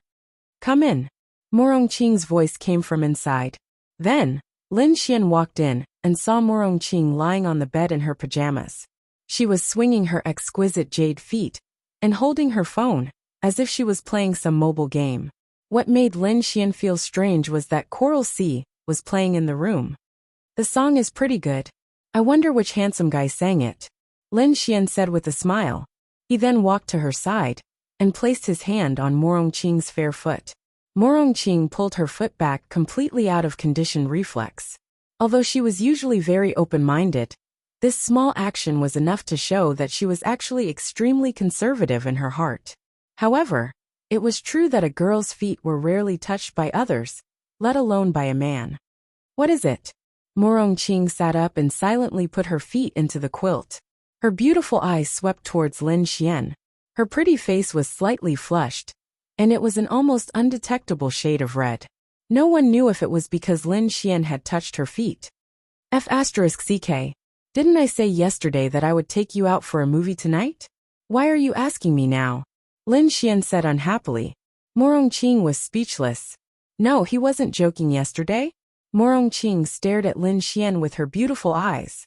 Come in. Morongqing's voice came from inside. Then, Lin Xian walked in and saw Morongqing lying on the bed in her pajamas. She was swinging her exquisite jade feet and holding her phone, as if she was playing some mobile game. What made Lin Xian feel strange was that Coral Sea was playing in the room. The song is pretty good. I wonder which handsome guy sang it. Lin Xian said with a smile. He then walked to her side and placed his hand on Morongqing's fair foot. Morongqing pulled her foot back completely out of conditioned reflex. Although she was usually very open-minded, this small action was enough to show that she was actually extremely conservative in her heart. However, It was true that a girl's feet were rarely touched by others, let alone by a man. What is it? Morongqing sat up and silently put her feet into the quilt. Her beautiful eyes swept towards Lin Xian. Her pretty face was slightly flushed, and it was an almost undetectable shade of red. No one knew if it was because Lin Xian had touched her feet. F***ck. Didn't I say yesterday that I would take you out for a movie tonight? Why are you asking me now? Lin Xian said unhappily. Morongqing was speechless. No, he wasn't joking yesterday. Morongqing stared at Lin Xian with her beautiful eyes.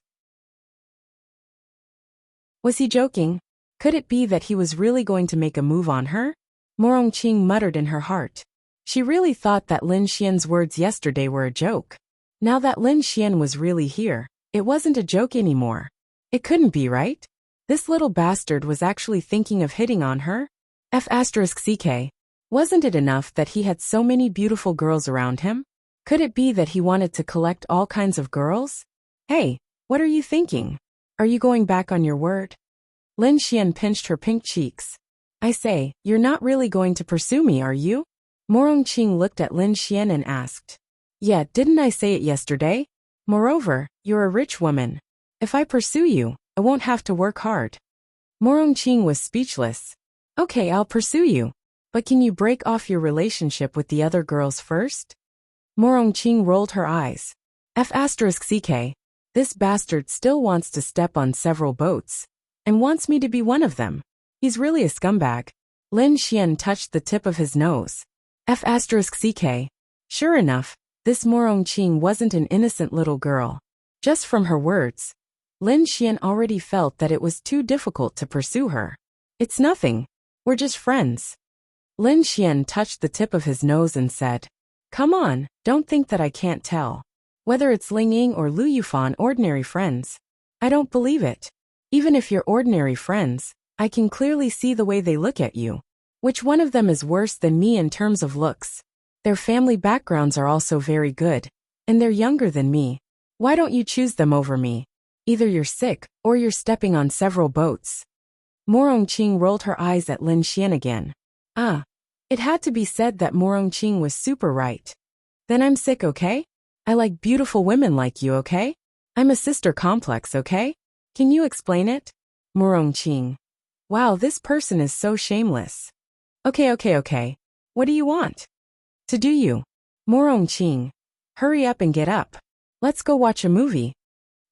Was he joking? Could it be that he was really going to make a move on her? Morongqing muttered in her heart. She really thought that Lin Xian's words yesterday were a joke. Now that Lin Xian was really here, it wasn't a joke anymore. It couldn't be, right? This little bastard was actually thinking of hitting on her? F***ck. Wasn't it enough that he had so many beautiful girls around him? Could it be that he wanted to collect all kinds of girls? Hey, what are you thinking? Are you going back on your word? Lin Xian pinched her pink cheeks. I say, you're not really going to pursue me, are you? Morongqing looked at Lin Xian and asked. Yeah, didn't I say it yesterday? Moreover, you're a rich woman. If I pursue you, I won't have to work hard. Morongqing was speechless. Okay, I'll pursue you. But can you break off your relationship with the other girls first? Morongqing rolled her eyes. F***ck. This bastard still wants to step on several boats, and wants me to be one of them. He's really a scumbag. Lin Xian touched the tip of his nose. F***ck. Sure enough, this Morongqing wasn't an innocent little girl. Just from her words, Lin Xian already felt that it was too difficult to pursue her. It's nothing. We're just friends. Lin Xian touched the tip of his nose and said, Come on, don't think that I can't tell. Whether it's Ling Ying or Lu Yufan ordinary friends. I don't believe it. Even if you're ordinary friends, I can clearly see the way they look at you. Which one of them is worse than me in terms of looks? Their family backgrounds are also very good, and they're younger than me. Why don't you choose them over me? Either you're sick, or you're stepping on several boats. Morongqing rolled her eyes at Lin Xian again. It had to be said that Morongqing was super right. Then I'm sick, okay? I like beautiful women like you, okay? I'm a sister complex, okay? Can you explain it? Morongqing. Wow, this person is so shameless. Okay. What do you want? To do you? Morongqing. Hurry up and get up. Let's go watch a movie.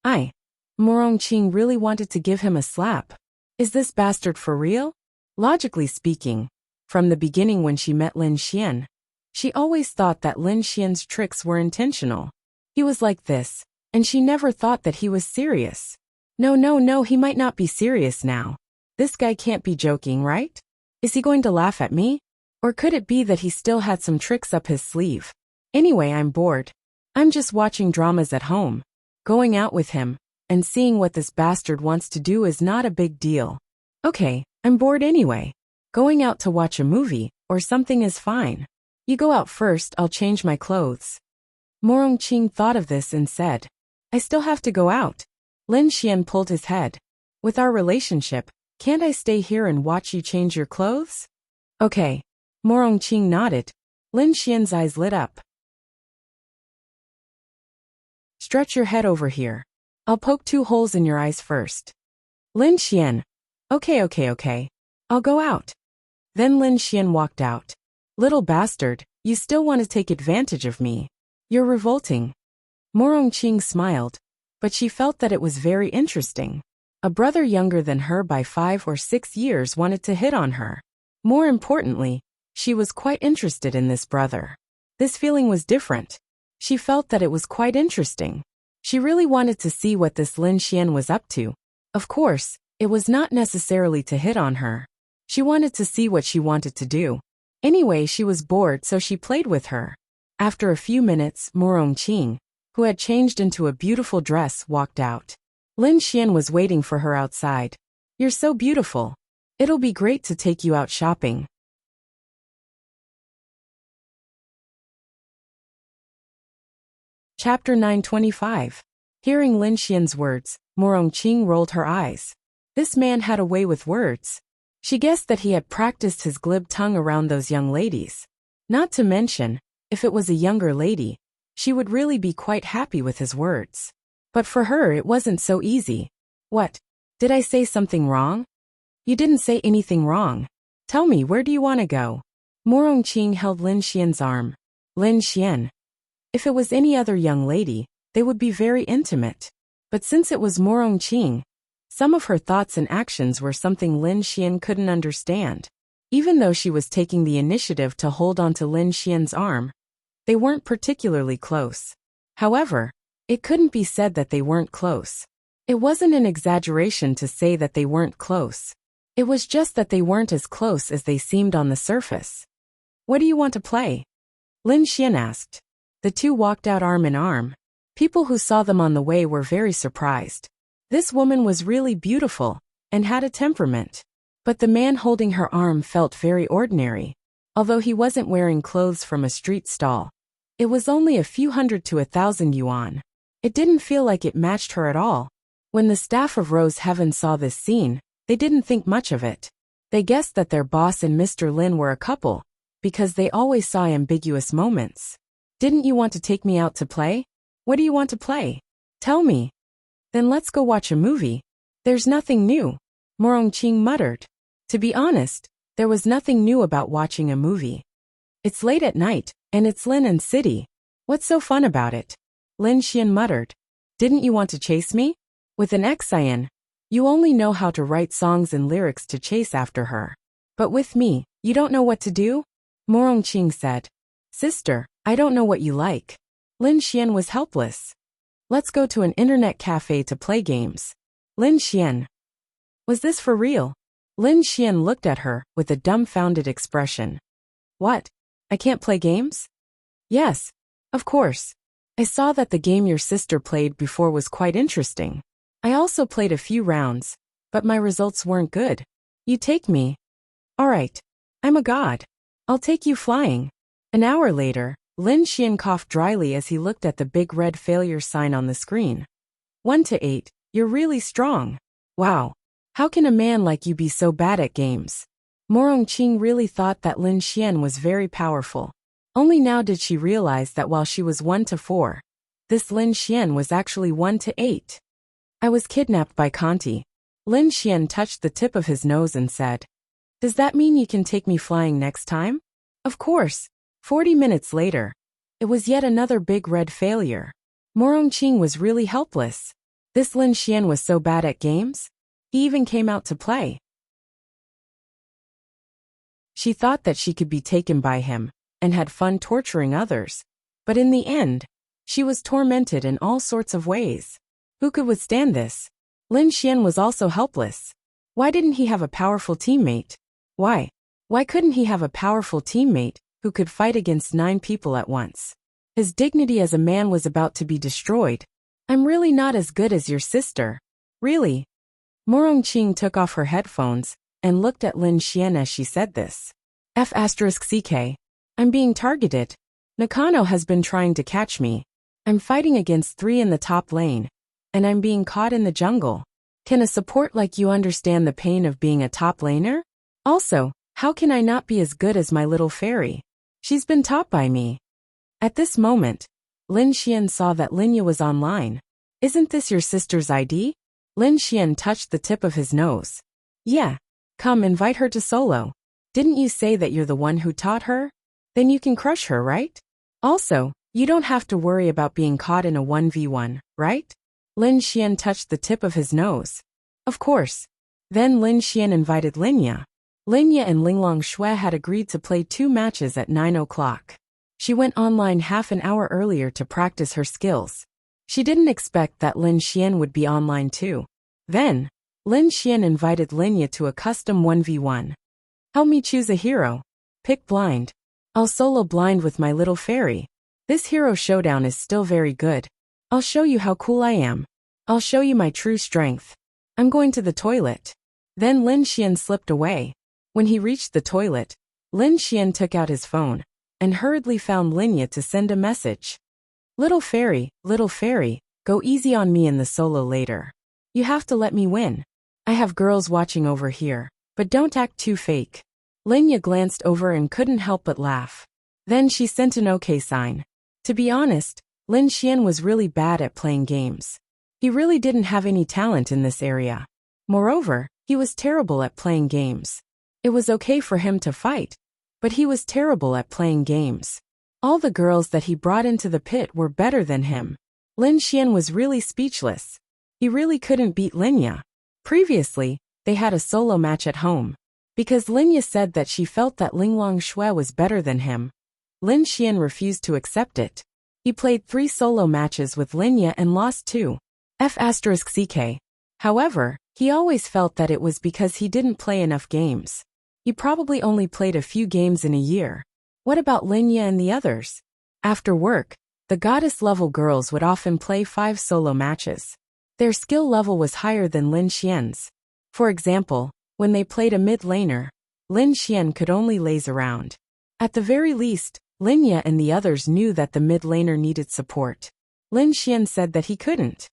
Morongqing really wanted to give him a slap. Is this bastard for real? Logically speaking, from the beginning when she met Lin Xian, she always thought that Lin Xian's tricks were intentional. He was like this, and she never thought that he was serious. No, he might not be serious now. This guy can't be joking, right? Is he going to laugh at me? Or could it be that he still had some tricks up his sleeve? Anyway, I'm bored. I'm just watching dramas at home. Going out with him, and seeing what this bastard wants to do is not a big deal. Okay, I'm bored anyway. Going out to watch a movie, or something is fine. You go out first, I'll change my clothes. Morongqing thought of this and said, I still have to go out. Lin Xian pulled his head. With our relationship, can't I stay here and watch you change your clothes? Okay. Morongqing nodded. Lin Xian's eyes lit up. Stretch your head over here. I'll poke 2 holes in your eyes first. Lin Xian. Okay. I'll go out. Then Lin Xian walked out. Little bastard, you still want to take advantage of me. You're revolting. Morongqing smiled, but she felt that it was very interesting. A brother younger than her by 5 or 6 years wanted to hit on her. More importantly, she was quite interested in this brother. This feeling was different. She felt that it was quite interesting. She really wanted to see what this Lin Xian was up to. Of course, it was not necessarily to hit on her. She wanted to see what she wanted to do. Anyway, she was bored, so she played with her. After a few minutes, Morongqing, who had changed into a beautiful dress, walked out. Lin Xian was waiting for her outside. You're so beautiful. It'll be great to take you out shopping. Chapter 925. Hearing Lin Xian's words, Morongqing rolled her eyes. This man had a way with words. She guessed that he had practiced his glib tongue around those young ladies. Not to mention, if it was a younger lady, she would really be quite happy with his words. But for her it wasn't so easy. What? Did I say something wrong? You didn't say anything wrong. Tell me, where do you want to go? Mo Rongqing held Lin Xian's arm. Lin Xian. If it was any other young lady, they would be very intimate. But since it was Mo Rongqing, some of her thoughts and actions were something Lin Xian couldn't understand. Even though she was taking the initiative to hold onto Lin Xian's arm, they weren't particularly close. However, it couldn't be said that they weren't close. It wasn't an exaggeration to say that they weren't close. It was just that they weren't as close as they seemed on the surface. What do you want to play? Lin Xian asked. The two walked out arm in arm. People who saw them on the way were very surprised. This woman was really beautiful and had a temperament. But the man holding her arm felt very ordinary. Although he wasn't wearing clothes from a street stall, it was only a few hundred to 1,000 yuan. It didn't feel like it matched her at all. When the staff of Rose Heaven saw this scene, they didn't think much of it. They guessed that their boss and Mr. Lin were a couple, because they always saw ambiguous moments. Didn't you want to take me out to play? What do you want to play? Tell me. Then let's go watch a movie. There's nothing new, Mo Rongqing muttered. To be honest, there was nothing new about watching a movie. It's late at night, and it's Lin and City. What's so fun about it? Lin Xian muttered. Didn't you want to chase me? With an Xian, you only know how to write songs and lyrics to chase after her. But with me, you don't know what to do? Mo Rongqing said. Sister, I don't know what you like. Lin Xian was helpless. Let's go to an internet cafe to play games. Lin Xian. Was this for real? Lin Xian looked at her with a dumbfounded expression. What? I can't play games? Yes, of course. I saw that the game your sister played before was quite interesting. I also played a few rounds, but my results weren't good. You take me. All right. I'm a god. I'll take you flying. An hour later, Lin Xian coughed dryly as he looked at the big red failure sign on the screen. 1 to 8. You're really strong. Wow. How can a man like you be so bad at games? Mo Rongqing really thought that Lin Xian was very powerful. Only now did she realize that while she was 1 to 4, this Lin Xian was actually 1 to 8. I was kidnapped by Conti. Lin Xian touched the tip of his nose and said, Does that mean you can take me flying next time? Of course. 40 minutes later, it was yet another big red failure. Mo Rongqing was really helpless. This Lin Xian was so bad at games? He even came out to play. She thought that she could be taken by him, and had fun torturing others. But in the end, she was tormented in all sorts of ways. Who could withstand this? Lin Xian was also helpless. Why didn't he have a powerful teammate? Why? Why couldn't he have a powerful teammate who could fight against 9 people at once? His dignity as a man was about to be destroyed. I'm really not as good as your sister. Really? Mo Rongqing took off her headphones and looked at Lin Xian as she said this. F***ck. I'm being targeted. Nakano has been trying to catch me. I'm fighting against 3 in the top lane, and I'm being caught in the jungle. Can a support like you understand the pain of being a top laner? Also, how can I not be as good as my little fairy? She's been taught by me. At this moment, Lin Xian saw that Linya was online. Isn't this your sister's ID? Lin Xian touched the tip of his nose. Yeah. Come, invite her to solo. Didn't you say that you're the one who taught her? Then you can crush her, right? Also, you don't have to worry about being caught in a 1v1, right? Lin Xian touched the tip of his nose. Of course. Then Lin Xian invited Linya. Linya and Linglong Shui had agreed to play 2 matches at 9 o'clock. She went online half an hour earlier to practice her skills. She didn't expect that Lin Xian would be online too. Then, Lin Xian invited Linya to a custom 1v1. Help me choose a hero. Pick blind. I'll solo blind with my little fairy. This hero showdown is still very good. I'll show you how cool I am. I'll show you my true strength. I'm going to the toilet. Then Lin Xian slipped away. When he reached the toilet, Lin Xian took out his phone and hurriedly found Linya to send a message. Little fairy, go easy on me in the solo later. You have to let me win. I have girls watching over here, But don't act too fake. Linya glanced over and couldn't help but laugh. Then she sent an okay sign. To be honest, Lin Xian was really bad at playing games. He really didn't have any talent in this area. Moreover, he was terrible at playing games. It was okay for him to fight, but he was terrible at playing games. All the girls that he brought into the pit were better than him. Lin Xian was really speechless. He really couldn't beat Linya. Previously, they had a solo match at home. Because Linya said that she felt that Linglong Shui was better than him, Lin Xian refused to accept it. He played 3 solo matches with Linya and lost 2. F***ck. However, he always felt that it was because he didn't play enough games. He probably only played a few games in a year. What about Linya and the others? After work, the goddess-level girls would often play 5 solo matches. Their skill level was higher than Lin Xian's. For example, when they played a mid-laner, Lin Xian could only laze around. At the very least, Linya and the others knew that the mid-laner needed support. Lin Xian said that he couldn't.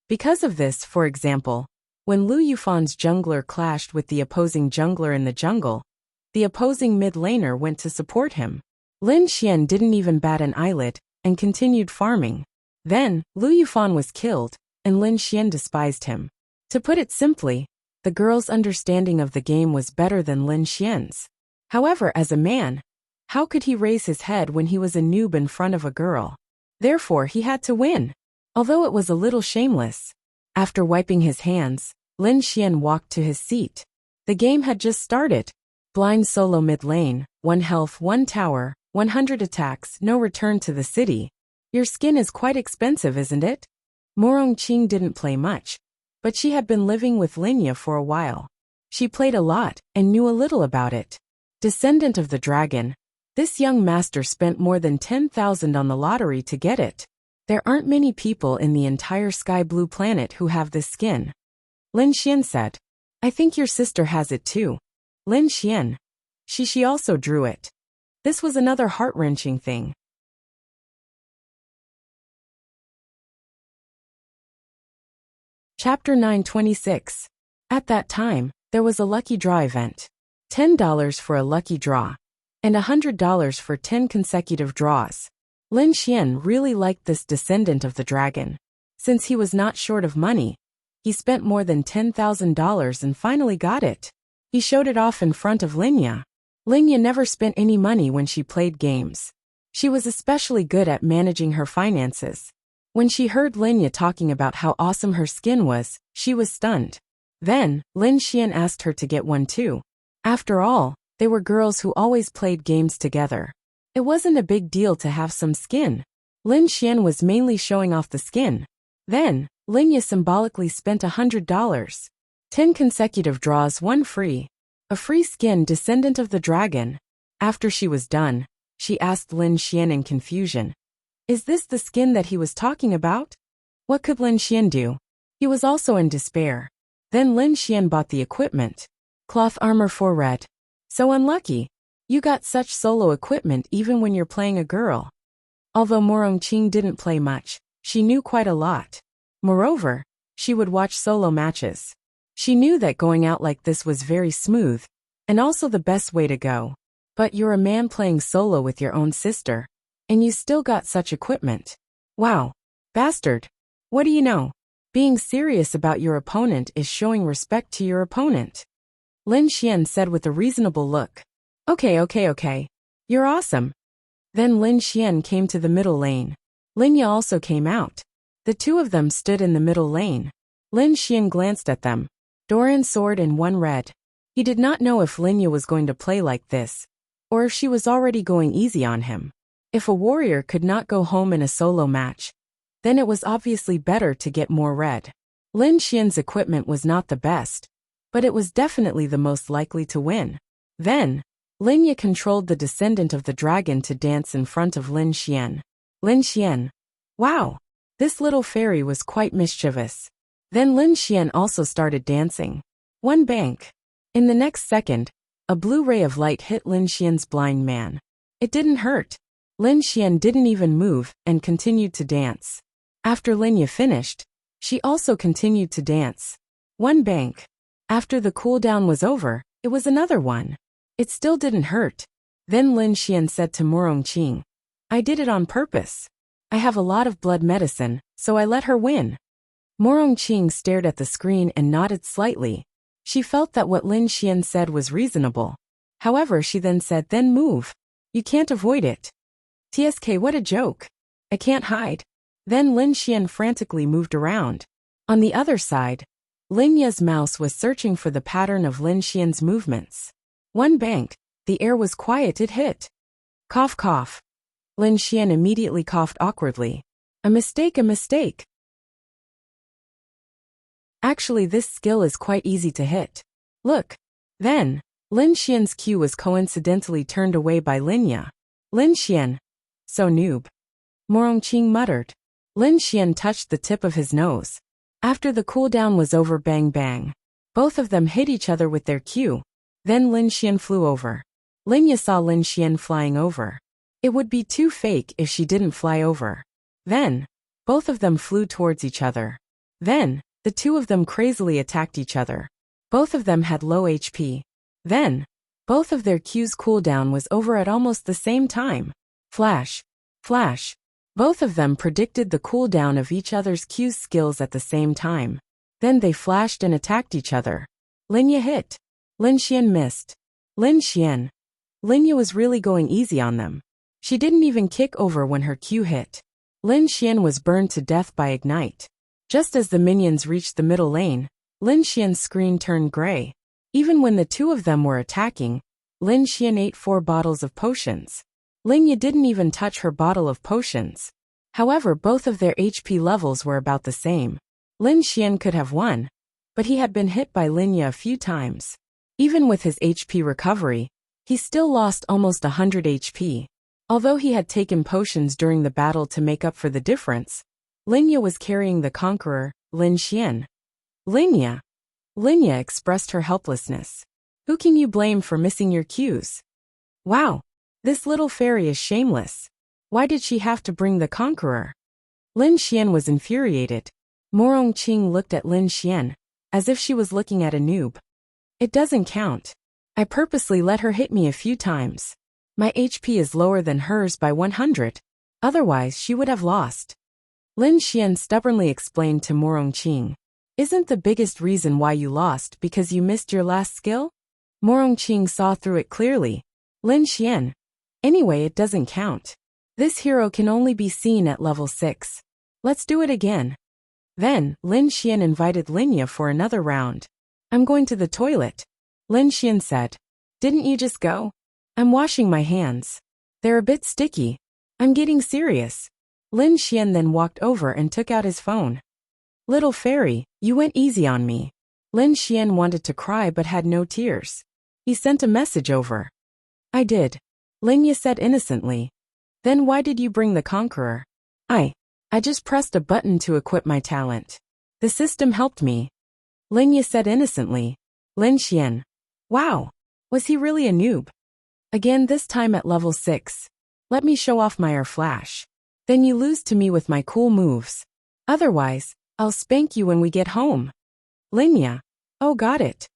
Because of this, for example, when Lu Yufan's jungler clashed with the opposing jungler in the jungle, the opposing mid-laner went to support him. Lin Xian didn't even bat an eyelid, and continued farming. Then, Lu Yufan was killed, and Lin Xian despised him. To put it simply, the girl's understanding of the game was better than Lin Xian's. However, as a man, how could he raise his head when he was a noob in front of a girl? Therefore, he had to win. Although it was a little shameless. After wiping his hands, Lin Xian walked to his seat. The game had just started. Blind solo mid lane, 1 health, 1 tower, 100 attacks, no return to the city. Your skin is quite expensive, isn't it? Morong Qing didn't play much, but she had been living with Linya for a while. She played a lot and knew a little about it. Descendant of the dragon, this young master spent more than 10,000 on the lottery to get it. There aren't many people in the entire sky blue planet who have this skin. Lin Xian said. I think your sister has it too. Lin Xian. She also drew it. This was another heart-wrenching thing. Chapter 926. At that time, there was a lucky draw event. $10 for a lucky draw. And $100 for 10 consecutive draws. Lin Xian really liked this descendant of the dragon. Since he was not short of money, he spent more than $10,000 and finally got it. He showed it off in front of Linya. Linya never spent any money when she played games. She was especially good at managing her finances. When she heard Linya talking about how awesome her skin was, she was stunned. Then, Lin Xian asked her to get one too. After all, they were girls who always played games together. It wasn't a big deal to have some skin. Lin Xian was mainly showing off the skin. Then, Linya symbolically spent $100. 10 consecutive draws, 1 free. A free skin descendant of the dragon. After she was done, she asked Lin Xian in confusion. Is this the skin that he was talking about? What could Lin Xian do? He was also in despair. Then Lin Xian bought the equipment. Cloth armor for red. So unlucky. You got such solo equipment even when you're playing a girl. Although Morong Qing didn't play much, she knew quite a lot. Moreover, she would watch solo matches. She knew that going out like this was very smooth, and also the best way to go. But you're a man playing solo with your own sister, and you still got such equipment. Wow. Bastard. What do you know? Being serious about your opponent is showing respect to your opponent. Lin Xian said with a reasonable look. Okay. You're awesome. Then Lin Xian came to the middle lane. Linya also came out. The two of them stood in the middle lane. Lin Xian glanced at them. Doran sword and 1 red. He did not know if Linya was going to play like this, or if she was already going easy on him. If a warrior could not go home in a solo match, then it was obviously better to get more red. Lin Xian's equipment was not the best, but it was definitely the most likely to win. Then, Linya controlled the descendant of the dragon to dance in front of Lin Xian. Lin Xian. Wow. This little fairy was quite mischievous. Then Lin Xian also started dancing. 1 bank. In the next second, a blue ray of light hit Lin Xian's blind man. It didn't hurt. Lin Xian didn't even move and continued to dance. After Linya finished, she also continued to dance. 1 bank. After the cooldown was over, it was another one. It still didn't hurt. Then Lin Xian said to Morongqing, I did it on purpose. I have a lot of blood medicine, so I let her win. Morongqing stared at the screen and nodded slightly. She felt that what Lin Xian said was reasonable. However, she then said, then move. You can't avoid it. TSK, what a joke. I can't hide. Then Lin Xian frantically moved around. On the other side, Lin Ye's mouse was searching for the pattern of Lin Xian's movements. One bang, the air was quiet, it hit. Cough, cough. Lin Xian immediately coughed awkwardly. A mistake, a mistake. Actually, this skill is quite easy to hit. Look. Then, Lin Xian's Q was coincidentally turned away by Lin Ye. Lin Xian. So noob. Morongqing muttered. Lin Xian touched the tip of his nose. After the cooldown was over, bang bang. Both of them hit each other with their Q. Then Lin Xian flew over. Lin Ye saw Lin Xian flying over. It would be too fake if she didn't fly over. Then, both of them flew towards each other. Then, the two of them crazily attacked each other. Both of them had low HP. Then, both of their Q's cooldown was over at almost the same time. Flash. Flash. Both of them predicted the cooldown of each other's Q's skills at the same time. Then they flashed and attacked each other. Lin Ye hit. Lin Xian missed. Lin Xian. Lin Ye was really going easy on them. She didn't even kick over when her Q hit. Lin Xian was burned to death by Ignite. Just as the minions reached the middle lane, Lin Xian's screen turned gray. Even when the two of them were attacking, Lin Xian ate 4 bottles of potions. Lin Ye didn't even touch her bottle of potions. However, both of their HP levels were about the same. Lin Xian could have won, but he had been hit by Lin Ye a few times. Even with his HP recovery, he still lost almost 100 HP. Although he had taken potions during the battle to make up for the difference, Lin Ye was carrying the conqueror, Lin Xian. Lin Ye. Lin Ye expressed her helplessness. Who can you blame for missing your cues? Wow. This little fairy is shameless. Why did she have to bring the conqueror? Lin Xian was infuriated. Morongqing looked at Lin Xian, as if she was looking at a noob. It doesn't count. I purposely let her hit me a few times. My HP is lower than hers by 100. Otherwise, she would have lost. Lin Xian stubbornly explained to Morongqing. Isn't the biggest reason why you lost because you missed your last skill? Morongqing saw through it clearly. Lin Xian. Anyway, it doesn't count. This hero can only be seen at level 6. Let's do it again. Then, Lin Xian invited Lin Ye for another round. I'm going to the toilet. Lin Xian said. Didn't you just go? I'm washing my hands. They're a bit sticky. I'm getting serious. Lin Xian then walked over and took out his phone. Little fairy, you went easy on me. Lin Xian wanted to cry but had no tears. He sent a message over. I did. Lin Ye said innocently. Then why did you bring the conqueror? I just pressed a button to equip my talent. The system helped me. Lin Ye said innocently. Lin Xian. Wow. Was he really a noob? Again, this time at level 6. Let me show off my air flash. Then you lose to me with my cool moves. Otherwise, I'll spank you when we get home. Lin Ye. Oh, got it.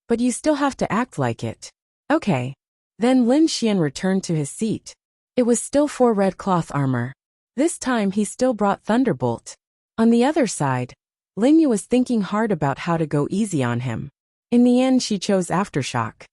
But you still have to act like it. Okay. Then Lin Xian returned to his seat. It was still 4 red cloth armor. This time he still brought Thunderbolt. On the other side, Lin Ye was thinking hard about how to go easy on him. In the end, she chose Aftershock.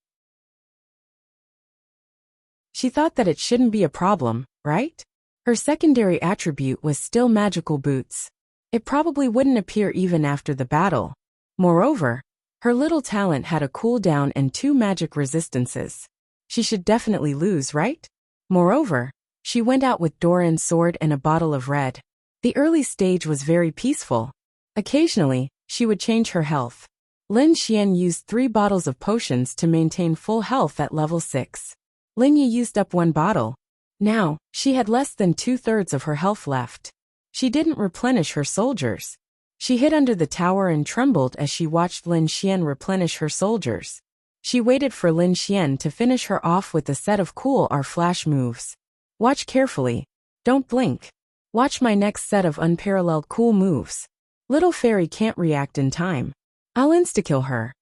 She thought that it shouldn't be a problem, right? Her secondary attribute was still magical boots. It probably wouldn't appear even after the battle. Moreover, her little talent had a cooldown and 2 magic resistances. She should definitely lose, right? Moreover, she went out with Doran's sword and a bottle of red. The early stage was very peaceful. Occasionally, she would change her health. Lin Xian used 3 bottles of potions to maintain full health at level 6. Lin Ye used up 1 bottle. Now, she had less than 2/3 of her health left. She didn't replenish her soldiers. She hid under the tower and trembled as she watched Lin Xian replenish her soldiers. She waited for Lin Xian to finish her off with a set of cool R flash moves. Watch carefully. Don't blink. Watch my next set of unparalleled cool moves. Little fairy can't react in time. I'll insta-kill her.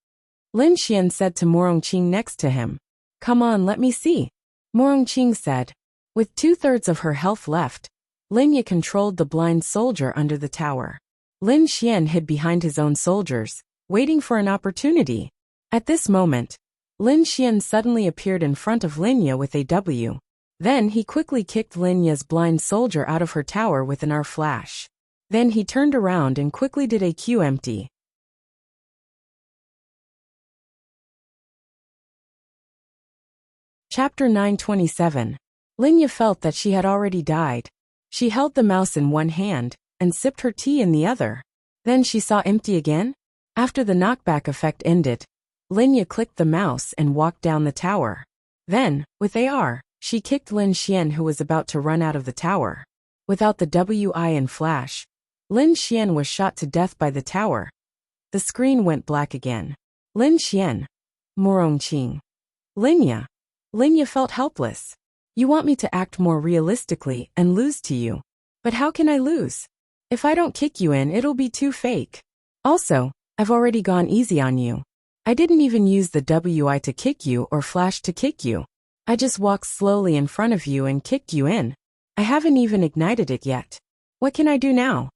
Lin Xian said to Morongqing next to him. Come on, let me see. Morongqing said. With 2/3 of her health left, Lin controlled the blind soldier under the tower. Lin Xian hid behind his own soldiers, waiting for an opportunity. At this moment, Lin Xian suddenly appeared in front of Lin with a W. Then he quickly kicked Lin blind soldier out of her tower with an R flash. Then he turned around and quickly did a Q empty. Chapter 927. Lin felt that she had already died. She held the mouse in one hand and sipped her tea in the other. Then she saw empty again. After the knockback effect ended, Lin clicked the mouse and walked down the tower. Then, with AR, she kicked Lin Xian, who was about to run out of the tower. Without the WI and flash, Lin Xian was shot to death by the tower. The screen went black again. Lin Xian. Morongqing. Lin felt helpless. You want me to act more realistically and lose to you. But how can I lose? If I don't kick you in, it'll be too fake. Also, I've already gone easy on you. I didn't even use the WI to kick you or flash to kick you. I just walked slowly in front of you and kicked you in. I haven't even ignited it yet. What can I do now?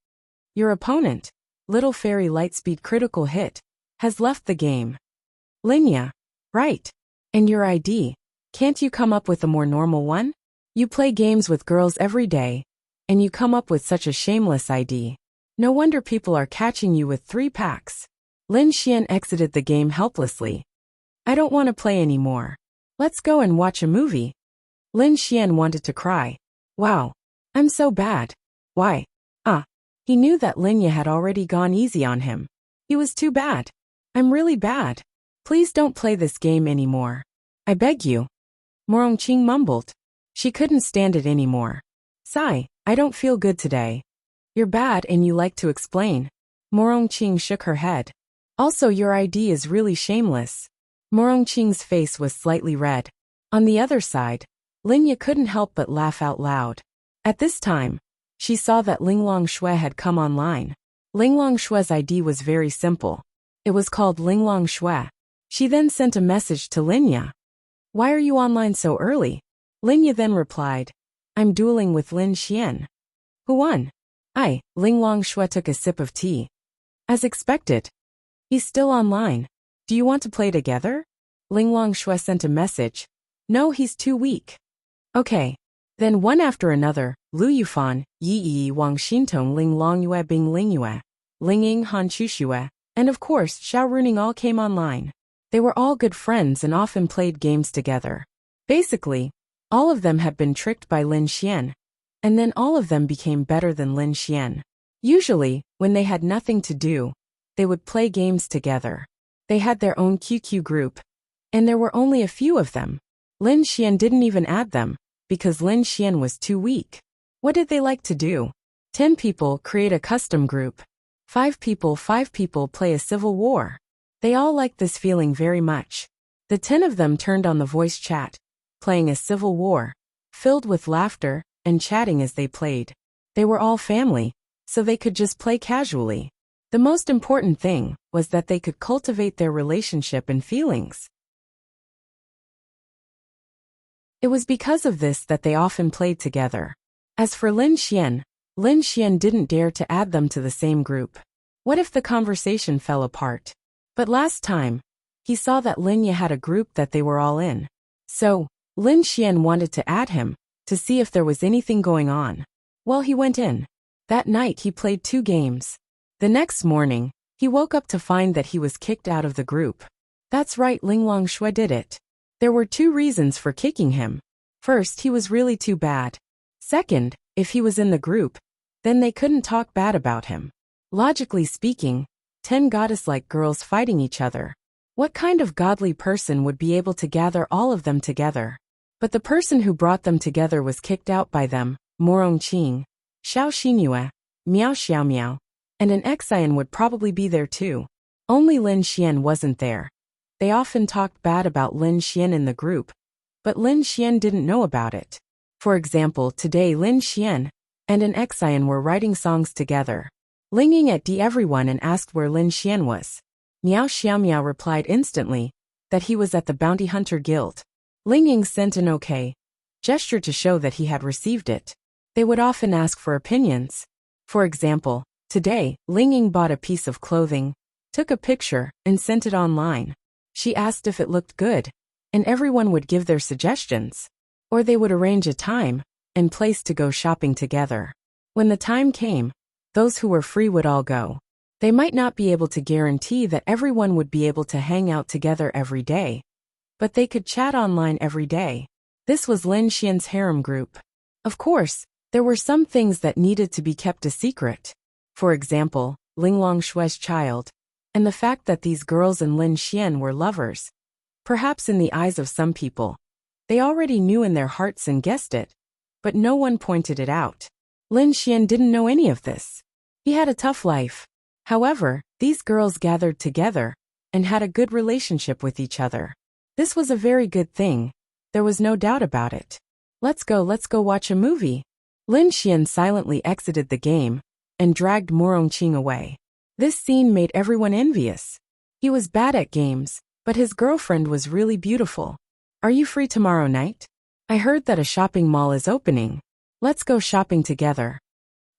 Your opponent, Little Fairy Lightspeed critical hit, has left the game. Linya. Right. And your ID. Can't you come up with a more normal one? You play games with girls every day, and you come up with such a shameless ID. No wonder people are catching you with 3 packs. Lin Xian exited the game helplessly. I don't want to play anymore. Let's go and watch a movie. Lin Xian wanted to cry. Wow. I'm so bad. Why? He knew that Linya had already gone easy on him. He was too bad. I'm really bad. Please don't play this game anymore. I beg you. Morongqing mumbled. She couldn't stand it anymore. Sigh, I don't feel good today. You're bad and you like to explain. Morongqing shook her head. Also, your ID is really shameless. Morongqing's face was slightly red. On the other side, Linya couldn't help but laugh out loud. At this time, she saw that Linglong Shui had come online. Linglong Shui's ID was very simple. It was called Linglong Shui. She then sent a message to Linya. Why are you online so early? Linya then replied, I'm dueling with Lin Xian. Who won? Linglong Shui took a sip of tea. As expected. He's still online. Do you want to play together? Linglong Shui sent a message. No, he's too weak. Okay. Then one after another, Lu Yufan, Yi Yi Wang Xintong Ling Long Yue Bing Ling Yue, Ling Ying Han Chuxue, and of course Xiao Runing all came online. They were all good friends and often played games together. Basically, all of them had been tricked by Lin Xian, and then all of them became better than Lin Xian. Usually, when they had nothing to do, they would play games together. They had their own QQ group, and there were only a few of them. Lin Xian didn't even add them, because Lin Xian was too weak. What did they like to do? 10 people create a custom group. 5 people play a civil war. They all liked this feeling very much. The 10 of them turned on the voice chat, playing a civil war, filled with laughter and chatting as they played. They were all family, so they could just play casually. The most important thing was that they could cultivate their relationship and feelings. It was because of this that they often played together. As for Lin Xian didn't dare to add them to the same group. What if the conversation fell apart? But last time, he saw that Linya had a group that they were all in. So, Lin Xian wanted to add him, to see if there was anything going on. Well, he went in. That night he played 2 games. The next morning, he woke up to find that he was kicked out of the group. That's right, Linglong Shui did it. There were 2 reasons for kicking him. First, he was really too bad. Second, if he was in the group, then they couldn't talk bad about him. Logically speaking, 10 goddess-like girls fighting each other. What kind of godly person would be able to gather all of them together? But the person who brought them together was kicked out by them, Morongqing, Xiao Xingyue, Miao Xiaomiao, and an Xian would probably be there too. Only Lin Xian wasn't there. They often talked bad about Lin Xian in the group, but Lin Xian didn't know about it. For example, today Lin Xian and an Xian were writing songs together. Linging at everyone and asked where Lin Xian was. Miao Xiaomiao replied instantly that he was at the Bounty Hunter Guild. Ling Ying sent an okay gesture to show that he had received it. They would often ask for opinions. For example, today, Ling Ying bought a piece of clothing, took a picture, and sent it online. She asked if it looked good, and everyone would give their suggestions. Or they would arrange a time and place to go shopping together. When the time came, those who were free would all go. They might not be able to guarantee that everyone would be able to hang out together every day, but they could chat online every day. This was Lin Xian's harem group. Of course, there were some things that needed to be kept a secret. For example, Ling Longshue's child, and the fact that these girls and Lin Xian were lovers. Perhaps in the eyes of some people, they already knew in their hearts and guessed it, but no one pointed it out. Lin Xian didn't know any of this. He had a tough life. However, these girls gathered together and had a good relationship with each other. This was a very good thing. There was no doubt about it. Let's go watch a movie. Lin Xian silently exited the game and dragged Morongqing away. This scene made everyone envious. He was bad at games, but his girlfriend was really beautiful. Are you free tomorrow night? I heard that a shopping mall is opening. Let's go shopping together.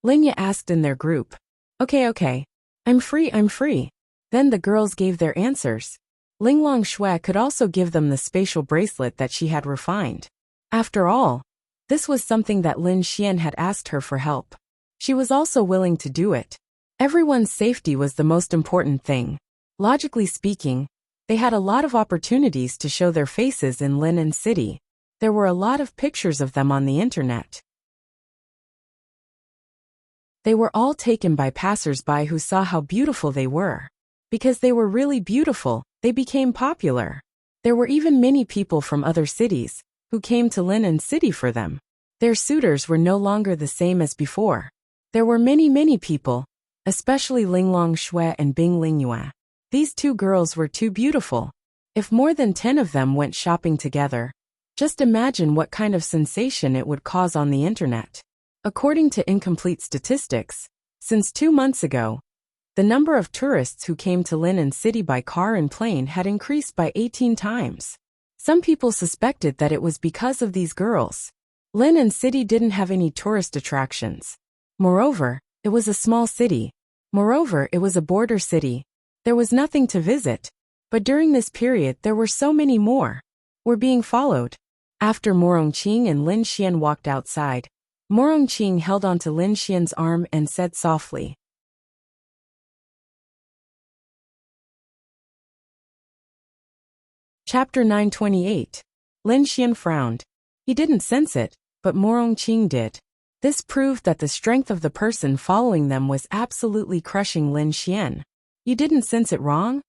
Linya asked in their group. Okay. I'm free. Then the girls gave their answers. Ling Longshue could also give them the spatial bracelet that she had refined. After all, this was something that Lin Xian had asked her for help. She was also willing to do it. Everyone's safety was the most important thing. Logically speaking, they had a lot of opportunities to show their faces in Lin City. There were a lot of pictures of them on the internet. They were all taken by passers-by who saw how beautiful they were. Because they were really beautiful, they became popular. There were even many people from other cities who came to Lin City for them. Their suitors were no longer the same as before. There were many people, especially Ling Longshue and Bing Lingyue. These two girls were too beautiful. If more than 10 of them went shopping together, just imagine what kind of sensation it would cause on the internet. According to incomplete statistics, since 2 months ago, the number of tourists who came to Lin City by car and plane had increased by 18 times. Some people suspected that it was because of these girls. Lin City didn't have any tourist attractions. Moreover, it was a small city. Moreover, it was a border city. There was nothing to visit. But during this period there were so many more. Were being followed. After Morongqing and Lin Xian walked outside, Morongqing held onto Lin Xian's arm and said softly. Chapter 928. Lin Xian frowned. He didn't sense it, but Morongqing did. This proved that the strength of the person following them was absolutely crushing Lin Xian. You didn't sense it wrong?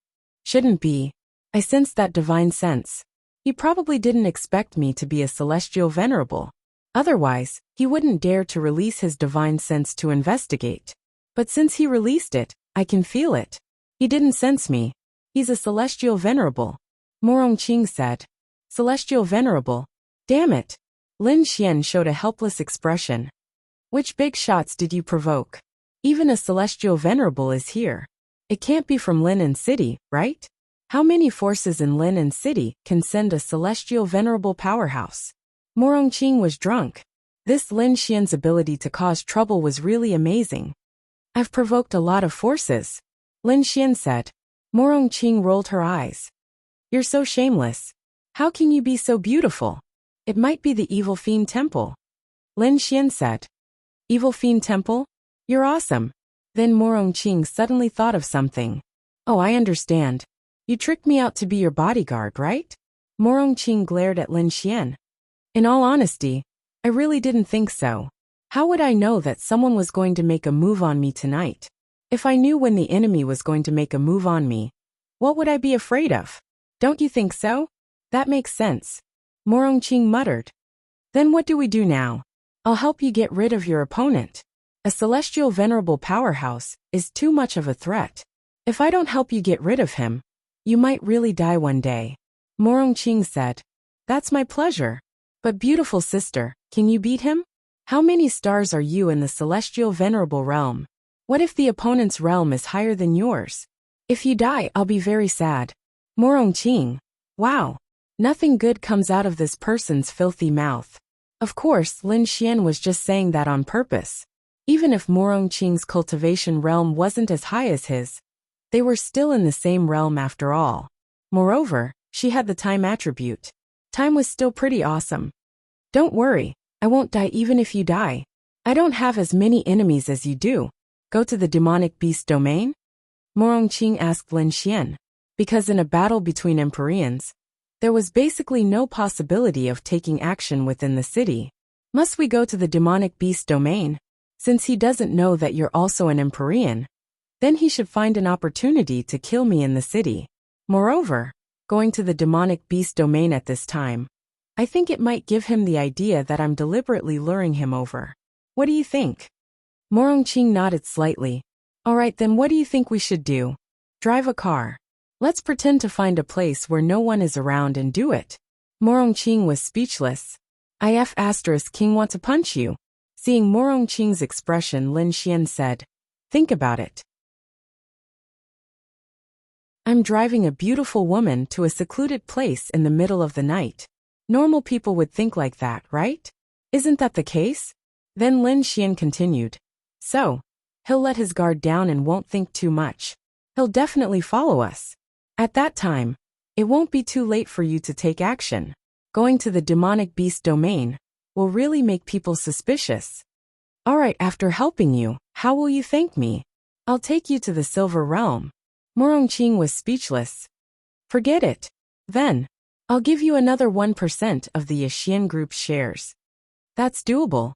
Shouldn't be. I sensed that divine sense. He probably didn't expect me to be a celestial venerable. Otherwise, he wouldn't dare to release his divine sense to investigate. But since he released it, I can feel it. He didn't sense me. He's a celestial venerable. Morongqing said. Celestial venerable? Damn it. Lin Xian showed a helpless expression. Which big shots did you provoke? Even a celestial venerable is here. It can't be from Lin City, right? How many forces in Lin City can send a celestial venerable powerhouse? Morongqing was drunk. This Lin Xian's ability to cause trouble was really amazing. I've provoked a lot of forces, Lin Xian said. Morongqing rolled her eyes. You're so shameless. How can you be so beautiful? It might be the Evil Fiend Temple. Lin Xian said. Evil Fiend Temple? You're awesome. Then Morongqing suddenly thought of something. Oh, I understand. You tricked me out to be your bodyguard, right? Morongqing glared at Lin Xian. In all honesty, I really didn't think so. How would I know that someone was going to make a move on me tonight? If I knew when the enemy was going to make a move on me, what would I be afraid of? Don't you think so? That makes sense. Morongqing muttered. Then what do we do now? I'll help you get rid of your opponent. A celestial venerable powerhouse is too much of a threat. If I don't help you get rid of him, you might really die one day. Morongqing said. That's my pleasure. But beautiful sister, can you beat him? How many stars are you in the celestial venerable realm? What if the opponent's realm is higher than yours? If you die, I'll be very sad. Morongqing. Wow. Nothing good comes out of this person's filthy mouth. Of course, Lin Xian was just saying that on purpose. Even if Morongqing's cultivation realm wasn't as high as his, they were still in the same realm after all. Moreover, she had the time attribute. Time was still pretty awesome. Don't worry, I won't die even if you die. I don't have as many enemies as you do. Go to the demonic beast domain? Morongqing asked Lin Xian. Because in a battle between Empyreans, there was basically no possibility of taking action within the city. Must we go to the demonic beast domain? Since he doesn't know that you're also an Empyrean, then he should find an opportunity to kill me in the city. Moreover, going to the demonic beast domain at this time, I think it might give him the idea that I'm deliberately luring him over. What do you think? Morongqing nodded slightly. Alright, then what do you think we should do? Drive a car. Let's pretend to find a place where no one is around and do it. Morongqing was speechless. King want to punch you. Seeing Morongqing's expression, Lin Xian said, think about it. I'm driving a beautiful woman to a secluded place in the middle of the night. Normal people would think like that, right? Isn't that the case? Then Lin Xian continued. So, he'll let his guard down and won't think too much. He'll definitely follow us. At that time, it won't be too late for you to take action. Going to the demonic beast domain will really make people suspicious. Alright, after helping you, how will you thank me? I'll take you to the silver realm. Morongqing was speechless. Forget it. Then, I'll give you another 1% of the Yixian Group's shares. That's doable.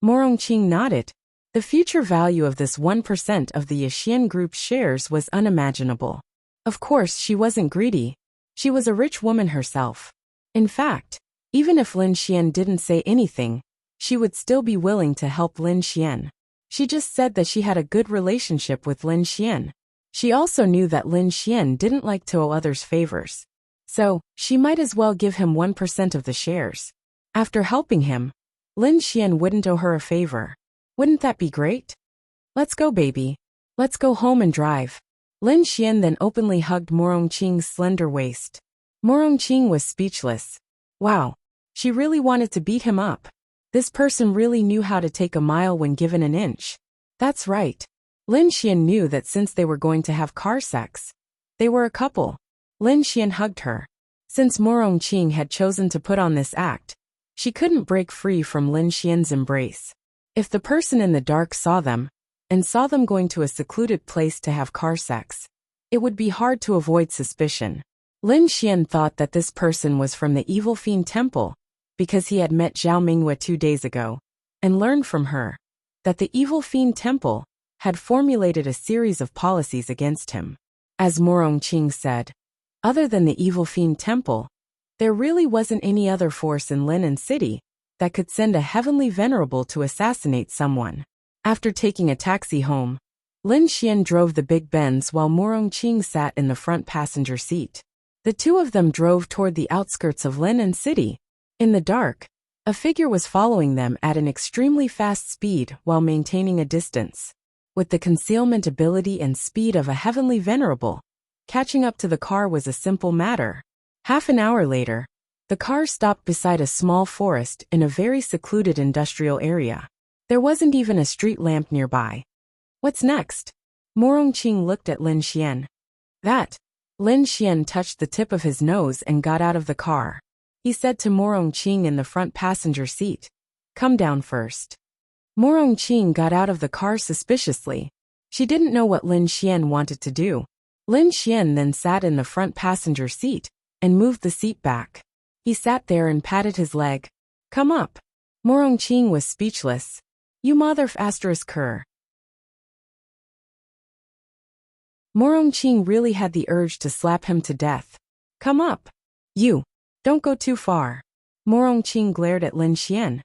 Morongqing nodded. The future value of this 1% of the Yixian Group's shares was unimaginable. Of course, she wasn't greedy. She was a rich woman herself. In fact, even if Lin Xian didn't say anything, she would still be willing to help Lin Xian. She just said that she had a good relationship with Lin Xian. She also knew that Lin Xian didn't like to owe others favors. So, she might as well give him 1% of the shares. After helping him, Lin Xian wouldn't owe her a favor. Wouldn't that be great? Let's go, baby. Let's go home and drive. Lin Xian then openly hugged Morongqing's slender waist. Morongqing was speechless. Wow, she really wanted to beat him up. This person really knew how to take a mile when given an inch. That's right. Lin Xian knew that since they were going to have car sex, they were a couple. Lin Xian hugged her. Since Morongqing had chosen to put on this act, she couldn't break free from Lin Xian's embrace. If the person in the dark saw them, and saw them going to a secluded place to have car sex, it would be hard to avoid suspicion. Lin Xian thought that this person was from the Evil Fiend Temple, because he had met Zhao Minghua 2 days ago, and learned from her that the Evil Fiend Temple had formulated a series of policies against him. As Morongqing said, other than the Evil Fiend Temple, there really wasn't any other force in Linen City that could send a heavenly venerable to assassinate someone. After taking a taxi home, Lin Xian drove the big Benz while Morongqing sat in the front passenger seat. The two of them drove toward the outskirts of Linen City. In the dark, a figure was following them at an extremely fast speed while maintaining a distance. With the concealment ability and speed of a heavenly venerable, catching up to the car was a simple matter. Half an hour later, the car stopped beside a small forest in a very secluded industrial area. There wasn't even a street lamp nearby. What's next? Morongqing looked at Lin Xian. That. Lin Xian touched the tip of his nose and got out of the car. He said to Morongqing in the front passenger seat, "Come down first." Morongqing got out of the car suspiciously. She didn't know what Lin Xian wanted to do. Lin Xian then sat in the front passenger seat and moved the seat back. He sat there and patted his leg. "Come up." Morongqing was speechless. "You mother****. Morongqing really had the urge to slap him to death. "Come up. You. Don't go too far." Morongqing glared at Lin Xian.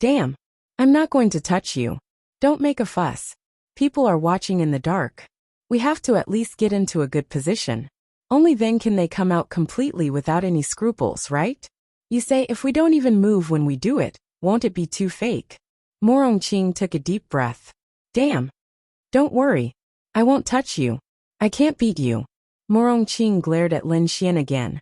"Damn. I'm not going to touch you. Don't make a fuss. People are watching in the dark. We have to at least get into a good position. Only then can they come out completely without any scruples, right? You say if we don't even move when we do it, won't it be too fake?" Morongqing took a deep breath. "Damn. Don't worry. I won't touch you. I can't beat you. Morong Qing glared at Lin Xian again.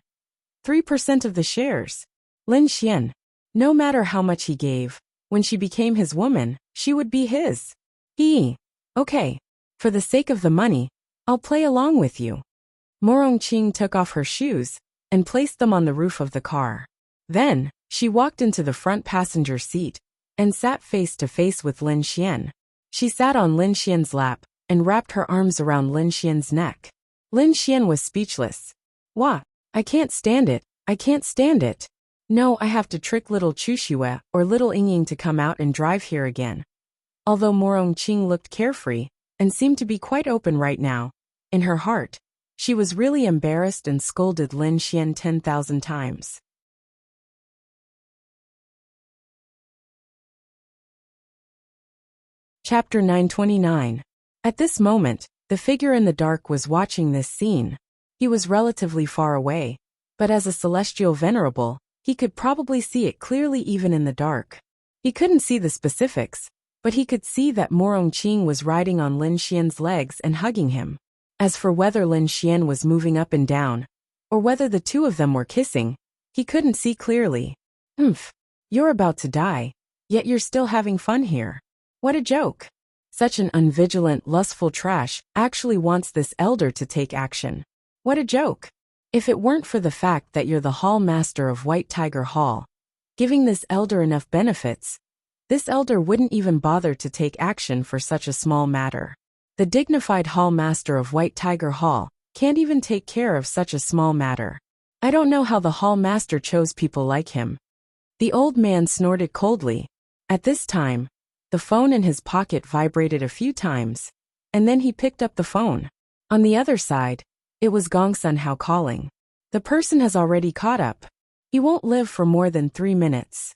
3% of the shares. Lin Xian. No matter how much he gave, when she became his woman, she would be his. Okay. For the sake of the money, I'll play along with you. Morong Qing took off her shoes and placed them on the roof of the car. Then, she walked into the front passenger seat and sat face to face with Lin Xian. She sat on Lin Xian's lap and wrapped her arms around Lin Xian's neck. Lin Xian was speechless. Wah! I can't stand it. I can't stand it. No, I have to trick little Chuxue or little Yingying to come out and drive here again. Although Morong Qing looked carefree and seemed to be quite open right now, in her heart, she was really embarrassed and scolded Lin Xian 10,000 times. Chapter 929. At this moment, the figure in the dark was watching this scene. He was relatively far away, but as a celestial venerable, he could probably see it clearly even in the dark. He couldn't see the specifics, but he could see that Morong Qing was riding on Lin Xian's legs and hugging him. As for whether Lin Xian was moving up and down, or whether the two of them were kissing, he couldn't see clearly. You're about to die, yet you're still having fun here. What a joke. Such an unvigilant, lustful trash actually wants this elder to take action. What a joke. If it weren't for the fact that you're the hall master of White Tiger Hall, giving this elder enough benefits, this elder wouldn't even bother to take action for such a small matter. The dignified hall master of White Tiger Hall can't even take care of such a small matter. I don't know how the hall master chose people like him. The old man snorted coldly. At this time, the phone in his pocket vibrated a few times, and then he picked up the phone. On the other side, it was Gong Sun Hao calling. The person has already caught up. He won't live for more than 3 minutes.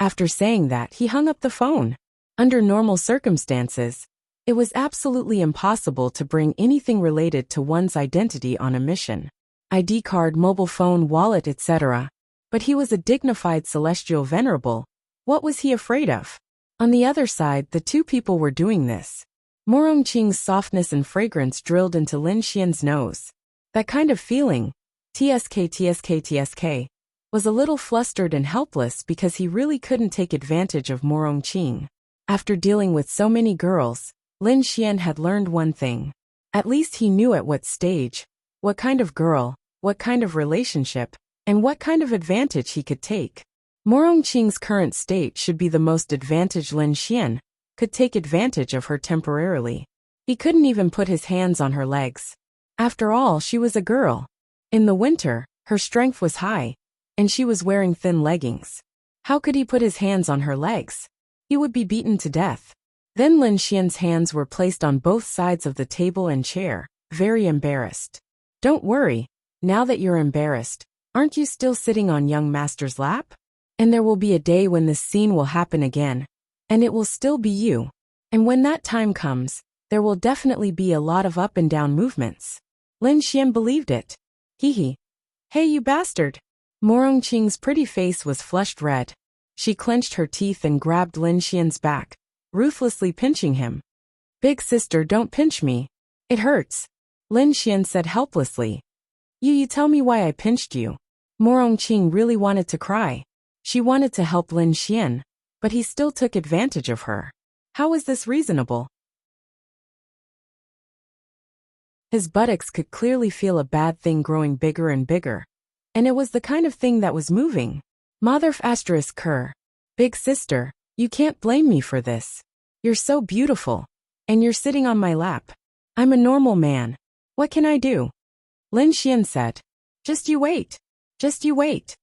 After saying that, he hung up the phone. Under normal circumstances, it was absolutely impossible to bring anything related to one's identity on a mission. ID card, mobile phone, wallet, etc. But he was a dignified celestial venerable. What was he afraid of? On the other side, the two people were doing this. Morong Qing's softness and fragrance drilled into Lin Xian's nose. That kind of feeling, TSK, was a little flustered and helpless because he really couldn't take advantage of Morong Qing. After dealing with so many girls, Lin Xian had learned one thing. At least he knew at what stage, what kind of girl, what kind of relationship, and what kind of advantage he could take. Morong Qing's current state should be the most advantage Lin Xian could take advantage of her temporarily. He couldn't even put his hands on her legs. After all, she was a girl. In the winter, her strength was high, and she was wearing thin leggings. How could he put his hands on her legs? He would be beaten to death. Then Lin Xian's hands were placed on both sides of the table and chair, very embarrassed. Don't worry, now that you're embarrassed, aren't you still sitting on young master's lap? And there will be a day when this scene will happen again, and it will still be you. And when that time comes, there will definitely be a lot of up and down movements. Lin Xian believed it. Hey you bastard. Morong Qing's pretty face was flushed red. She clenched her teeth and grabbed Lin Xian's back, ruthlessly pinching him. Big sister, don't pinch me. It hurts. Lin Xian said helplessly. You tell me why I pinched you. Morong Qing really wanted to cry. She wanted to help Lin Xian, but he still took advantage of her. How is this reasonable? His buttocks could clearly feel a bad thing growing bigger and bigger. And it was the kind of thing that was moving. Motherf asterisk cur. Big sister, you can't blame me for this. You're so beautiful. And you're sitting on my lap. I'm a normal man. What can I do? Lin Xian said. Just you wait. Just you wait.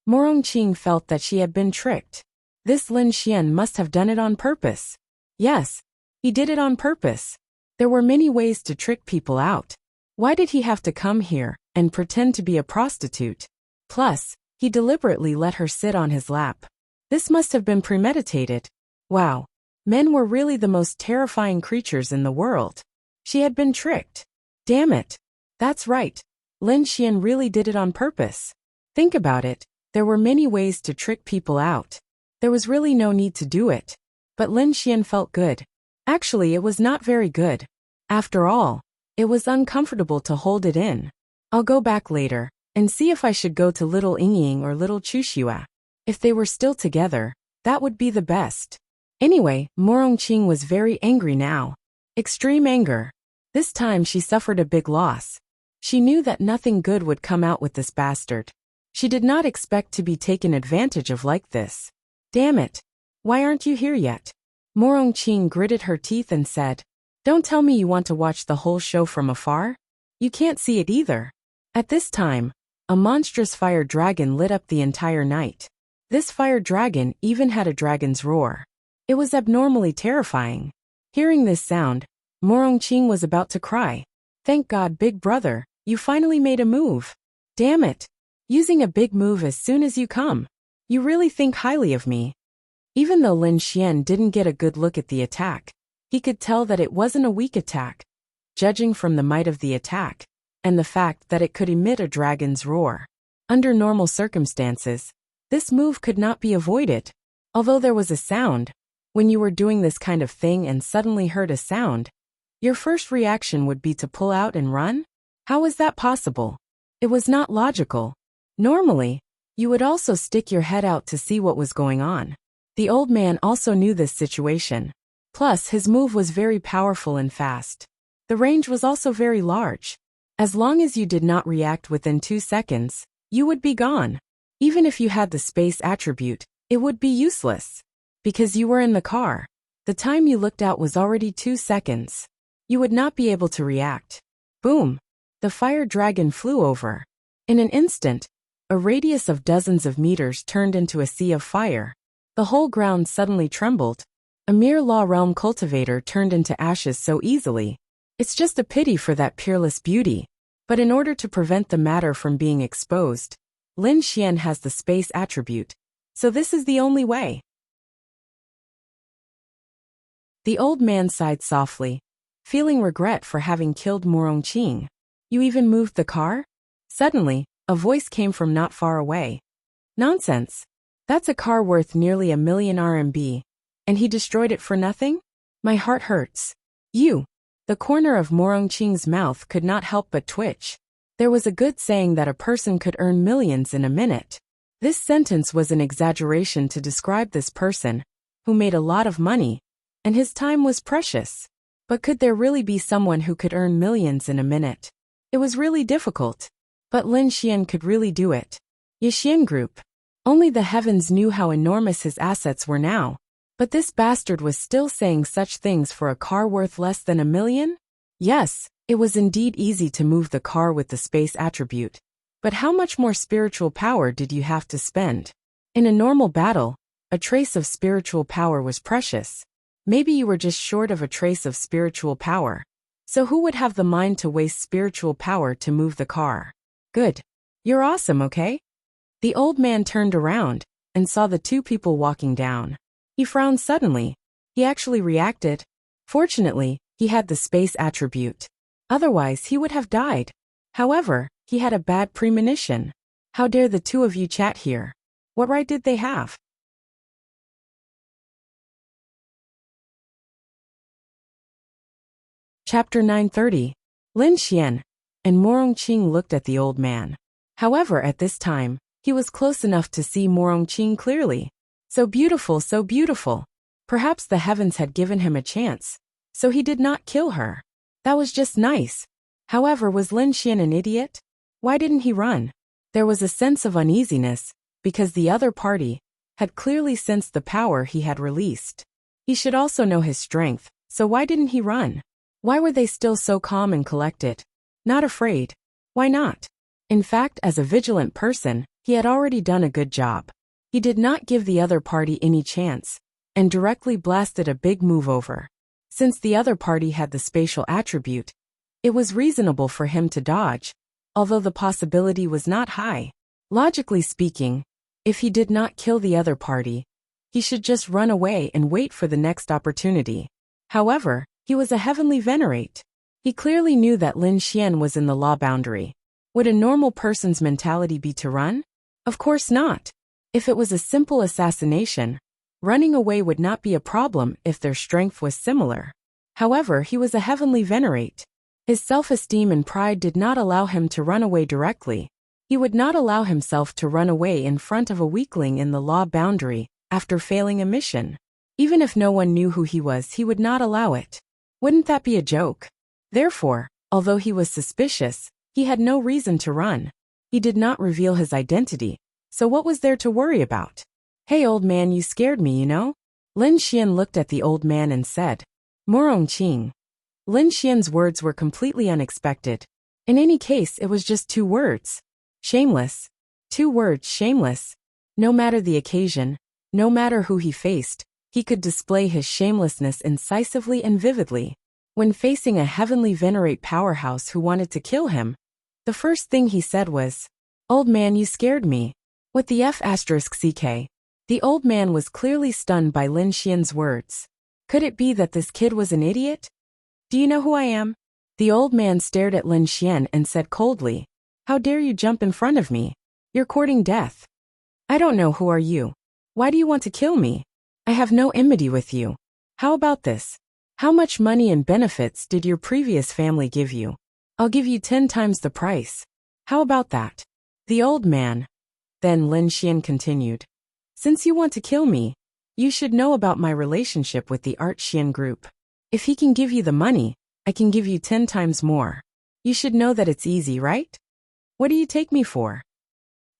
Morong Qing felt that she had been tricked. This Lin Xian must have done it on purpose. Yes, he did it on purpose. There were many ways to trick people out. Why did he have to come here and pretend to be a prostitute? Plus, he deliberately let her sit on his lap. This must have been premeditated. Wow, men were really the most terrifying creatures in the world. She had been tricked. Damn it. That's right. Lin Xian really did it on purpose. Think about it, there were many ways to trick people out. There was really no need to do it. But Lin Xian felt good. Actually, it was not very good. After all, It was uncomfortable to hold it in. I'll go back later and see if I should go to little Yingying or little Chuxua. If they were still together, that would be the best. Anyway, Morongqing was very angry now. Extreme anger. This time she suffered a big loss. She knew that nothing good would come out with this bastard. She did not expect to be taken advantage of like this. Damn it. Why aren't you here yet? Morongqing gritted her teeth and said, Don't tell me you want to watch the whole show from afar? You can't see it either. At this time, a monstrous fire dragon lit up the entire night. This fire dragon even had a dragon's roar. It was abnormally terrifying. Hearing this sound, Morongqing was about to cry. Thank God, big brother, you finally made a move. Damn it. Using a big move as soon as you come. You really think highly of me. Even though Lin Xian didn't get a good look at the attack, he could tell that it wasn't a weak attack, judging from the might of the attack, and the fact that it could emit a dragon's roar. Under normal circumstances, this move could not be avoided. Although there was a sound, when you were doing this kind of thing and suddenly heard a sound, your first reaction would be to pull out and run? How was that possible? It was not logical. Normally, you would also stick your head out to see what was going on. The old man also knew this situation. Plus, his move was very powerful and fast. The range was also very large. As long as you did not react within 2 seconds, you would be gone. Even if you had the space attribute, it would be useless. Because you were in the car. The time you looked out was already 2 seconds. You would not be able to react. Boom! The fire dragon flew over. In an instant, a radius of dozens of meters turned into a sea of fire. The whole ground suddenly trembled. A mere law realm cultivator turned into ashes so easily. It's just a pity for that peerless beauty. But in order to prevent the matter from being exposed, Lin Xian has the space attribute. So this is the only way. The old man sighed softly, feeling regret for having killed Morongqing. You even moved the car? Suddenly, a voice came from not far away. Nonsense. That's a car worth nearly 1 million RMB. And he destroyed it for nothing? My heart hurts. You. The corner of Morongqing's mouth could not help but twitch. There was a good saying that a person could earn millions in a minute. This sentence was an exaggeration to describe this person, who made a lot of money, and his time was precious. But could there really be someone who could earn millions in a minute? It was really difficult. But Lin Xian could really do it. Yixian Group. Only the heavens knew how enormous his assets were now. But this bastard was still saying such things for a car worth less than 1 million? Yes, it was indeed easy to move the car with the space attribute. But how much more spiritual power did you have to spend? In a normal battle, a trace of spiritual power was precious. Maybe you were just short of a trace of spiritual power. So who would have the mind to waste spiritual power to move the car? Good. You're awesome, okay? The old man turned around and saw the 2 people walking down. He frowned suddenly. He actually reacted. Fortunately, he had the space attribute. Otherwise, he would have died. However, he had a bad premonition. How dare the 2 of you chat here? What right did they have? Chapter 930. Lin Xian and Morongqing looked at the old man. However, at this time, he was close enough to see Morongqing clearly. So beautiful, so beautiful. Perhaps the heavens had given him a chance, so he did not kill her. That was just nice. However, was Lin Xian an idiot? Why didn't he run? There was a sense of uneasiness, because the other party had clearly sensed the power he had released. He should also know his strength, so why didn't he run? Why were they still so calm and collected? Not afraid. Why not? In fact, as a vigilant person, he had already done a good job. He did not give the other party any chance, and directly blasted a big move over. Since the other party had the spatial attribute, it was reasonable for him to dodge, although the possibility was not high. Logically speaking, if he did not kill the other party, he should just run away and wait for the next opportunity. However, he was a heavenly venerate. He clearly knew that Lin Xian was in the law boundary. Would a normal person's mentality be to run? Of course not. If it was a simple assassination, running away would not be a problem if their strength was similar. However, he was a heavenly venerate. His self-esteem and pride did not allow him to run away directly. He would not allow himself to run away in front of a weakling in the law boundary, after failing a mission. Even if no one knew who he was, he would not allow it. Wouldn't that be a joke? Therefore, although he was suspicious, he had no reason to run. He did not reveal his identity, so what was there to worry about? Hey old man, you scared me, you know? Lin Xian looked at the old man and said. Morong Qing. Lin Xian's words were completely unexpected. In any case, it was just 2 words. Shameless. 2 words, shameless. No matter the occasion, no matter who he faced, he could display his shamelessness incisively and vividly. When facing a heavenly venerate powerhouse who wanted to kill him, the first thing he said was, Old man, you scared me. With the F***ck. The old man was clearly stunned by Lin Xian's words. Could it be that this kid was an idiot? Do you know who I am? The old man stared at Lin Xian and said coldly, How dare you jump in front of me? You're courting death. I don't know, who are you? Why do you want to kill me? I have no enmity with you. How about this? How much money and benefits did your previous family give you? I'll give you 10 times the price. How about that? The old man. Then Lin Xian continued. Since you want to kill me, you should know about my relationship with the Art Xian group. If he can give you the money, I can give you 10 times more. You should know that it's easy, right? What do you take me for?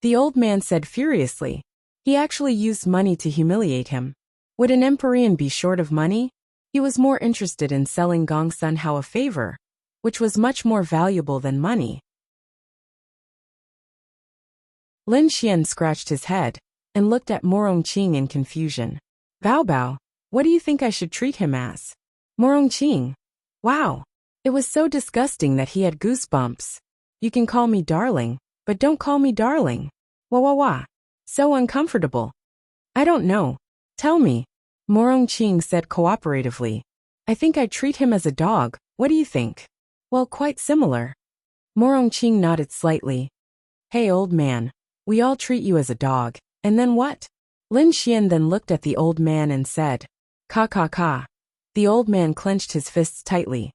The old man said furiously. He actually used money to humiliate him. Would an Empyrean be short of money? He was more interested in selling Gong Sun Hao a favor, which was much more valuable than money. Lin Xian scratched his head and looked at Morong Qing in confusion. Bao Bao, what do you think I should treat him as? Morong Qing. Wow. It was so disgusting that he had goosebumps. You can call me darling, but don't call me darling. Wah wah wah. So uncomfortable. I don't know. Tell me. Morong Qing said cooperatively. I think I treat him as a dog. What do you think? Well, quite similar. Morong Qing nodded slightly. Hey old man, we all treat you as a dog, and then what? Lin Xian then looked at the old man and said, Ka ka ka. The old man clenched his fists tightly.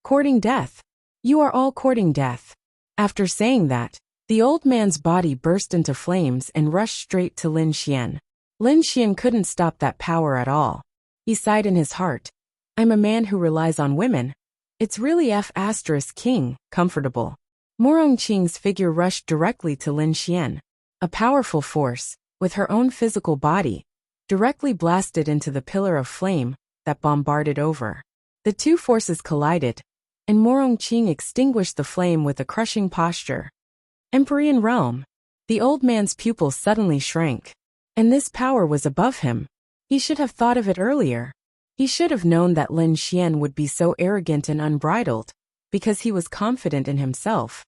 Courting death. You are all courting death. After saying that, the old man's body burst into flames and rushed straight to Lin Xian. Lin Xian couldn't stop that power at all. He sighed in his heart. I'm a man who relies on women. It's really F***king, comfortable. Morong Qing's figure rushed directly to Lin Xian. A powerful force, with her own physical body, directly blasted into the pillar of flame that bombarded over. The 2 forces collided, and Morong Qing extinguished the flame with a crushing posture. Empyrean realm. The old man's pupils suddenly shrank. And this power was above him. He should have thought of it earlier. He should have known that Lin Xian would be so arrogant and unbridled, because he was confident in himself.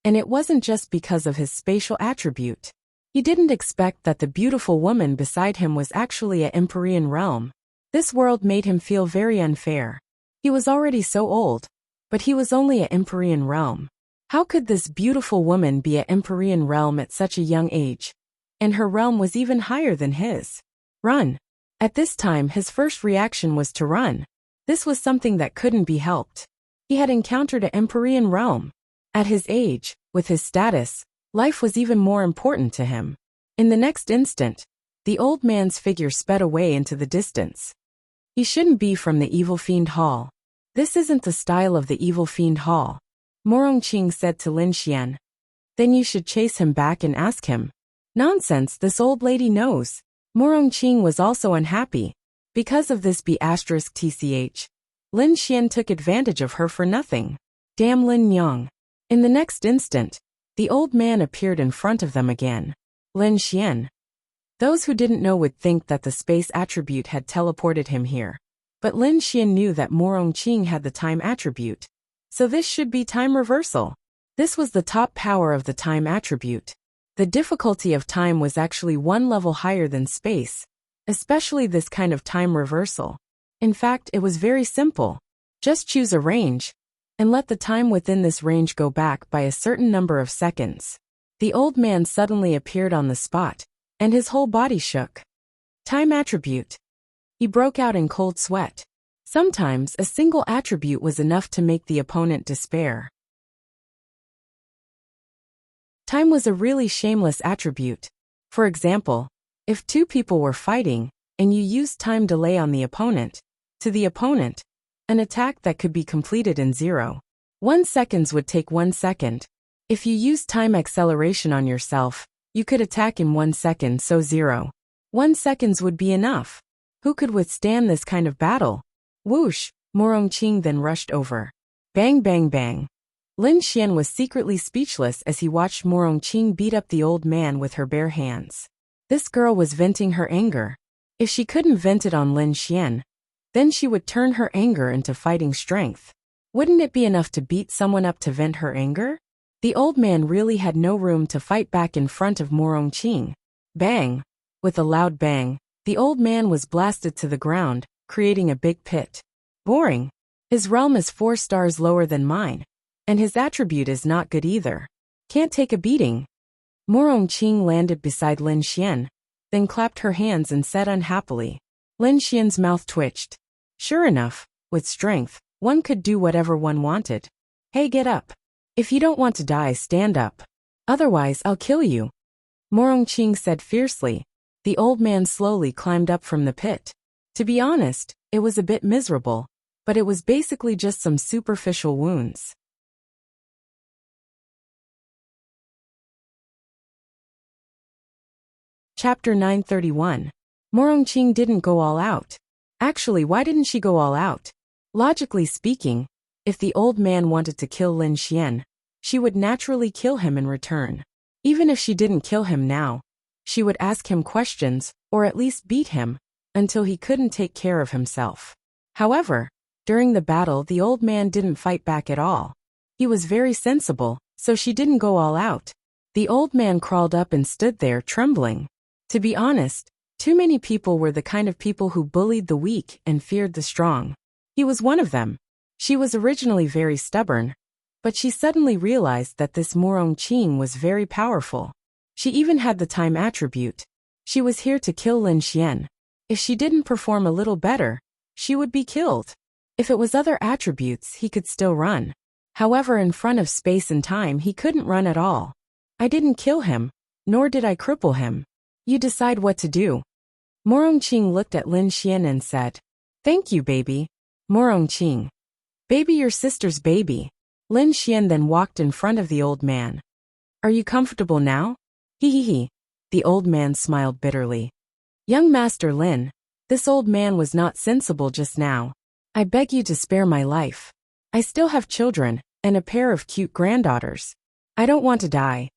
And it wasn't just because of his spatial attribute. He didn't expect that the beautiful woman beside him was actually a Empyrean realm. This world made him feel very unfair. He was already so old, but he was only a Empyrean realm. How could this beautiful woman be a Empyrean realm at such a young age? And her realm was even higher than his. Run. At this time, his first reaction was to run. This was something that couldn't be helped. He had encountered an Empyrean realm. At his age, with his status, life was even more important to him. In the next instant, the old man's figure sped away into the distance. He shouldn't be from the Evil Fiend Hall. This isn't the style of the Evil Fiend Hall. Morong Qing said to Lin Xian. Then you should chase him back and ask him. Nonsense, this old lady knows. Morong Qing was also unhappy. Because of this B***tch, Lin Xian took advantage of her for nothing. Damn Lin Nyang. In the next instant, the old man appeared in front of them again. Lin Xian. Those who didn't know would think that the space attribute had teleported him here. But Lin Xian knew that Morong Qing had the time attribute. So this should be time reversal. This was the top power of the time attribute. The difficulty of time was actually 1 level higher than space, especially this kind of time reversal. In fact, it was very simple. Just choose a range, and let the time within this range go back by a certain number of seconds. The old man suddenly appeared on the spot, and his whole body shook. Time attribute. He broke out in cold sweat. Sometimes a single attribute was enough to make the opponent despair. Time was a really shameless attribute. For example, if two people were fighting, and you used time delay on the opponent, an attack that could be completed in 0.1 seconds would take 1 second. If you used time acceleration on yourself, you could attack in 1 second, so 0.1 seconds would be enough. Who could withstand this kind of battle? Whoosh! Morongqing then rushed over. Bang bang bang. Lin Xian was secretly speechless as he watched Morongqing beat up the old man with her bare hands. This girl was venting her anger. If she couldn't vent it on Lin Xian, then she would turn her anger into fighting strength. Wouldn't it be enough to beat someone up to vent her anger? The old man really had no room to fight back in front of Morongqing. Bang! With a loud bang, the old man was blasted to the ground, creating a big pit. Boring. His realm is 4 stars lower than mine, and his attribute is not good either. Can't take a beating. Morongqing landed beside Lin Xian, then clapped her hands and said unhappily. Lin Xian's mouth twitched. Sure enough, with strength, one could do whatever one wanted. Hey, get up. If you don't want to die, stand up. Otherwise, I'll kill you. Morongqing said fiercely. The old man slowly climbed up from the pit. To be honest, it was a bit miserable, but it was basically just some superficial wounds. Chapter 931. Morongqing didn't go all out. Actually, why didn't she go all out? Logically speaking, if the old man wanted to kill Lin Xian, she would naturally kill him in return. Even if she didn't kill him now, she would ask him questions, or at least beat him, until he couldn't take care of himself. However, during the battle the old man didn't fight back at all. He was very sensible, so she didn't go all out. The old man crawled up and stood there trembling. To be honest, too many people were the kind of people who bullied the weak and feared the strong. He was one of them. She was originally very stubborn, but she suddenly realized that this Morongqing was very powerful. She even had the time attribute. She was here to kill Lin Xian. If she didn't perform a little better, she would be killed. If it was other attributes, he could still run. However, in front of space and time, he couldn't run at all. I didn't kill him, nor did I cripple him. You decide what to do. Morongqing looked at Lin Xian and said, Thank you, baby. Morongqing. Baby, your sister's baby. Lin Xian then walked in front of the old man. Are you comfortable now? He. The old man smiled bitterly. Young Master Lin, this old man was not sensible just now. I beg you to spare my life. I still have children, and a pair of cute granddaughters. I don't want to die.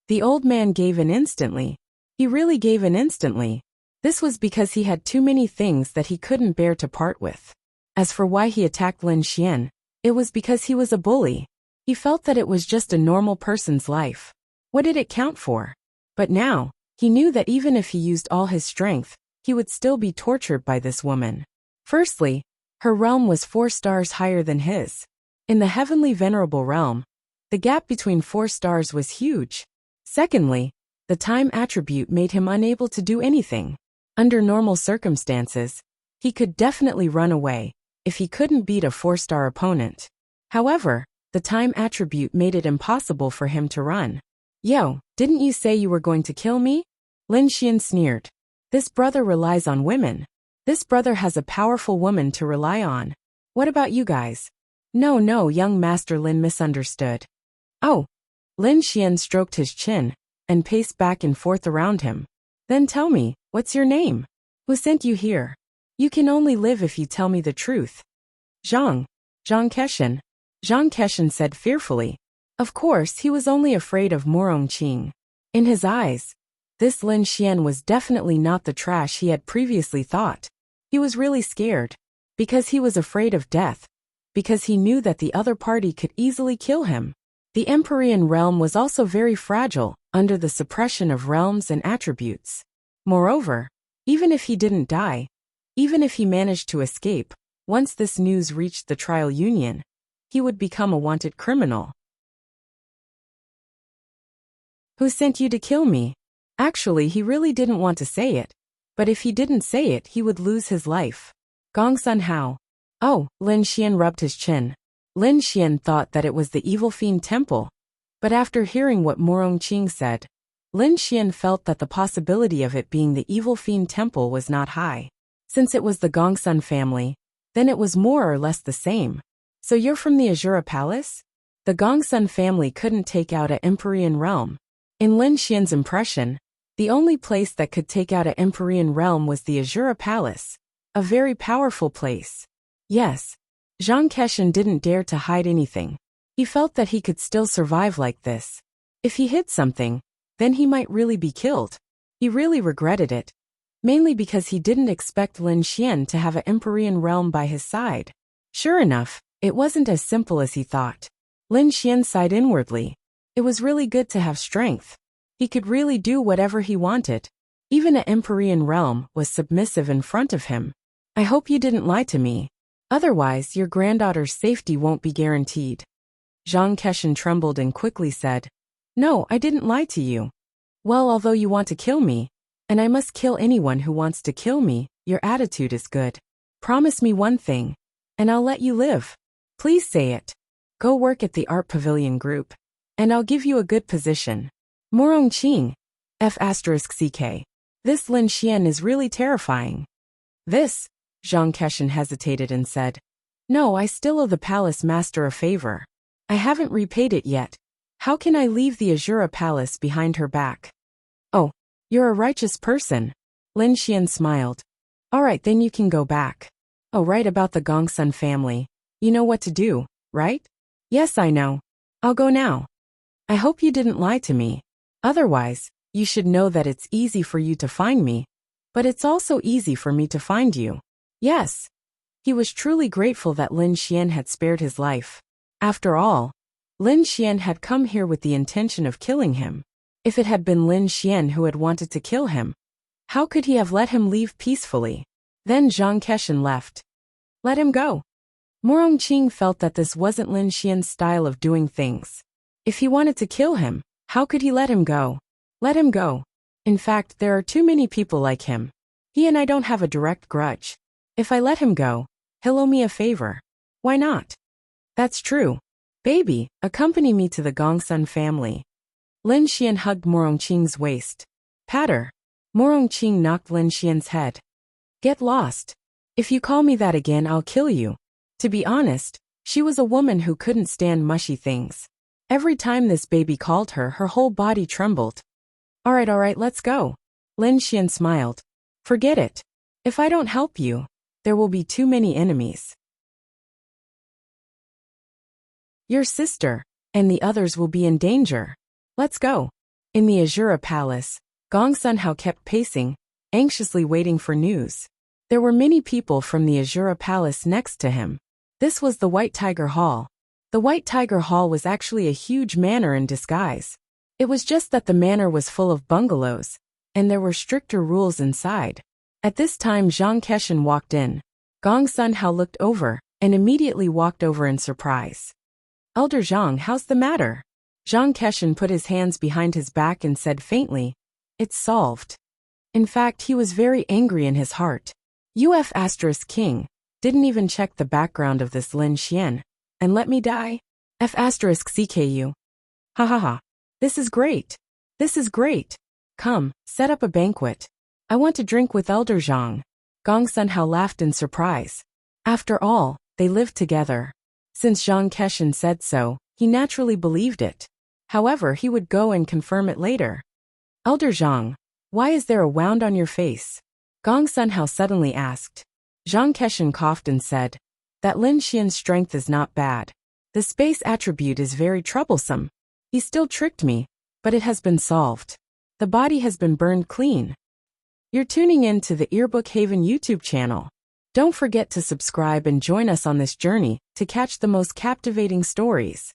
The old man gave in instantly. He really gave in instantly. This was because he had too many things that he couldn't bear to part with. As for why he attacked Lin Xian, it was because he was a bully. He felt that it was just a normal person's life. What did it count for? But now, he knew that even if he used all his strength, he would still be tortured by this woman. Firstly, her realm was 4 stars higher than his. In the heavenly venerable realm, the gap between 4 stars was huge. Secondly, the time attribute made him unable to do anything. Under normal circumstances, he could definitely run away if he couldn't beat a 4-star opponent. However, the time attribute made it impossible for him to run. Yo, didn't you say you were going to kill me? Lin Xian sneered. This brother relies on women. This brother has a powerful woman to rely on. What about you guys? No, young Master Lin misunderstood. Oh. Lin Xian stroked his chin and paced back and forth around him. Then tell me, what's your name? Who sent you here? You can only live if you tell me the truth. Zhang Keshan. Zhang Keshan said fearfully. Of course, he was only afraid of Morongqing. In his eyes, this Lin Xian was definitely not the trash he had previously thought. He was really scared, because he was afraid of death, because he knew that the other party could easily kill him. The Empyrean realm was also very fragile, under the suppression of realms and attributes. Moreover, even if he didn't die, even if he managed to escape, once this news reached the trial union, he would become a wanted criminal. Who sent you to kill me? Actually, he really didn't want to say it, but if he didn't say it, he would lose his life. Gongsun Hao. Oh, Lin Xian rubbed his chin. Lin Xian thought that it was the evil fiend temple. But after hearing what Morong Qing said, Lin Xian felt that the possibility of it being the evil fiend temple was not high. Since it was the Gongsun family, then it was more or less the same. So you're from the Azura Palace? The Gongsun family couldn't take out an Empyrean realm. In Lin Xian's impression, the only place that could take out an Empyrean realm was the Azura Palace, a very powerful place. Yes, Zhang Keshan didn't dare to hide anything. He felt that he could still survive like this. If he hid something, then he might really be killed. He really regretted it, mainly because he didn't expect Lin Xian to have an Empyrean realm by his side. Sure enough, it wasn't as simple as he thought. Lin Xian sighed inwardly. It was really good to have strength. He could really do whatever he wanted. Even an Empyrean realm was submissive in front of him. I hope you didn't lie to me. Otherwise, your granddaughter's safety won't be guaranteed. Zhang Keshan trembled and quickly said, No, I didn't lie to you. Well, although you want to kill me, and I must kill anyone who wants to kill me, your attitude is good. Promise me one thing, and I'll let you live. Please say it. Go work at the Art Pavilion Group, and I'll give you a good position. Morong Qing, F***CK. This Lin Xian is really terrifying. This, Zhang Keshan hesitated and said, No, I still owe the palace master a favor. I haven't repaid it yet. How can I leave the Azura Palace behind her back? Oh, you're a righteous person. Lin Xian smiled. All right, then you can go back. Oh, right, about the Gongsun family. You know what to do, right? Yes, I know. I'll go now. I hope you didn't lie to me. Otherwise, you should know that it's easy for you to find me, but it's also easy for me to find you. Yes. He was truly grateful that Lin Xian had spared his life. After all, Lin Xian had come here with the intention of killing him. If it had been Lin Xian who had wanted to kill him, how could he have let him leave peacefully? Then Zhang Keshan left. Let him go. Morong Qing felt that this wasn't Lin Xian's style of doing things. If he wanted to kill him, how could he let him go? Let him go. In fact, there are too many people like him. He and I don't have a direct grudge. If I let him go, he'll owe me a favor. Why not? That's true. Baby, accompany me to the Gongsun family. Lin Xian hugged Morong Qing's waist. Patter. Morong Qing knocked Lin Xian's head. Get lost. If you call me that again, I'll kill you. To be honest, she was a woman who couldn't stand mushy things. Every time this baby called her, her whole body trembled. All right, let's go. Lin Xian smiled. Forget it. If I don't help you, there will be too many enemies. Your sister and the others will be in danger. Let's go. In the Azura Palace, Gong Sun Hao kept pacing, anxiously waiting for news. There were many people from the Azura Palace next to him. This was the White Tiger Hall. The White Tiger Hall was actually a huge manor in disguise. It was just that the manor was full of bungalows, and there were stricter rules inside. At this time Zhang Keshan walked in. Gong Sun Hao looked over, and immediately walked over in surprise. Elder Zhang, how's the matter? Zhang Keshan put his hands behind his back and said faintly, It's solved. In fact, he was very angry in his heart. King didn't even check the background of this Lin Xian, and let me die? F***CKU. Ha ha ha. This is great. This is great. Come, set up a banquet. I want to drink with Elder Zhang. Gong Sun Hao laughed in surprise. After all, they lived together. Since Zhang Keshan said so, he naturally believed it. However, he would go and confirm it later. Elder Zhang, why is there a wound on your face? Gong Sun Hao suddenly asked. Zhang Keshan coughed and said, That Lin Xian's strength is not bad. The space attribute is very troublesome. He still tricked me, but it has been solved. The body has been burned clean. You're tuning in to the Earbook Haven YouTube channel. Don't forget to subscribe and join us on this journey to catch the most captivating stories.